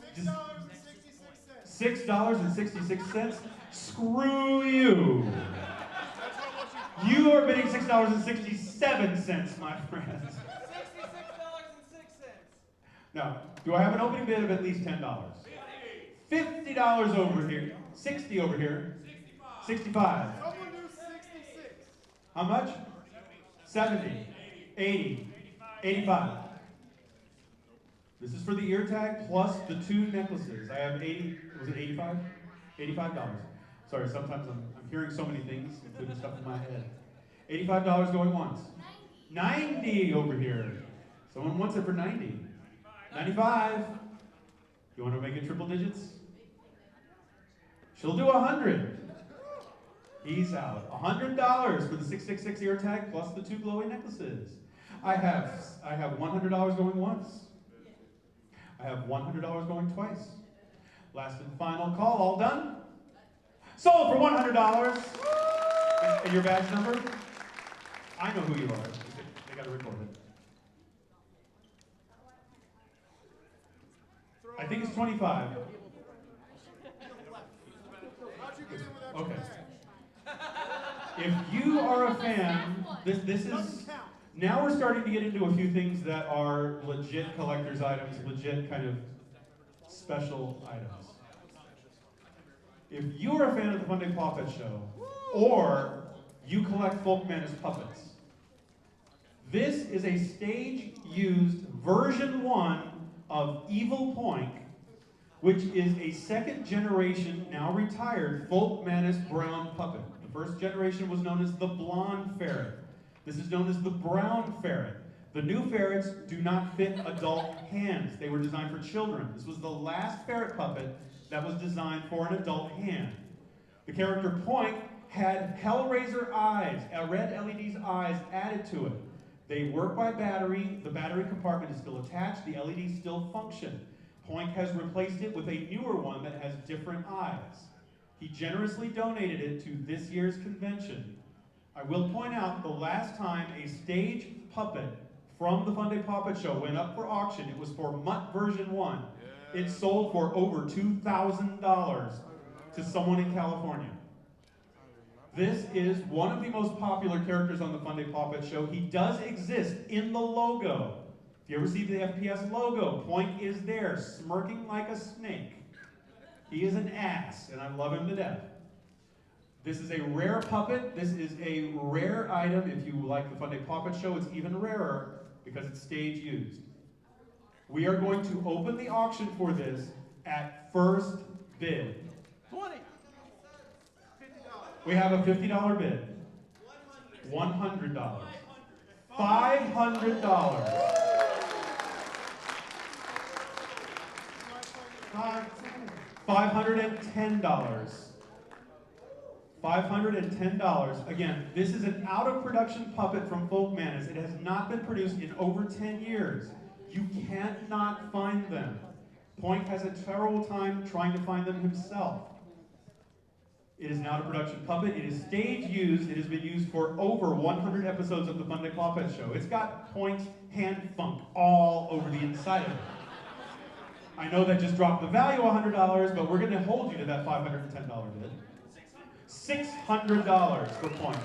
Speaker 7: $6.66. Screw you. You are bidding $6.67, my friends.
Speaker 6: $66.06.
Speaker 7: Now, do I have an opening bid of at least $10? $50 over here. 60 over here. 65.
Speaker 3: Someone do 66.
Speaker 7: How much? 70. 80. 85. This is for the ear tag plus the 2 necklaces. I have 80, was it 85? $85. Sorry, sometimes I'm hearing so many things, including stuff in my head. $85 going once. 90 over here. Someone wants it for 90. 95. You want to make it triple digits? She'll do 100. He's out. $100 for the 666 ear tag plus the 2 glowy necklaces. I have $100 going once. I have $100 going twice. Last and final call. All done? Sold for $100. And your badge number? I know who you are. They got to record it. I think it's 25. Okay. If you are a fan, this is, now we're starting to get into a few things that are legit collector's items, legit kind of special items. If you are a fan of the Fun Day Puppet Show, or you collect Folk Madness puppets, this is a stage-used version 1 of Evil Poink, which is a second generation, now retired, Folk Madness brown puppet. The first generation was known as the blonde ferret. This is known as the brown ferret. The new ferrets do not fit adult hands. They were designed for children. This was the last ferret puppet that was designed for an adult hand. The character Poink had Hellraiser eyes, red LED's eyes added to it. They work by battery. The battery compartment is still attached. The LEDs still function. Poink has replaced it with a newer one that has different eyes. He generously donated it to this year's convention. I will point out the last time a stage puppet from the Fun Day Puppet Show went up for auction, it was for Mutt version 1. It sold for over $2,000 to someone in California. This is one of the most popular characters on the Fun Day Puppet Show. He does exist in the logo. If you ever see the FPS logo, Poink is there, smirking like a snake. He is an ass, and I love him to death. This is a rare puppet. This is a rare item. If you like the Fun Day Puppet Show, it's even rarer because it's stage used. We are going to open the auction for this at first bid.
Speaker 8: 20.
Speaker 7: We have a $50 bid. $100. $500. $510. $510. Again, this is an out-of-production puppet from Folk Madness. It has not been produced in over 10 years. You cannot find them. Poink has a terrible time trying to find them himself. It is an out-of-production puppet. It is stage-used. It has been used for over 100 episodes of the Fun Day Puppet Show. It's got Poink's hand funk all over the inside of it. I know that just dropped the value $100, but we're going to hold you to that $510 bid. $600 for Poink.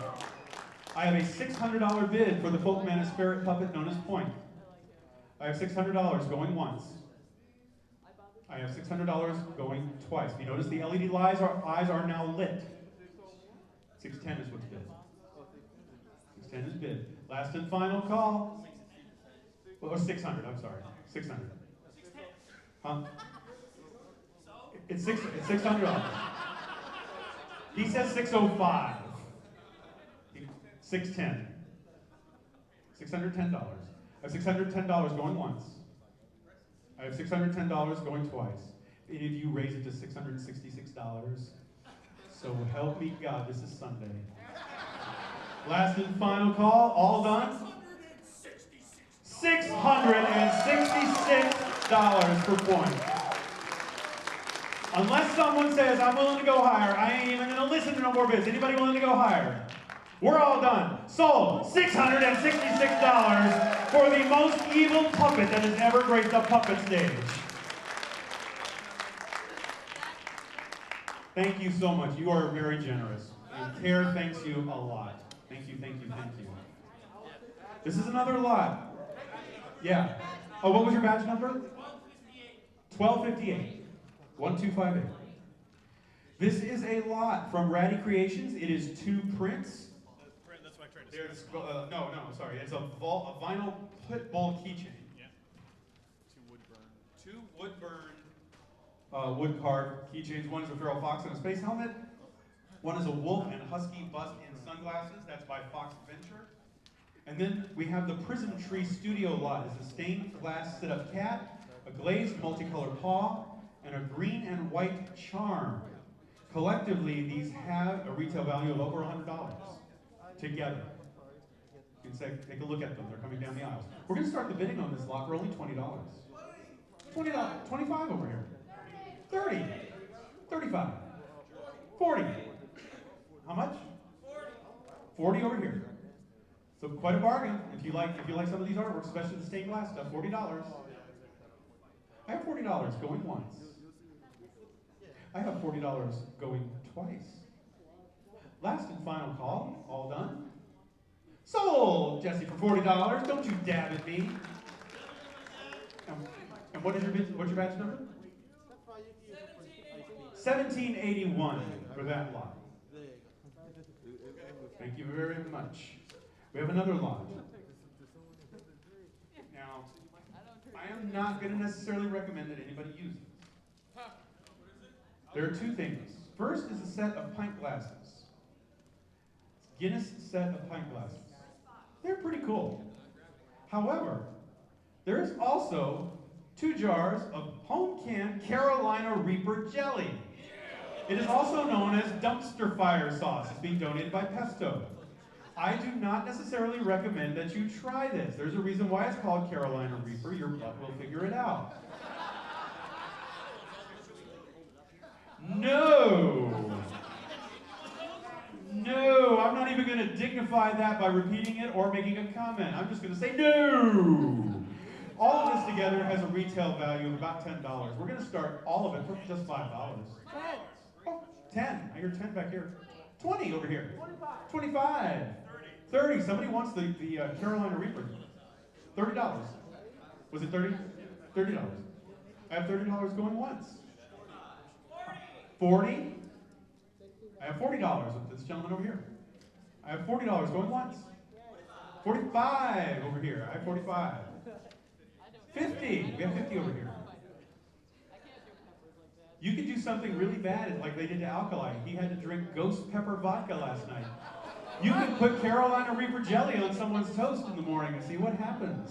Speaker 7: I have a $600 bid for the Folk Madness ferret puppet known as Poink. I have $600 going once. I have $600 going twice. If you notice, the LED eyes are now lit. 610 is what's bid. 610 is bid. Last and final call. Or 600, I'm sorry. 600. Huh? It's $600. He says 605. 610. $610. I have $610 going once. I have $610 going twice. Any of you raise it to $666? So help me God, this is Sunday. Last and final call, all done? $666 per point. Unless someone says, I'm willing to go higher, I ain't even gonna listen to no more bids. Anybody willing to go higher? We're all done. Sold. $666 for the most evil puppet that has ever graced a puppet stage. Thank you so much. You are very generous. And Tara thanks you a lot. Thank you, thank you, thank you. This is another lot. Yeah. Oh, what was your badge number? 1258. 1258. This is a lot from Ratty Creations. It is 2 prints.
Speaker 1: That's my trade.
Speaker 7: There's no, sorry. It's a vinyl pit bull keychain.
Speaker 1: Yeah.
Speaker 7: 2 wood burn wood carved keychains. One is a feral fox and a space helmet. One is a wolf and husky bust-in sunglasses. That's by Fox Venture. And then we have the Prism Tree Studio lot. It's a stained glass sit-up cat, a glazed multicolored paw, and a green and white charm. Collectively, these have a retail value of over $100 together. You can say, take a look at them. They're coming down the aisles. We're going to start the bidding on this lot for only $20. $20, 25 over here. 30, 35, 40. How much? 40 over here. So quite a bargain if you like some of these artworks, especially the stained glass stuff. $40. I have $40 going once. I have $40 going twice. Last and final call. All done. Sold, Jesse, for $40. Don't you dab at me. And what's your badge number? 1781 for that lot. Thank you very much. We have another lot. Now, I am not going to necessarily recommend that anybody use it. There are two things. First is a set of pint glasses. Guinness set of pint glasses. They're pretty cool. However, there is also 2 jars of home canned Carolina Reaper jelly. It is also known as dumpster fire sauce. It's being donated by Pesto. I do not necessarily recommend that you try this. There's a reason why it's called Carolina Reaper. Your butt will figure it out. No! No, I'm not even going to dignify that by repeating it or making a comment. I'm just going to say no! All of this together has a retail value of about $10. We're going to start all of it for just $5. Oh, 10. I hear 10 back here. 20 over here. 25. 30. Somebody wants the Carolina Reaper. $30. Was it 30? $30. I have $30 going once. 40. I have $40 with this gentleman over here. I have $40 going once. 45 over here. I have 45. 50. We have 50 over here. You could do something really bad, like they did to Alkali. He had to drink ghost pepper vodka last night. You could put Carolina Reaper jelly on someone's toast in the morning and see what happens.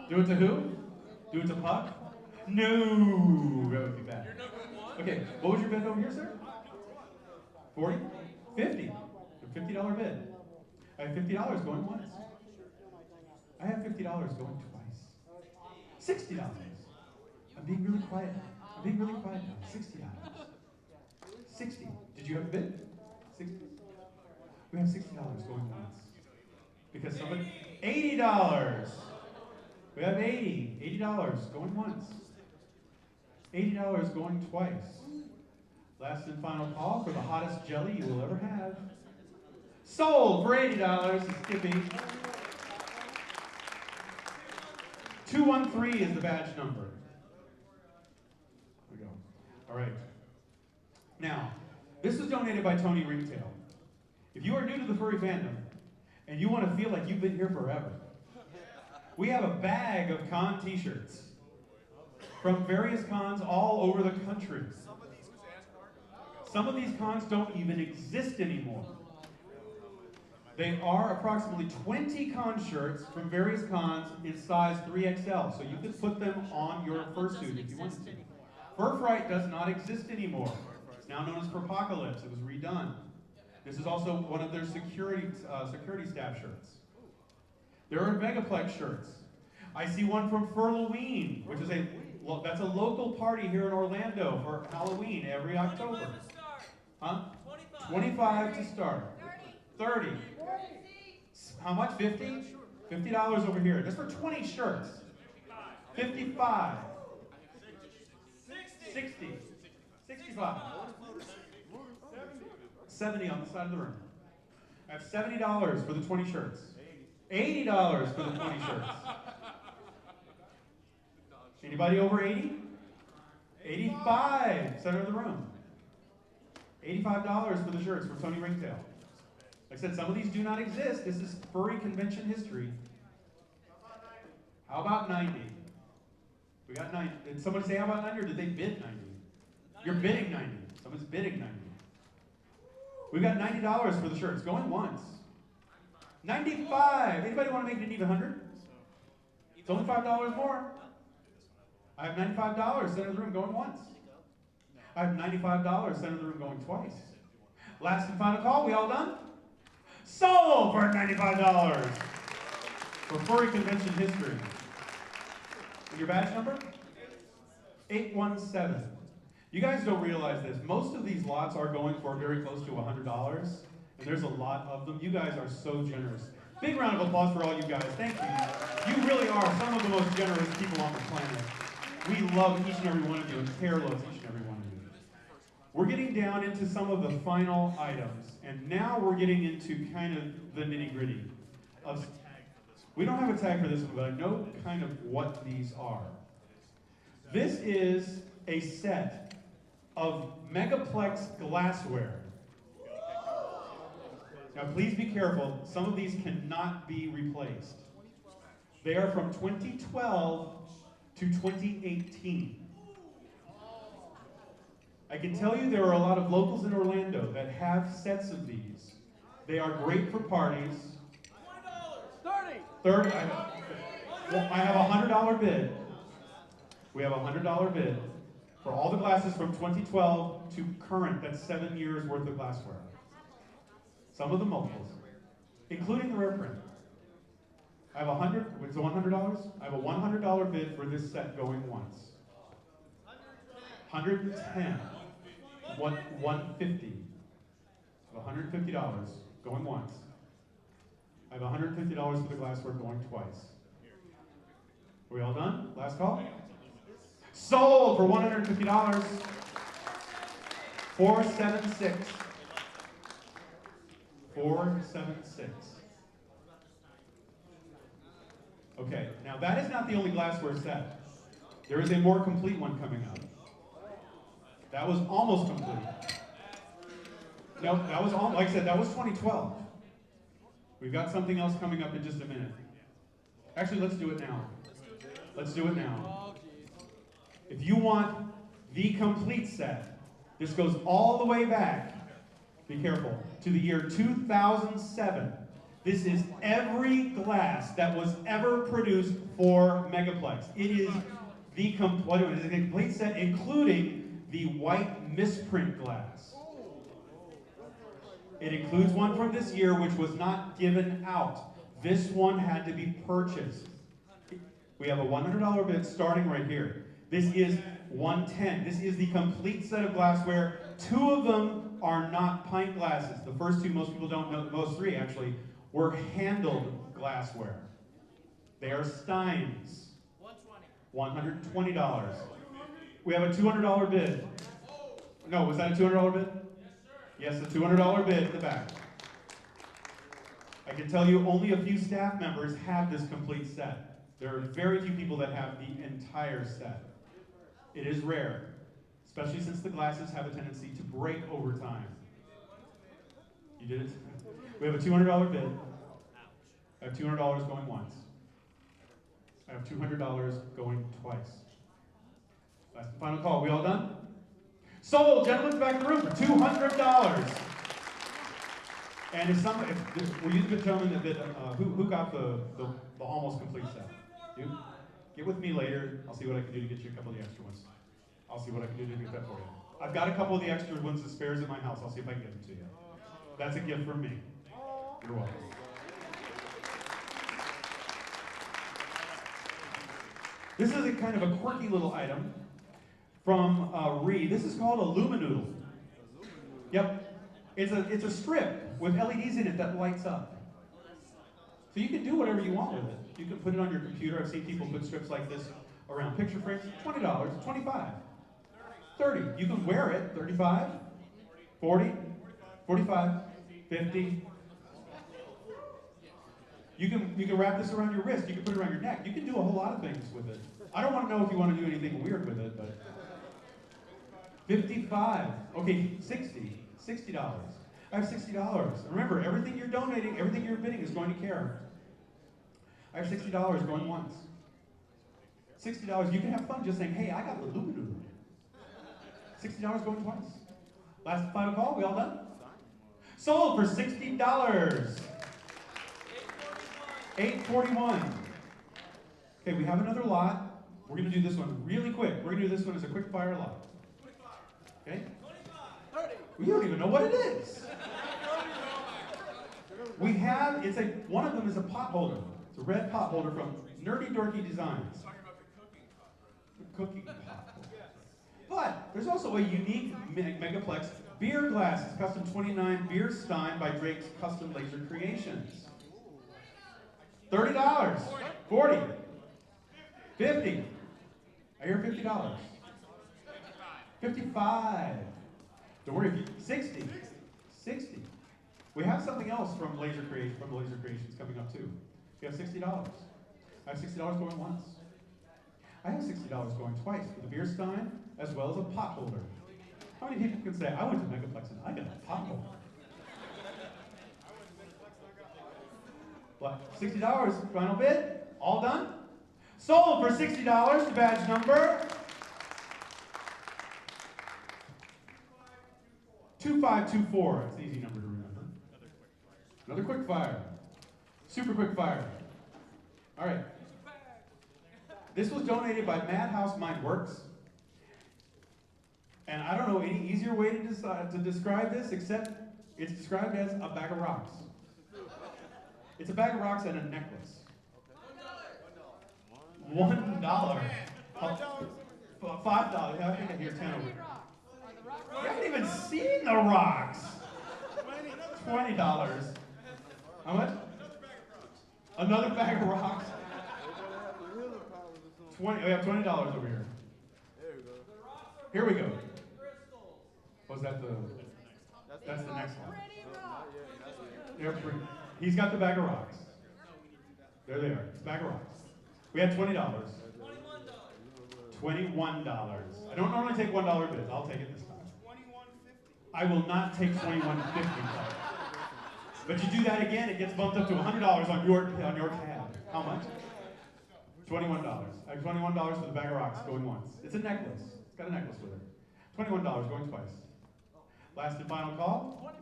Speaker 7: Do it to who? Do it to Puck? No, that would be bad. Okay, what was your bid over here, sir? 40? 50. A $50 bid. I have $50 going once. I have $50 going twice. $60. I'm being really quiet now. I'm being really quiet now. $60. 60. Did you have a bid? 60. We have $60 going once. Because somebody... $80. We have 80. $80 going once. $80 going twice. Last and final call for the hottest jelly you will ever have. Sold for $80. Skippy. 213 is the badge number. There we go. All right. Now, this was donated by Tony Ringtail. If you are new to the furry fandom and you want to feel like you've been here forever, we have a bag of con t-shirts from various cons all over the country. Some of these cons don't even exist anymore. They are approximately 20 con shirts from various cons in size 3XL, so you could put them on your fursuit if you wanted to. Fur Fright does not exist anymore. It's now known as Furpocalypse. It was redone. This is also one of their security staff shirts. There are Megaplex shirts. I see one from Furloween, which is that's a local party here in Orlando for Halloween every October. Huh? 25 to start. 30. How much? 50? $50 over here. That's for 20 shirts. 55. 60. 65. 70 on the side of the room. I have $70 for the 20 shirts. $80 for the 20 shirts. Anybody over 80? 85, center of the room. $85 for the shirts for Tony Ringtail. Like I said, some of these do not exist. This is furry convention history. How about 90? We got 90. Did somebody say how about 90 or did they bid 90? You're bidding 90. Someone's bidding 90. We've got $90 for the shirts. Going once. 95. Anybody want to make it even 100? It's only $5 more. I have $95 center of the room going once. I have $95 center of the room going twice. Last and final call. We all done? Sold for $95 for furry convention history. And your badge number? 817. You guys don't realize this. Most of these lots are going for very close to $100, and there's a lot of them. You guys are so generous. Big round of applause for all you guys. Thank you. You really are some of the most generous people on the planet. We love each and every one of you, and Care loves each and every one of you. We're getting down into some of the final items, and now we're getting into kind of the nitty-gritty. We don't have a tag for this one, but I know kind of what these are. This is a set of Megaplex Glassware. Now please be careful, some of these cannot be replaced. They are from 2012 to 2018. I can tell you there are a lot of locals in Orlando that have sets of these. They are great for parties. $30. I have a $100 bid. We have a $100 bid for all the glasses from 2012 to current. That's 7 years worth of glassware. Some of the multiples, including the rare print. I have it's $100. I have a $100 bid for this set going once. 110. $150. $150 going once. I have $150 for the glassware going twice. Are we all done? Last call? Sold for $150. 476. 476. Okay, now that is not the only glassware set. There is a more complete one coming up. That was almost complete. No, that was like I said, that was 2012. We've got something else coming up in just a minute. Actually, let's do it now. Let's do it now. If you want the complete set, this goes all the way back, be careful, to the year 2007. This is every glass that was ever produced for Megaplex. It is the complete set, including the white misprint glass. It includes one from this year, which was not given out. This one had to be purchased. We have a $100 bid starting right here. This is 110. This is the complete set of glassware. 2 of them are not pint glasses. The first 2, most people don't know, most 3 actually, were handled glassware. They are Steins. $120. We have a $200 bid. No, was that a $200 bid? Yes, a $200 bid in the back. I can tell you only a few staff members have this complete set. There are very few people that have the entire set. It is rare, especially since the glasses have a tendency to break over time. You did it? We have a $200 bid. I have $200 going once. I have $200 going twice. Last and final call. We all done? Sold, gentlemen, back in the room for $200. And were you the gentleman that bid? Who got the almost complete set? You? Get with me later. I'll see what I can do to get you a couple of the extra ones. I'll see what I can do to get that for you. I've got a couple of the extra ones as spares in my house. I'll see if I can get them to you. That's a gift from me. You're welcome. This is a kind of a quirky little item from Ree. This is called a Luminoodle. Yep. It's a strip with LEDs in it that lights up. So you can do whatever you want with it. You can put it on your computer. I've seen people put strips like this around picture frames. $20, $25, $30. You can wear it. $35, $40, $45, $50. You can wrap this around your wrist. You can put it around your neck. You can do a whole lot of things with it. I don't want to know if you want to do anything weird with it, but $55. Okay, $60. $60. I have $60. Remember, everything you're donating, everything you're bidding is going to Care. I have $60 going once. $60. You can have fun just saying, hey, I got the Luminoodle. $60 going twice. Last and final call. We all done? Sold for $60. $8.41. Okay, we have another lot. We're gonna do this one really quick. We're gonna do this one as a quick fire lot. Okay? We don't even know what it is. We have, one of them is a pot holder. It's a red pot holder from Nerdy Dorky Designs. The cooking pot holder. But there's also a unique Megaplex beer glass. It's custom 29 beer stein by Drake's Custom Laser Creations. $30, $40, $50. I hear $50. $55. Don't worry, $60. $60. We have something else from Laser Creations coming up too. We have $60. I have $60 going once. I have $60 going twice for the beer stein as well as a pot holder. How many people can say, I went to Megaplex and I got a pot holder? What? $60, final bid? All done? Sold for $60, the badge number 2524. It's an easy number to remember. Another quick fire. Super quick fire. All right. This was donated by Madhouse Mind Works. And I don't know any easier way to describe this except it's described as a bag of rocks. It's a bag of rocks and a necklace. $1. $5. Yeah, I think I hear 10 over here. You haven't even seen the rocks. $20. How much? Another bag of rocks. We have $20 over here. Here we go. Was that that's the next one. They're pretty. He's got the bag of rocks. There they are. It's a bag of rocks. We had $20. $21. I don't normally take $1 bids. I'll take it this time. I will not take $21.50. But you do that again, it gets bumped up to $100 on your tab. How much? $21. I have $21 for the bag of rocks going once. It's a necklace. It's got a necklace with it. $21 going twice. Last and final call?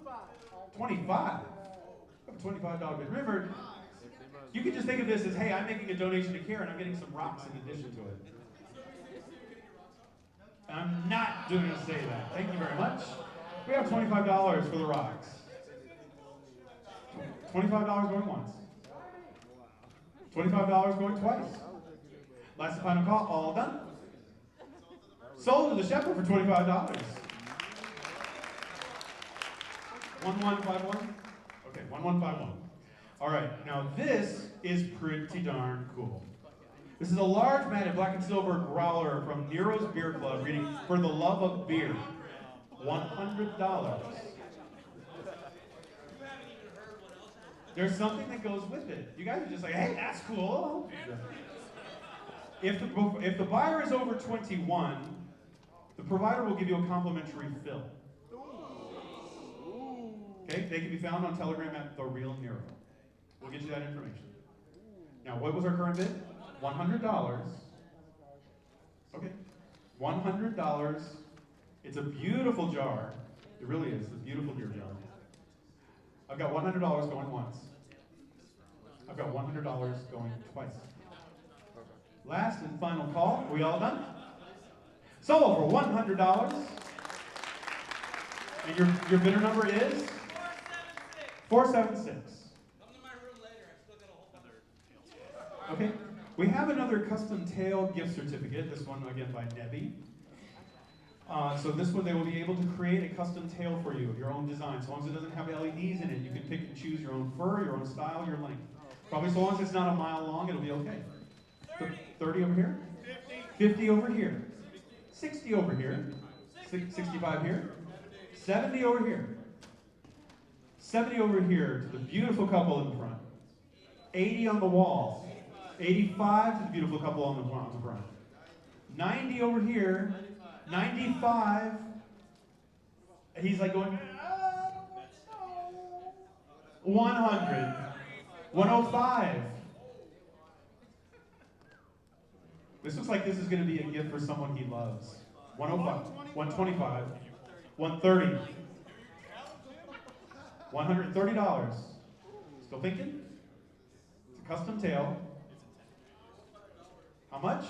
Speaker 7: 25. I have a $25 bid. Remember, you can just think of this as, hey, I'm making a donation to care and I'm getting some rocks in addition to it. I'm not going to say that. Thank you very much. We have $25 for the rocks. $25 going once. $25 going twice. Last and final call, all done. Sold to the shepherd for $25. 1151? Okay, 1151. All right, now this is pretty darn cool. This is a large matted black and silver growler from Nero's Beer Club reading For the Love of Beer. $100. There's something that goes with it. You guys are just like, hey, that's cool. If the buyer is over 21, the provider will give you a complimentary fill. Okay, they can be found on Telegram at The Real Nero. We'll get you that information. Now, what was our current bid? $100. Okay, $100. It's a beautiful jar. It really is. It's a beautiful beer jar. I've got $100 going once. I've got $100 going twice. Last and final call. Are we all done? Sold for $100. And your bidder number is? 476.
Speaker 3: Come to my room later. I've still got a whole other.
Speaker 7: Okay. We have another custom tail gift certificate. This one again by Nebby. So this one, they will be able to create a custom tail for you, your own design. So long as it doesn't have LEDs in it, you can pick and choose your own fur, your own style, your length. Probably so long as it's not a mile long, it'll be okay. 30 over here. 50 over here. 60 over here. 65 here. 70 over here. 70 over here to the beautiful couple in the front. 80 on the wall. 85 to the beautiful couple on the front. 90 over here. 95. And he's like going, 100. 105. This looks like this is going to be a gift for someone he loves. 105. 125. 130. $130. Still thinking? It's a custom tail. How much?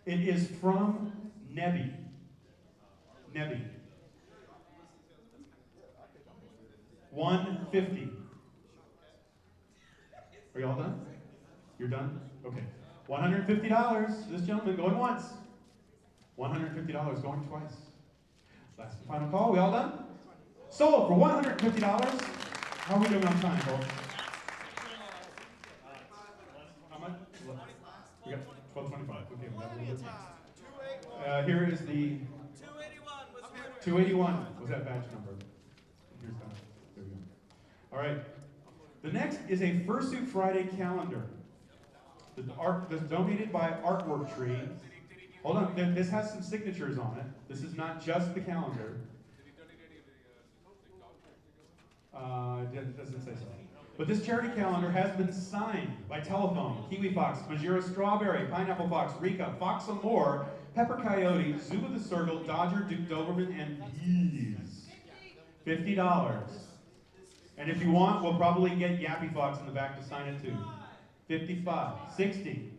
Speaker 7: It is from Nebby. Nebby. $150. Are you all done? You're done? Okay. $150. This gentleman going once. $150 going twice. Last and final call. We all done? Sold for $150. How are we doing on time, folks? How much? We got 12:25. Okay, we got a little bit time. Here is the 281 was that batch number. Here's that. There we go. All right. The next is a Fursuit Friday calendar. The art that's donated by Artwork Tree. Hold on, this has some signatures on it. This is not just the calendar. It doesn't say so. But this charity calendar has been signed by telephone. Kiwi Fox, Majira Strawberry, Pineapple Fox, Rika, Fox Amore, Pepper Coyote, Zuba the Circle, Dodger, Duke Doberman, and Bees. $50. And if you want, we'll probably get Yappy Fox in the back to sign it too. 55, 60,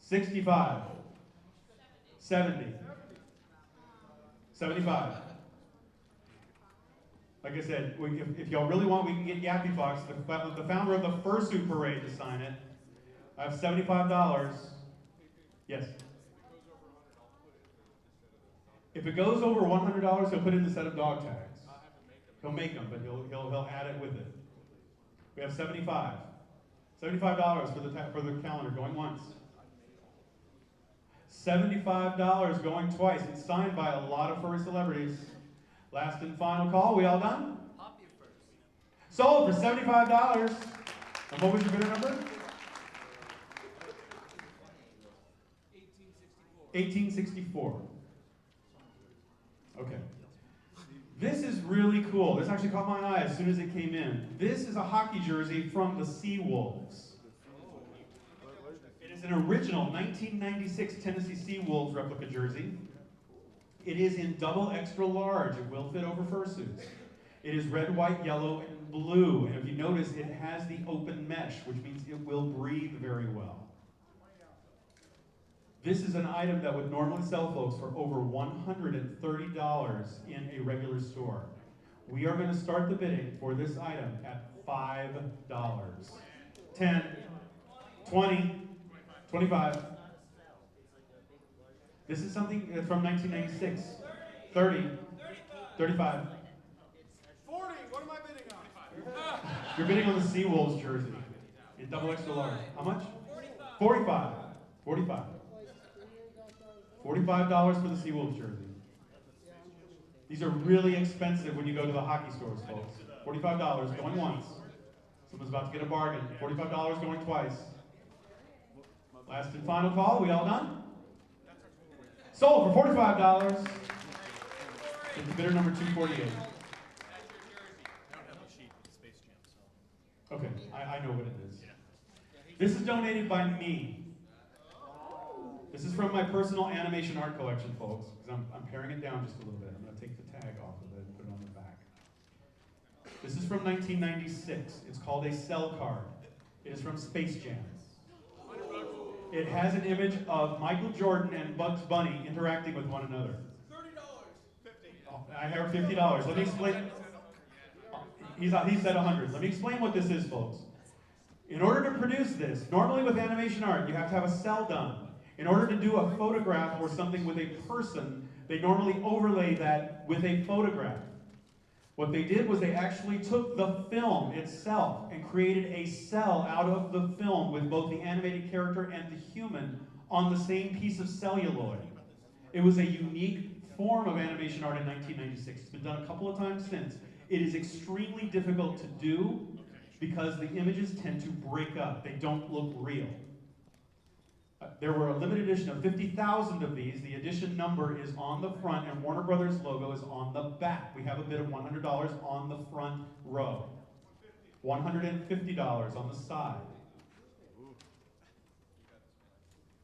Speaker 7: 65, 70, 75. Like I said, if y'all really want, we can get Yappy Fox, the founder of the Fursuit Parade, to sign it. I have $75. Yes. If it goes over $100, he'll put in the set of dog tags. He'll make them, but he'll add it with it. We have 75. $75 for the calendar going once. $75 going twice. It's signed by a lot of furry celebrities. Last and final call. We all done? Sold for $75. And what was your bidder number? 1864. Okay. This is really cool. This actually caught my eye as soon as it came in. This is a hockey jersey from the Seawolves. It is an original 1996 Tennessee Seawolves replica jersey. It is in double extra large. It will fit over fursuits. It is red, white, yellow, and blue. And if you notice, it has the open mesh, which means it will breathe very well. This is an item that would normally sell folks for over $130 in a regular store. We are going to start the bidding for this item at $5. 10, 20, 25. This is something from 1996. 30, 35.
Speaker 3: 40, what am I bidding on?
Speaker 7: You're bidding on the Seawolves jersey in double extra large. How much? 45. 45. $45 for the Seawolves jersey. These are really expensive when you go to the hockey stores, folks. $45 going once. Someone's about to get a bargain. $45 going twice. Last and final call. We all done? Sold for $45. It's bidder number 248. Okay, I know what it is. This is donated by me. This is from my personal animation art collection, folks, because I'm paring it down just a little bit. I'm going to take the tag off of it and put it on the back. This is from 1996. It's called a cell card. It is from Space Jam. It has an image of Michael Jordan and Bugs Bunny interacting with one another.
Speaker 3: $30, 50.
Speaker 7: Oh, I have $50. Let me explain. He said 100. Let me explain what this is, folks. In order to produce this, normally with animation art, you have to have a cell done. In order to do a photograph or something with a person, they normally overlay that with a photograph. What they did was they actually took the film itself and created a cell out of the film with both the animated character and the human on the same piece of celluloid. It was a unique form of animation art in 1996. It's been done a couple of times since. It is extremely difficult to do because the images tend to break up. They don't look real. There were a limited edition of 50,000 of these. The edition number is on the front, and Warner Brothers logo is on the back. We have a bid of $100 on the front row. $150 on the side.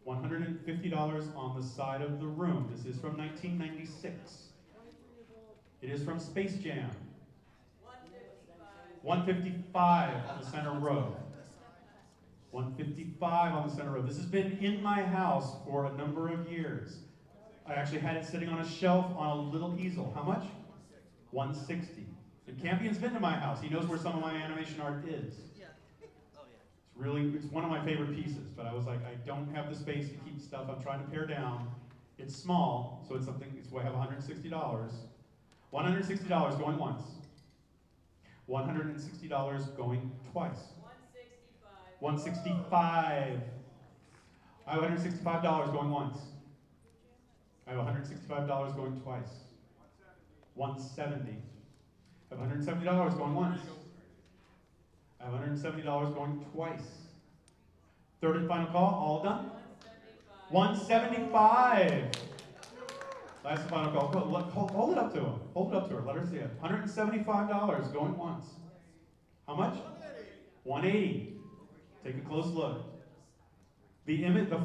Speaker 7: $150 on the side of the room. This is from 1996. It is from Space Jam. 155 on the center row. 155 on the center row. This has been in my house for a number of years. I actually had it sitting on a shelf on a little easel. How much? 160. And Campion's been to my house. He knows where some of my animation art is. It's one of my favorite pieces, but I was like, I don't have the space to keep stuff I'm trying to pare down. It's small, so it's something, I have $160. $160 going once. $160 going twice. 165. I have $165 going once. I have $165 going twice. 170. I have $170 going once. I have $170 going twice. Third and final call, all done? 175. Last and final call. Hold it up to him. Hold it up to her. Let her see it. $175 going once. How much? 180. Take a close look. The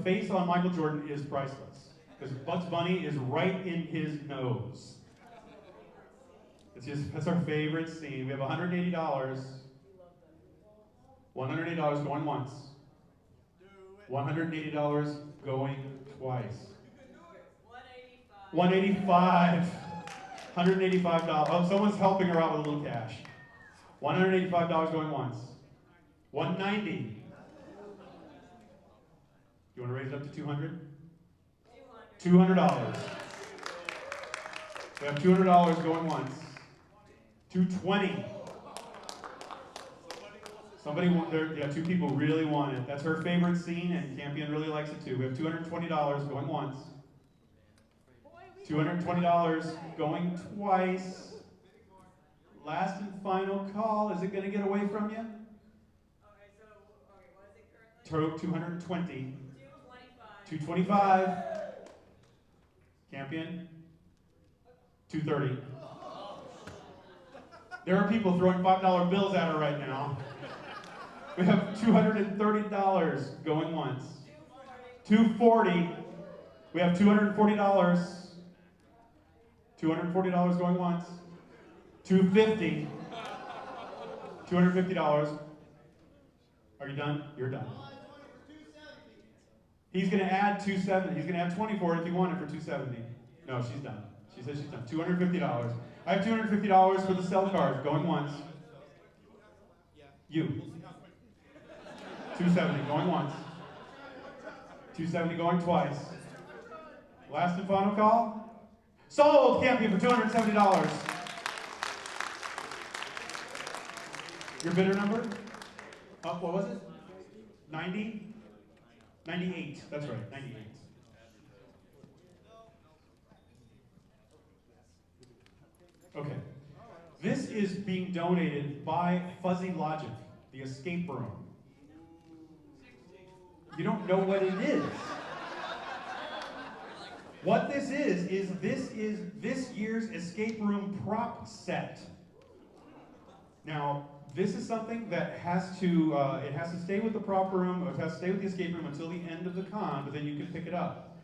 Speaker 7: face on Michael Jordan is priceless. Because Bugs Bunny is right in his nose. That's our favorite scene. We have $180. $180 going once. $180 going twice. 185. $185. Oh, someone's helping her out with a little cash. $185 going once. 190. You want to raise it up to 200? $200. We have $200 going once. 220. Two people really want it. That's her favorite scene, and Campion really likes it too. We have $220 going once. $220 going twice. Last and final call. Is it going to get away from you? What is it currently? 220. 225. Campion. 230. There are people throwing $5 bills at her right now. We have $230 going once. 240. We have $240. $240 going once. 250. $250. Are you done? You're done. He's going to add 270. He's going to add 24 if you want it for 270. No, she's done. She says she's done. $250. I have $250 for the cell card going once. You. 270 going once. 270 going twice. Last and final call. Sold, Campion, for $270. Your bidder number? Oh, what was it? 90? 98. That's right, 98. Okay. This is being donated by Fuzzy Logic, the escape room. You don't know what it is. What this is this year's escape room prop set. Now, this is something that has to stay with the prop room, or it has to stay with the escape room until the end of the con, but then you can pick it up.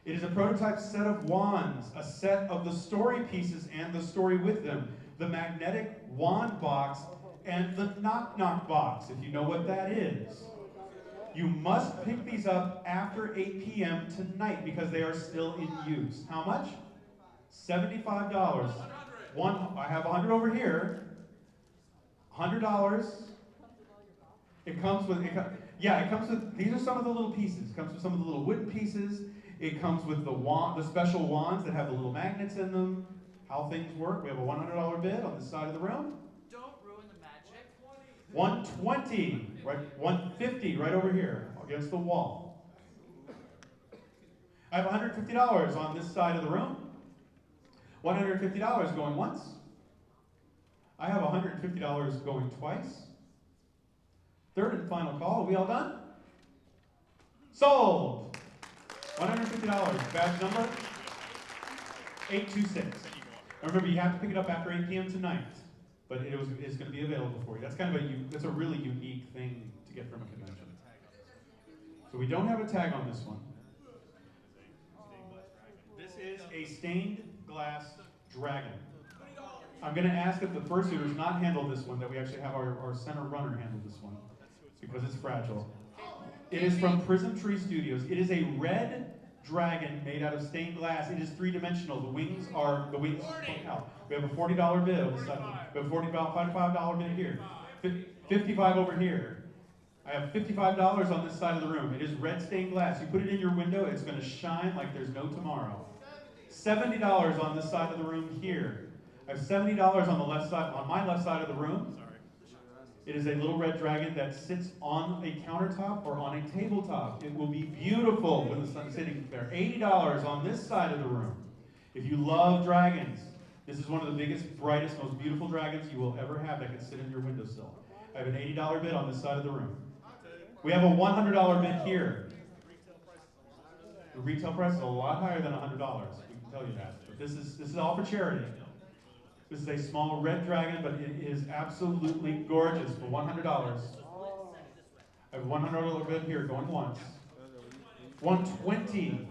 Speaker 7: It is a prototype set of wands, a set of the story pieces and the story with them, the magnetic wand box, and the knock-knock box, if you know what that is. You must pick these up after 8 p.m. tonight because they are still in use. How much? $75. I have 100 over here. $100. It comes with, these are some of the little pieces. It comes with some of the little wooden pieces. It comes with the special wands that have the little magnets in them. How things work. We have a $100 bid on this side of the room.
Speaker 6: Don't ruin the magic.
Speaker 7: 120, right? 150 right over here against the wall. I have $150 on this side of the room. $150 going once. I have $150 going twice. Third and final call. Are we all done? Sold. $150. Badge number 826. And remember, you have to pick it up after 8 p.m. tonight, but it's going to be available for you. That's that's a really unique thing to get from a convention. So we don't have a tag on this one. This is a stained glass dragon. I'm going to ask that the fursuiters not handle this one, that we actually have our center runner handle this one, because it's fragile. It is from Prism Tree Studios. It is a red dragon made out of stained glass. It is three-dimensional. The wings are, poke out. We have a $40 bid on this side. We have a $55 bid here. 55 over here. I have $55 on this side of the room. It is red stained glass. You put it in your window, it's going to shine like there's no tomorrow. $70 on this side of the room here. I have $70 on the left side, on my left side of the room. It is a little red dragon that sits on a countertop or on a tabletop. It will be beautiful when the sun's sitting there. $80 on this side of the room. If you love dragons, this is one of the biggest, brightest, most beautiful dragons you will ever have that can sit in your windowsill. I have an $80 bid on this side of the room. We have a $100 bid here. The retail price is a lot higher than $100. We can tell you that. But this is all for charity. This is a small red dragon, but it is absolutely gorgeous for $100. I have a $100 bid here going once. $120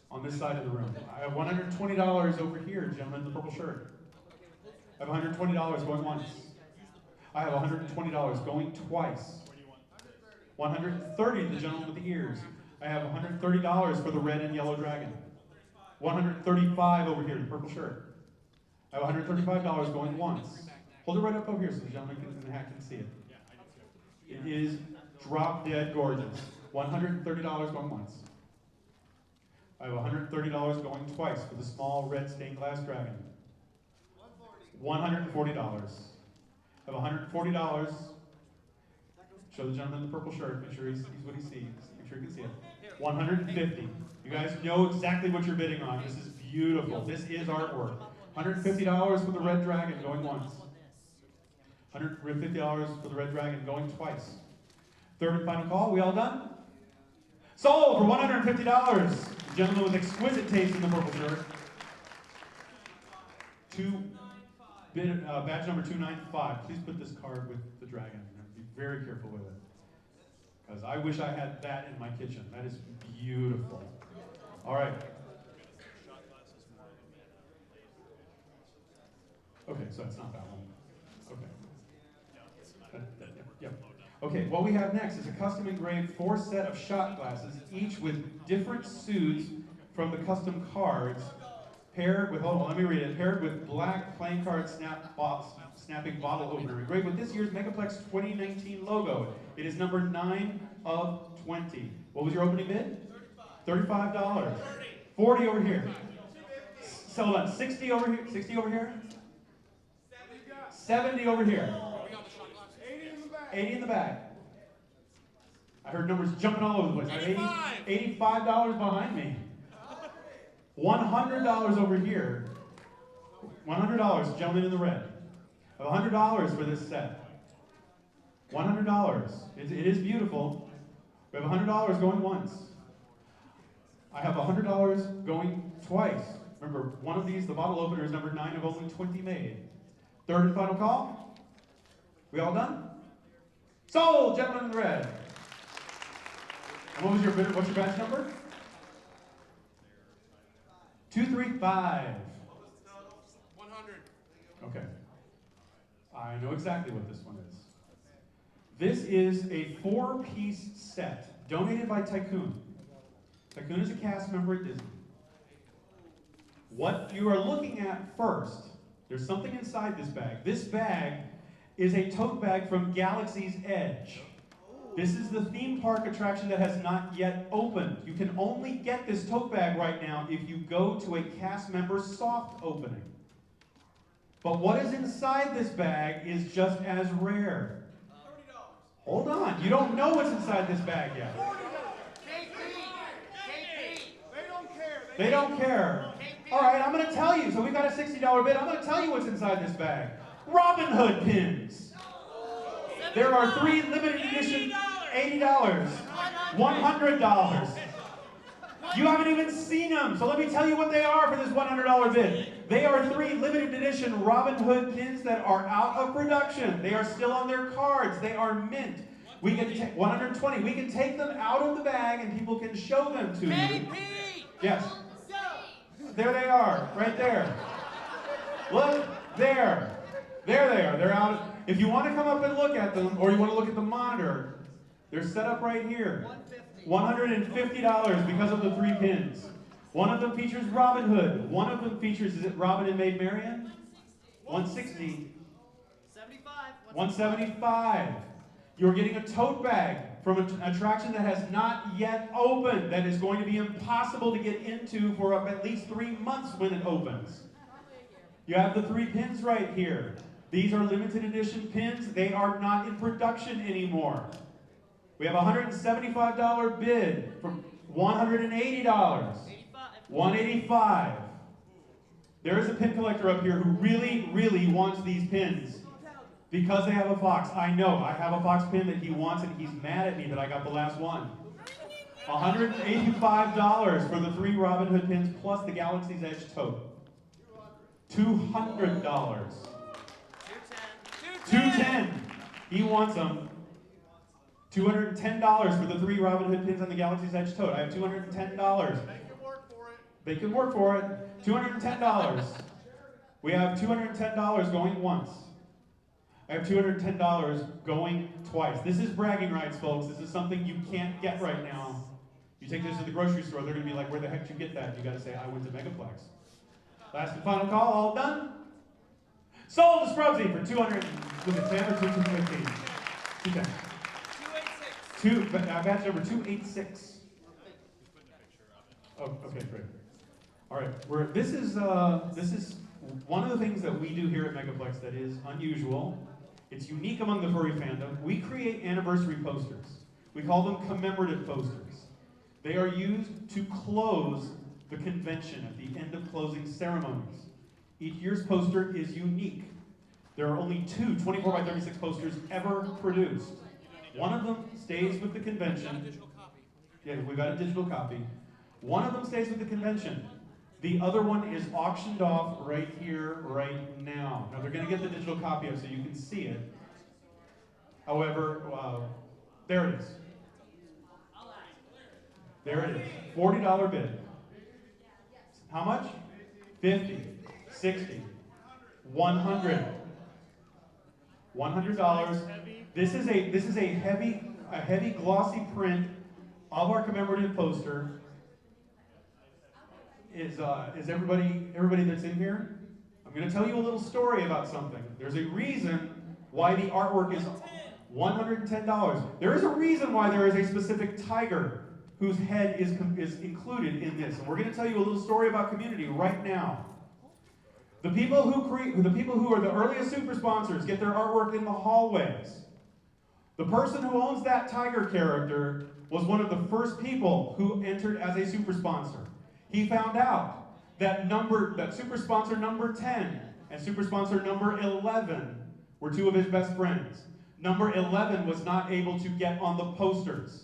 Speaker 7: on this side of the room. I have $120 over here, gentleman in the purple shirt. I have $120 going once. I have $120 going twice. $130, the gentleman with the ears. I have $130 for the red and yellow dragon. $135 over here, the purple shirt. I have $135 going once. Hold it right up over here so the gentleman in the hat can see it. It is drop dead gorgeous. $130 going once. I have $130 going twice for the small red stained glass dragon. $140. I have $140. Show the gentleman in the purple shirt. Make sure he sees what he sees. Make sure he can see it. $150. You guys know exactly what you're bidding on. This is beautiful. This is artwork. $150 for the red dragon going once. $150 for the red dragon going twice. Third and final call. We all done? Sold for $150. The gentleman with exquisite taste in the purple shirt. Badge number 295. Please put this card with the dragon. Be very careful with it. Because I wish I had that in my kitchen. That is beautiful. All right. Okay, so it's not that one. Okay. Yep. Okay, what we have next is a custom engraved 4 set of shot glasses, each with different suits from the custom cards, paired with, hold on, let me read it, paired with black playing card snapping bottle opener, engraved with this year's Megaplex 2019 logo. It is number 9 of 20. What was your opening bid? $35. 40 over here. So hold on, 60 over here, 60 over here? 70 over here. 80 in the back. I heard numbers jumping all over the place. $85 behind me. $100 over here. $100, gentleman in the red. I have $100 for this set. $100. It is beautiful. We have $100 going once. I have $100 going twice. Remember, one of these, the bottle opener, is number 9 of only 20 made. Third and final call. We all done? Sold, gentleman in the red. And what was your bid? What's your badge number? 235.
Speaker 3: 100.
Speaker 7: Okay. I know exactly what this one is. This is a 4-piece set donated by Tycoon. Tycoon is a cast member at Disney. What you are looking at first, there's something inside this bag. This bag is a tote bag from Galaxy's Edge. This is the theme park attraction that has not yet opened. You can only get this tote bag right now if you go to a cast member soft opening. But what is inside this bag is just as rare.
Speaker 3: $30.
Speaker 7: Hold on, you don't know what's inside this bag yet.
Speaker 3: They don't care.
Speaker 7: They don't care. All right, I'm going to tell you. So we got a $60 bid. I'm going to tell you what's inside this bag. Robin Hood pins. There are 3 limited edition, $80, $100. You haven't even seen them, so let me tell you what they are for this $100 bid. They are 3 limited edition Robin Hood pins that are out of production. They are still on their cards. They are mint. We can take 120. We can take them out of the bag and people can show them to you. Yes. There they are, right there. Look, There they are. They're out. If you want to come up and look at them, or you want to look at the monitor, they're set up right here. $150 because of the 3 pins. One of them features Robin Hood. One of them features, is it Robin and Maid Marian? 160.
Speaker 6: 75.
Speaker 7: 175. You're getting a tote bag from an attraction that has not yet opened, that is going to be impossible to get into for at least 3 months when it opens. You have the 3 pins right here. These are limited edition pins. They are not in production anymore. We have a $175 bid from $180. $185. There is a pin collector up here who really wants these pins because they have a fox. I know, I have a fox pin that he wants and he's mad at me that I got the last one. $185 for the 3 Robin Hood pins plus the Galaxy's Edge tote. $200. $210. He wants them. $210 for the 3 Robin Hood pins on the Galaxy's Edge tote. I have $210.
Speaker 3: They can work for it.
Speaker 7: They can work for it. $210. We have $210 going once. I have $210 going twice. This is bragging rights, folks. This is something you can't get right now. You take this to the grocery store, they're going to be like, where the heck did you get that? You got to say, I went to Megaplex. Last and final call, all done? Sold to Scrubsy for 200, was it 10 or 215? 210. 286. Batch number 286. Oh, okay, great. All right, this is one of the things that we do here at Megaplex that is unusual. It's unique among the furry fandom. We create anniversary posters. We call them commemorative posters. They are used to close the convention at the end of closing ceremonies. Each year's poster is unique. There are only 2 24x36 posters ever produced. One of them stays with the convention. Yeah, we've got a digital copy. One of them stays with the convention. The other one is auctioned off right here, right now. Now they're going to get the digital copy up so you can see it. However, there it is. There it is. $40 bid. How much? 50, 60, 100. $100. This is a heavy glossy print of our commemorative poster. Is everybody that's in here? I'm going to tell you a little story about something. There's a reason why the artwork is $110. There is a reason why there is a specific tiger whose head is included in this. And we're going to tell you a little story about community right now. The people who are the earliest super sponsors get their artwork in the hallways. The person who owns that tiger character was one of the first people who entered as a super sponsor. He found out that super sponsor number 10 and super sponsor number 11 were 2 of his best friends. Number 11 was not able to get on the posters.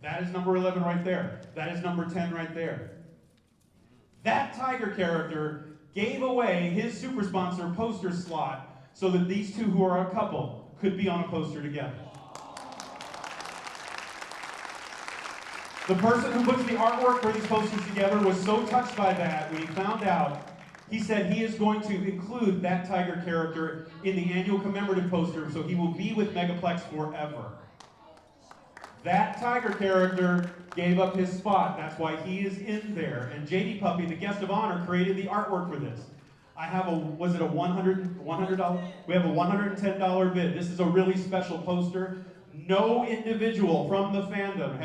Speaker 7: That is number 11 right there. That is number 10 right there. That tiger character gave away his super sponsor poster slot so that these 2 who are a couple could be on a poster together. The person who puts the artwork for these posters together was so touched by that when he found out, he said he is going to include that tiger character in the annual commemorative poster, so he will be with Megaplex forever. That tiger character gave up his spot. That's why he is in there. And JD Puppy, the guest of honor, created the artwork for this. I have was it a $100? We have a $110 bid. This is a really special poster. No individual from the fandom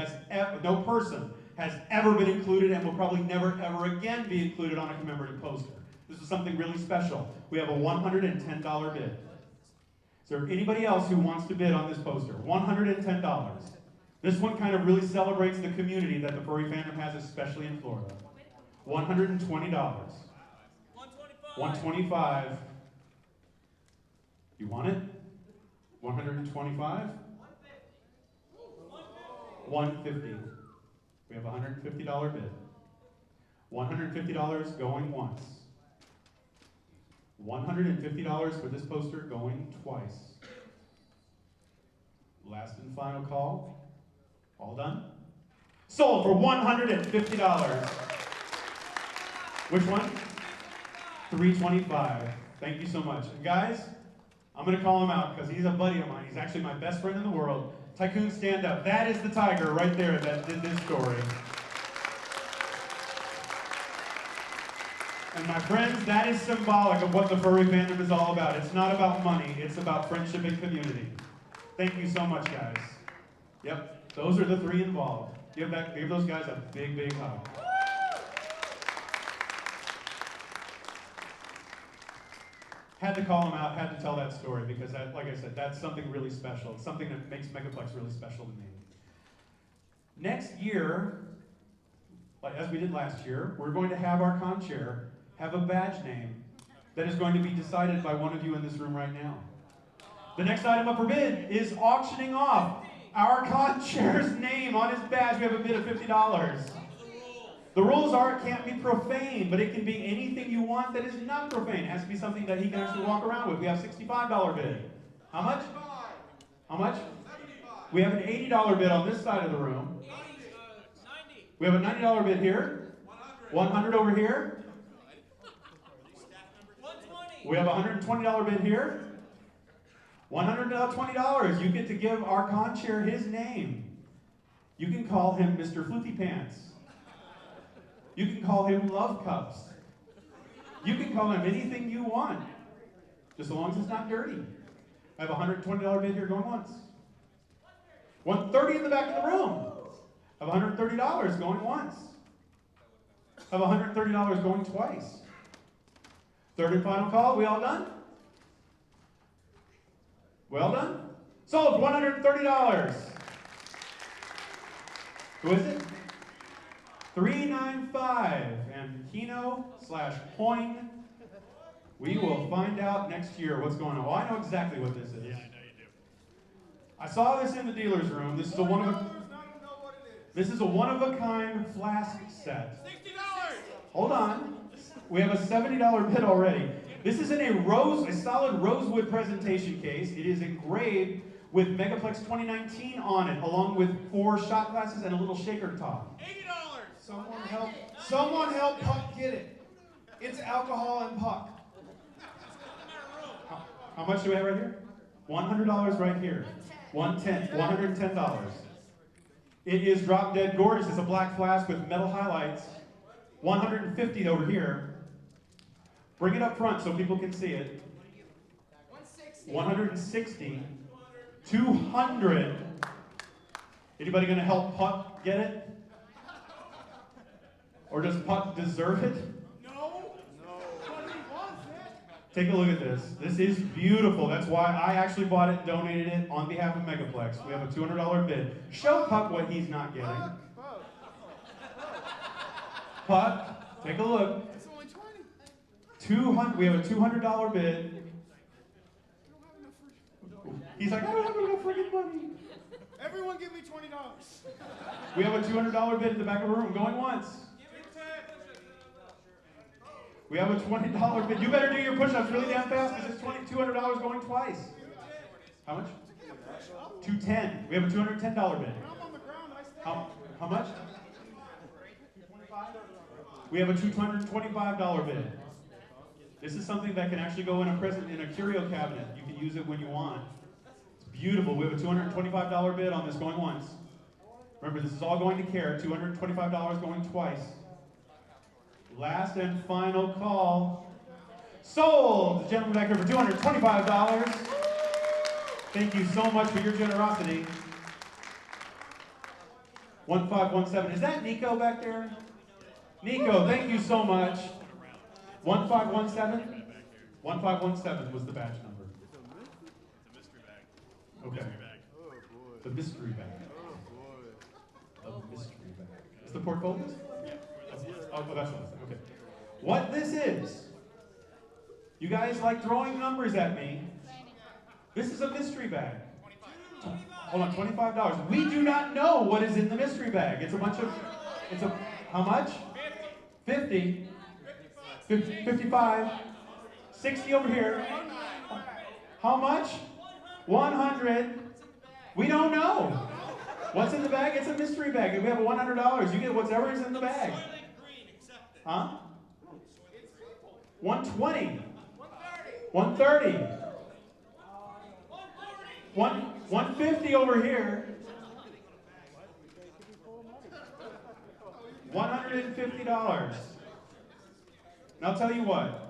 Speaker 7: no person has ever been included and will probably never ever again be included on a commemorative poster. This is something really special. We have a $110 bid. Is there anybody else who wants to bid on this poster? $110. This one kind of really celebrates the community that the furry fandom has, especially in Florida. $120. $125. You want it? $125? $150. We have a $150 bid. $150 going once. $150 for this poster going twice. Last and final call. All done? Sold for $150. Which one? $325. Thank you so much. And guys, I'm going to call him out because he's a buddy of mine. He's actually my best friend in the world. Tycoon, stand up. That is the tiger right there that did this story. And my friends, that is symbolic of what the furry fandom is all about. It's not about money. It's about friendship and community. Thank you so much, guys. Yep, those are the three involved. Give those guys a big, big hug. Had to call them out, had to tell that story because, that, like I said, that's something really special. It's something that makes Megaplex really special to me. Next year, like as we did last year, we're going to have our con chair have a badge name that is going to be decided by one of you in this room right now. The next item up for bid is auctioning off our con chair's name on his badge. We have a bid of $50. The rules are it can't be profane, but it can be anything you want that is not profane. It has to be something that he can actually walk around with. We have a $65 bid. How much? How much? We have an $80 bid on this side of the room.
Speaker 3: 90.
Speaker 7: We have a $90 bid here. 100 over here.
Speaker 3: 120.
Speaker 7: We have a $120 bid here. $120. You get to give our con chair his name. You can call him Mr. Floofy Pants. You can call him Love Cups. You can call him anything you want, just as long as it's not dirty. I have a $120 bid here going once. $130 in the back of the room. I have $130 going once. I have $130 going twice. Third and final call. We all done? Well done? Sold. $130. Who is it? 395 and Kino/Coin. We will find out next year what's going on. Well, I know exactly what this is.
Speaker 3: Yeah, I know you do.
Speaker 7: I saw this in the dealer's room. This is a one of a kind flask set.
Speaker 3: $60.
Speaker 7: Hold on. We have a $70 bid already. This is in a solid rosewood presentation case. It is engraved with Megaplex 2019 on it, along with 4 shot glasses and a little shaker top.
Speaker 3: $80.
Speaker 9: Someone help Puck get it. It's alcohol and Puck.
Speaker 7: How much do we have right here? $100 right here. $110. It is drop dead gorgeous. It's a black flask with metal highlights. $150 over here. Bring it up front so people can see it. $160. $200. Anybody gonna help Puck get it? Or does Puck deserve it?
Speaker 9: No. But he wants it.
Speaker 7: Take a look at this. This is beautiful. That's why I actually bought it and donated it on behalf of Megaplex. We have a $200 bid. Show Puck what he's not getting. Puck, take a look.
Speaker 9: It's only 20.
Speaker 7: 200. We have a $200 bid.
Speaker 9: You don't have enough for.
Speaker 7: He's like, I don't have enough freaking money.
Speaker 9: Everyone give me $20.
Speaker 7: We have a $200 bid in the back of the room going once. We have a $20 bid. You better do your push-ups really damn fast because it's $200 going twice. How much? 210. We have a $210 bid.
Speaker 9: I'm on the ground. I stay.
Speaker 7: How much? 225. We have a $225 bid. This is something that can actually go in a curio cabinet. You can use it when you want. It's beautiful. We have a $225 bid on this going once. Remember, this is all going to care. $225 going twice. Last and final call. Sold! The gentleman back here for $225. Thank you so much for your generosity. 1517. Is that Nico back there? Nico, thank you so much. 1517? 1517 was the badge number.
Speaker 3: It's a mystery bag.
Speaker 7: Okay.
Speaker 3: Mystery bag.
Speaker 7: The mystery bag. The mystery bag. Is the portfolios?
Speaker 3: Yeah.
Speaker 7: Oh, that's what it's okay. What this is, you guys like throwing numbers at me. This is a mystery bag. Hold on, $25. We do not know what is in the mystery bag. It's a bunch of, how much? 50. 55. 60 over here. How much? 100. We don't know. What's in the bag? It's a mystery bag. If we have a $100, you get whatever is in the bag. Huh? 120. 130. 150 over here. $150. And I'll tell you what.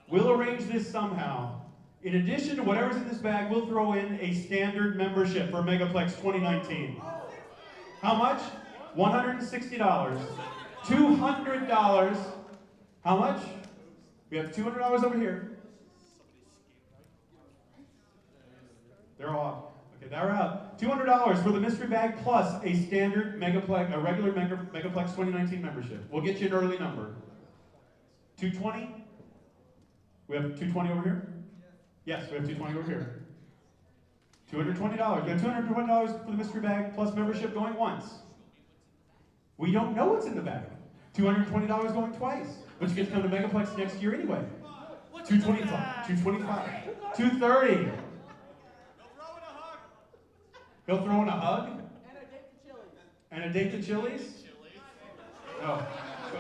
Speaker 7: We'll arrange this somehow. In addition to whatever's in this bag, we'll throw in a standard membership for Megaplex 2019. How much? $160. $200. How much? We have $200 over here. They're off. Okay, they're out. $200 for the mystery bag plus a standard Megaplex, a regular Megaplex 2019 membership. We'll get you an early number. $220? We have $220 over here? Yes, we have $220 over here. $220. We have $220 for the mystery bag plus membership going once. We don't know what's in the bag. $220 going twice, which gets come to Megaplex next year anyway. $225. $225. $230. He'll throw in a hug? And a date to Chili's? Oh.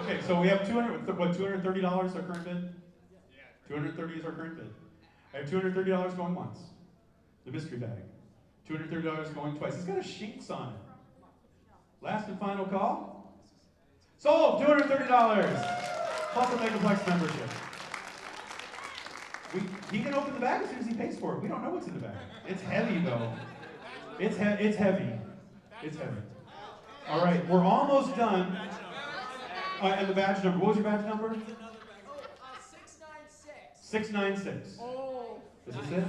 Speaker 7: Okay, so we have $230 our current bid? 230 is our current bid. I have $230 going once. The mystery bag. $230 going twice. It's got a Shinx on it. Last and final call. Sold! $230! Plus a Megaplex membership. He can open the bag as soon as he pays for it. We don't know what's in the bag. It's heavy though. It's heavy. It's heavy. All right, we're almost done. And the badge number. What was your badge number? 696.
Speaker 8: Oh.
Speaker 7: This is it.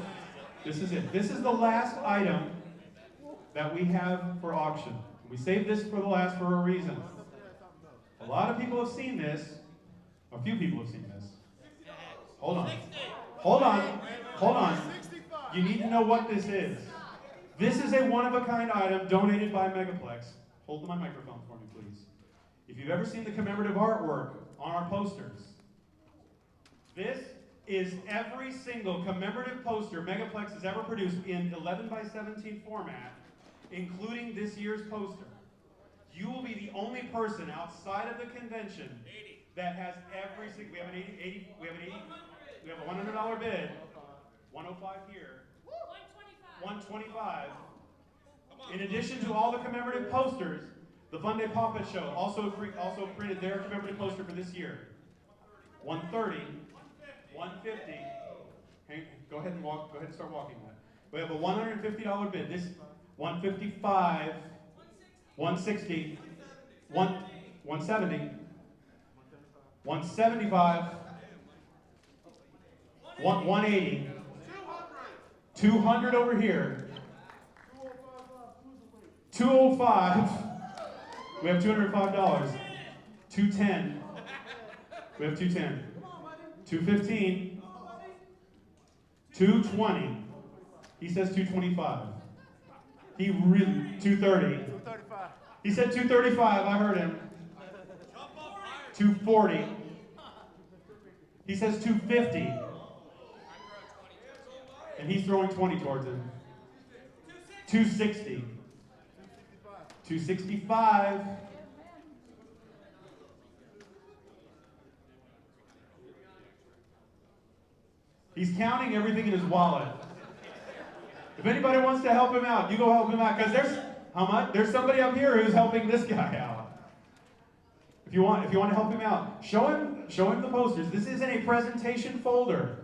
Speaker 7: This is it. This is the last item that we have for auction. We saved this for the last for a reason. A lot of people have seen this. A few people have seen this. Hold on. Hold on. Hold on. You need to know what this is. This is a one-of-a-kind item donated by Megaplex. Hold my microphone for me, please. If you've ever seen the commemorative artwork on our posters, this is every single commemorative poster Megaplex has ever produced in 11:17 format, including this year's poster. You will be the only person outside of the convention that has every single. We have a $100 bid. 105 here. 125. In addition to all the commemorative posters, the Fun Day Pop-Up Show also printed their commemorative poster for this year. 130, 150. Hey, go ahead and start walking that. We have a $150 bid. This 155, 160, 170, 175, 180, 200 over here, 205. We have $205. 210. We have 210. 215. 220. He says 225. He really 230. He said 235. I heard him. 240. He says 250. And he's throwing 20 towards him. 260. 265. He's counting everything in his wallet. If anybody wants to help him out, you go help him out. Because there's somebody up here who's helping this guy out. If you want to help him out, show him the posters. This isn't a presentation folder.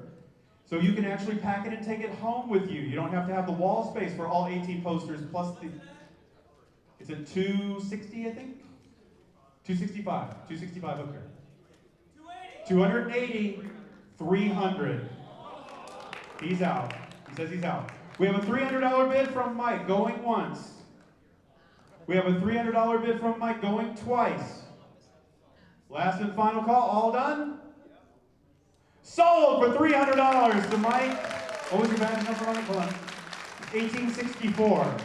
Speaker 7: So you can actually pack it and take it home with you. You don't have to have the wall space for all 18 posters plus the. It's a 260, I think? 265. 265 up here. 280. 300. He's out. He says he's out. We have a $300 bid from Mike going once. We have a $300 bid from Mike going twice. Last and final call. All done? Sold for $300 to Mike. What was your badge number on it? Hold on. 1864.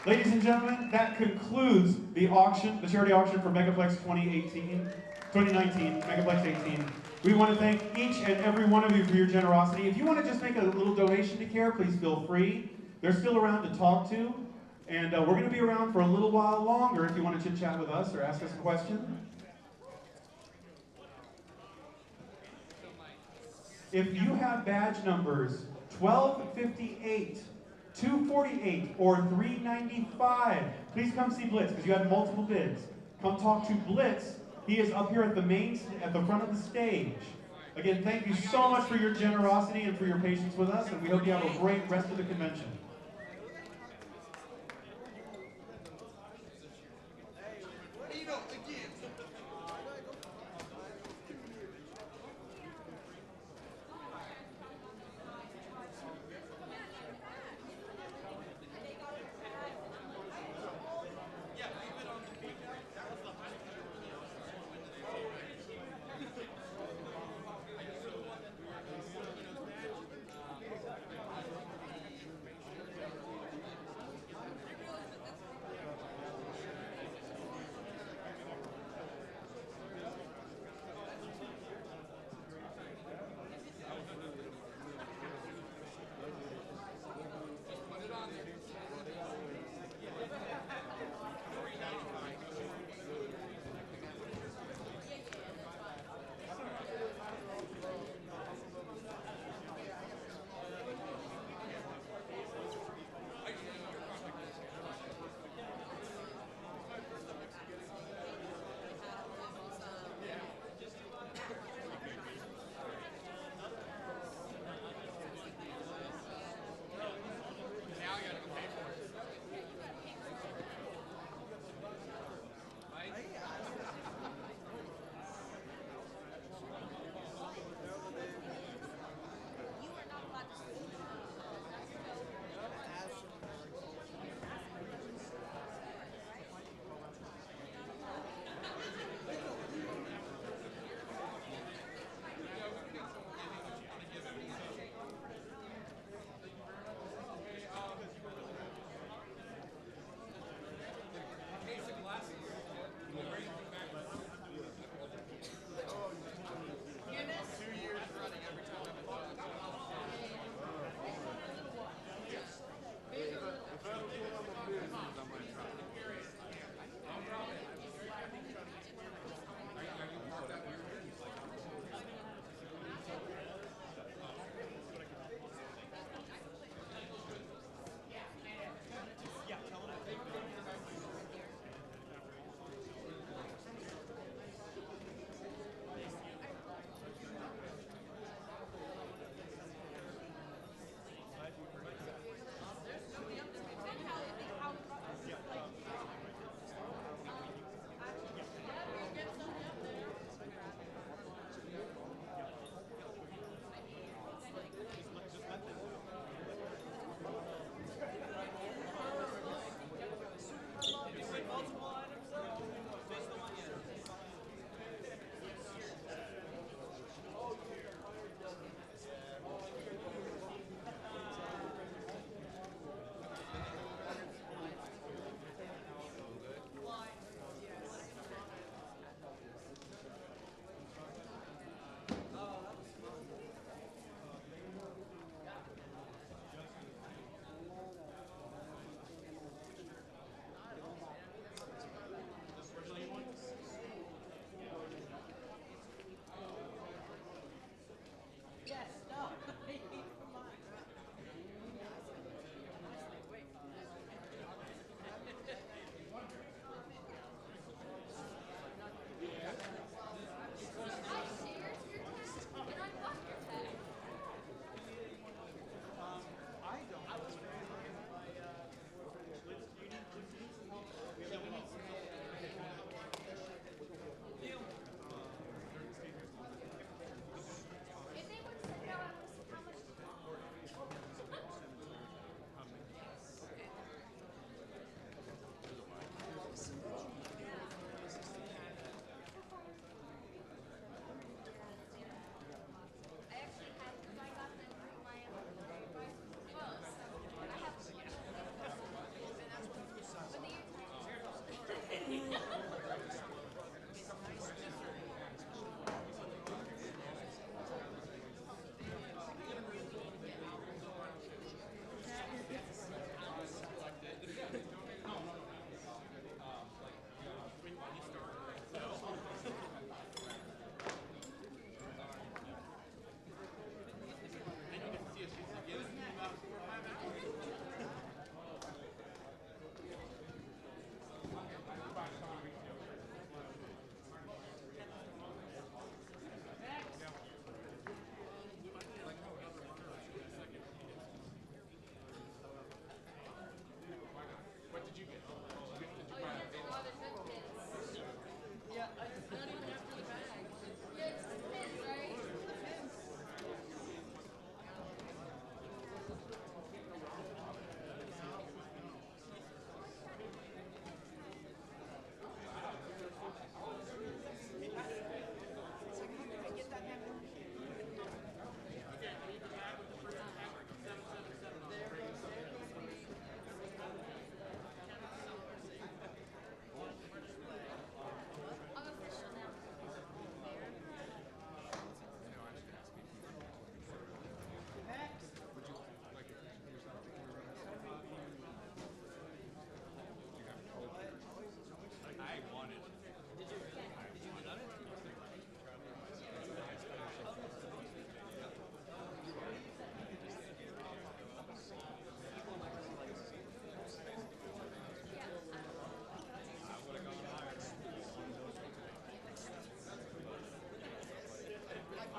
Speaker 7: Ladies and gentlemen, that concludes the auction, the charity auction for Megaplex 2019, Megaplex 18. We want to thank each and every one of you for your generosity. If you want to just make a little donation to CARE, please feel free. They're still around to talk to, and we're going to be around for a little while longer if you want to chit-chat with us or ask us a question. If you have badge numbers 1258, 248, or 395, please come see Blitz because you had multiple bids. Come talk to Blitz. He is up here at the front of the stage. Again, thank you so much for your generosity and for your patience with us, and we hope you have a great rest of the convention.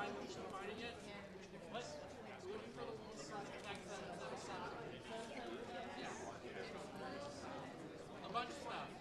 Speaker 6: find it yet? What? We're looking for the little snacks that are set aside. Yeah. A bunch of stuff.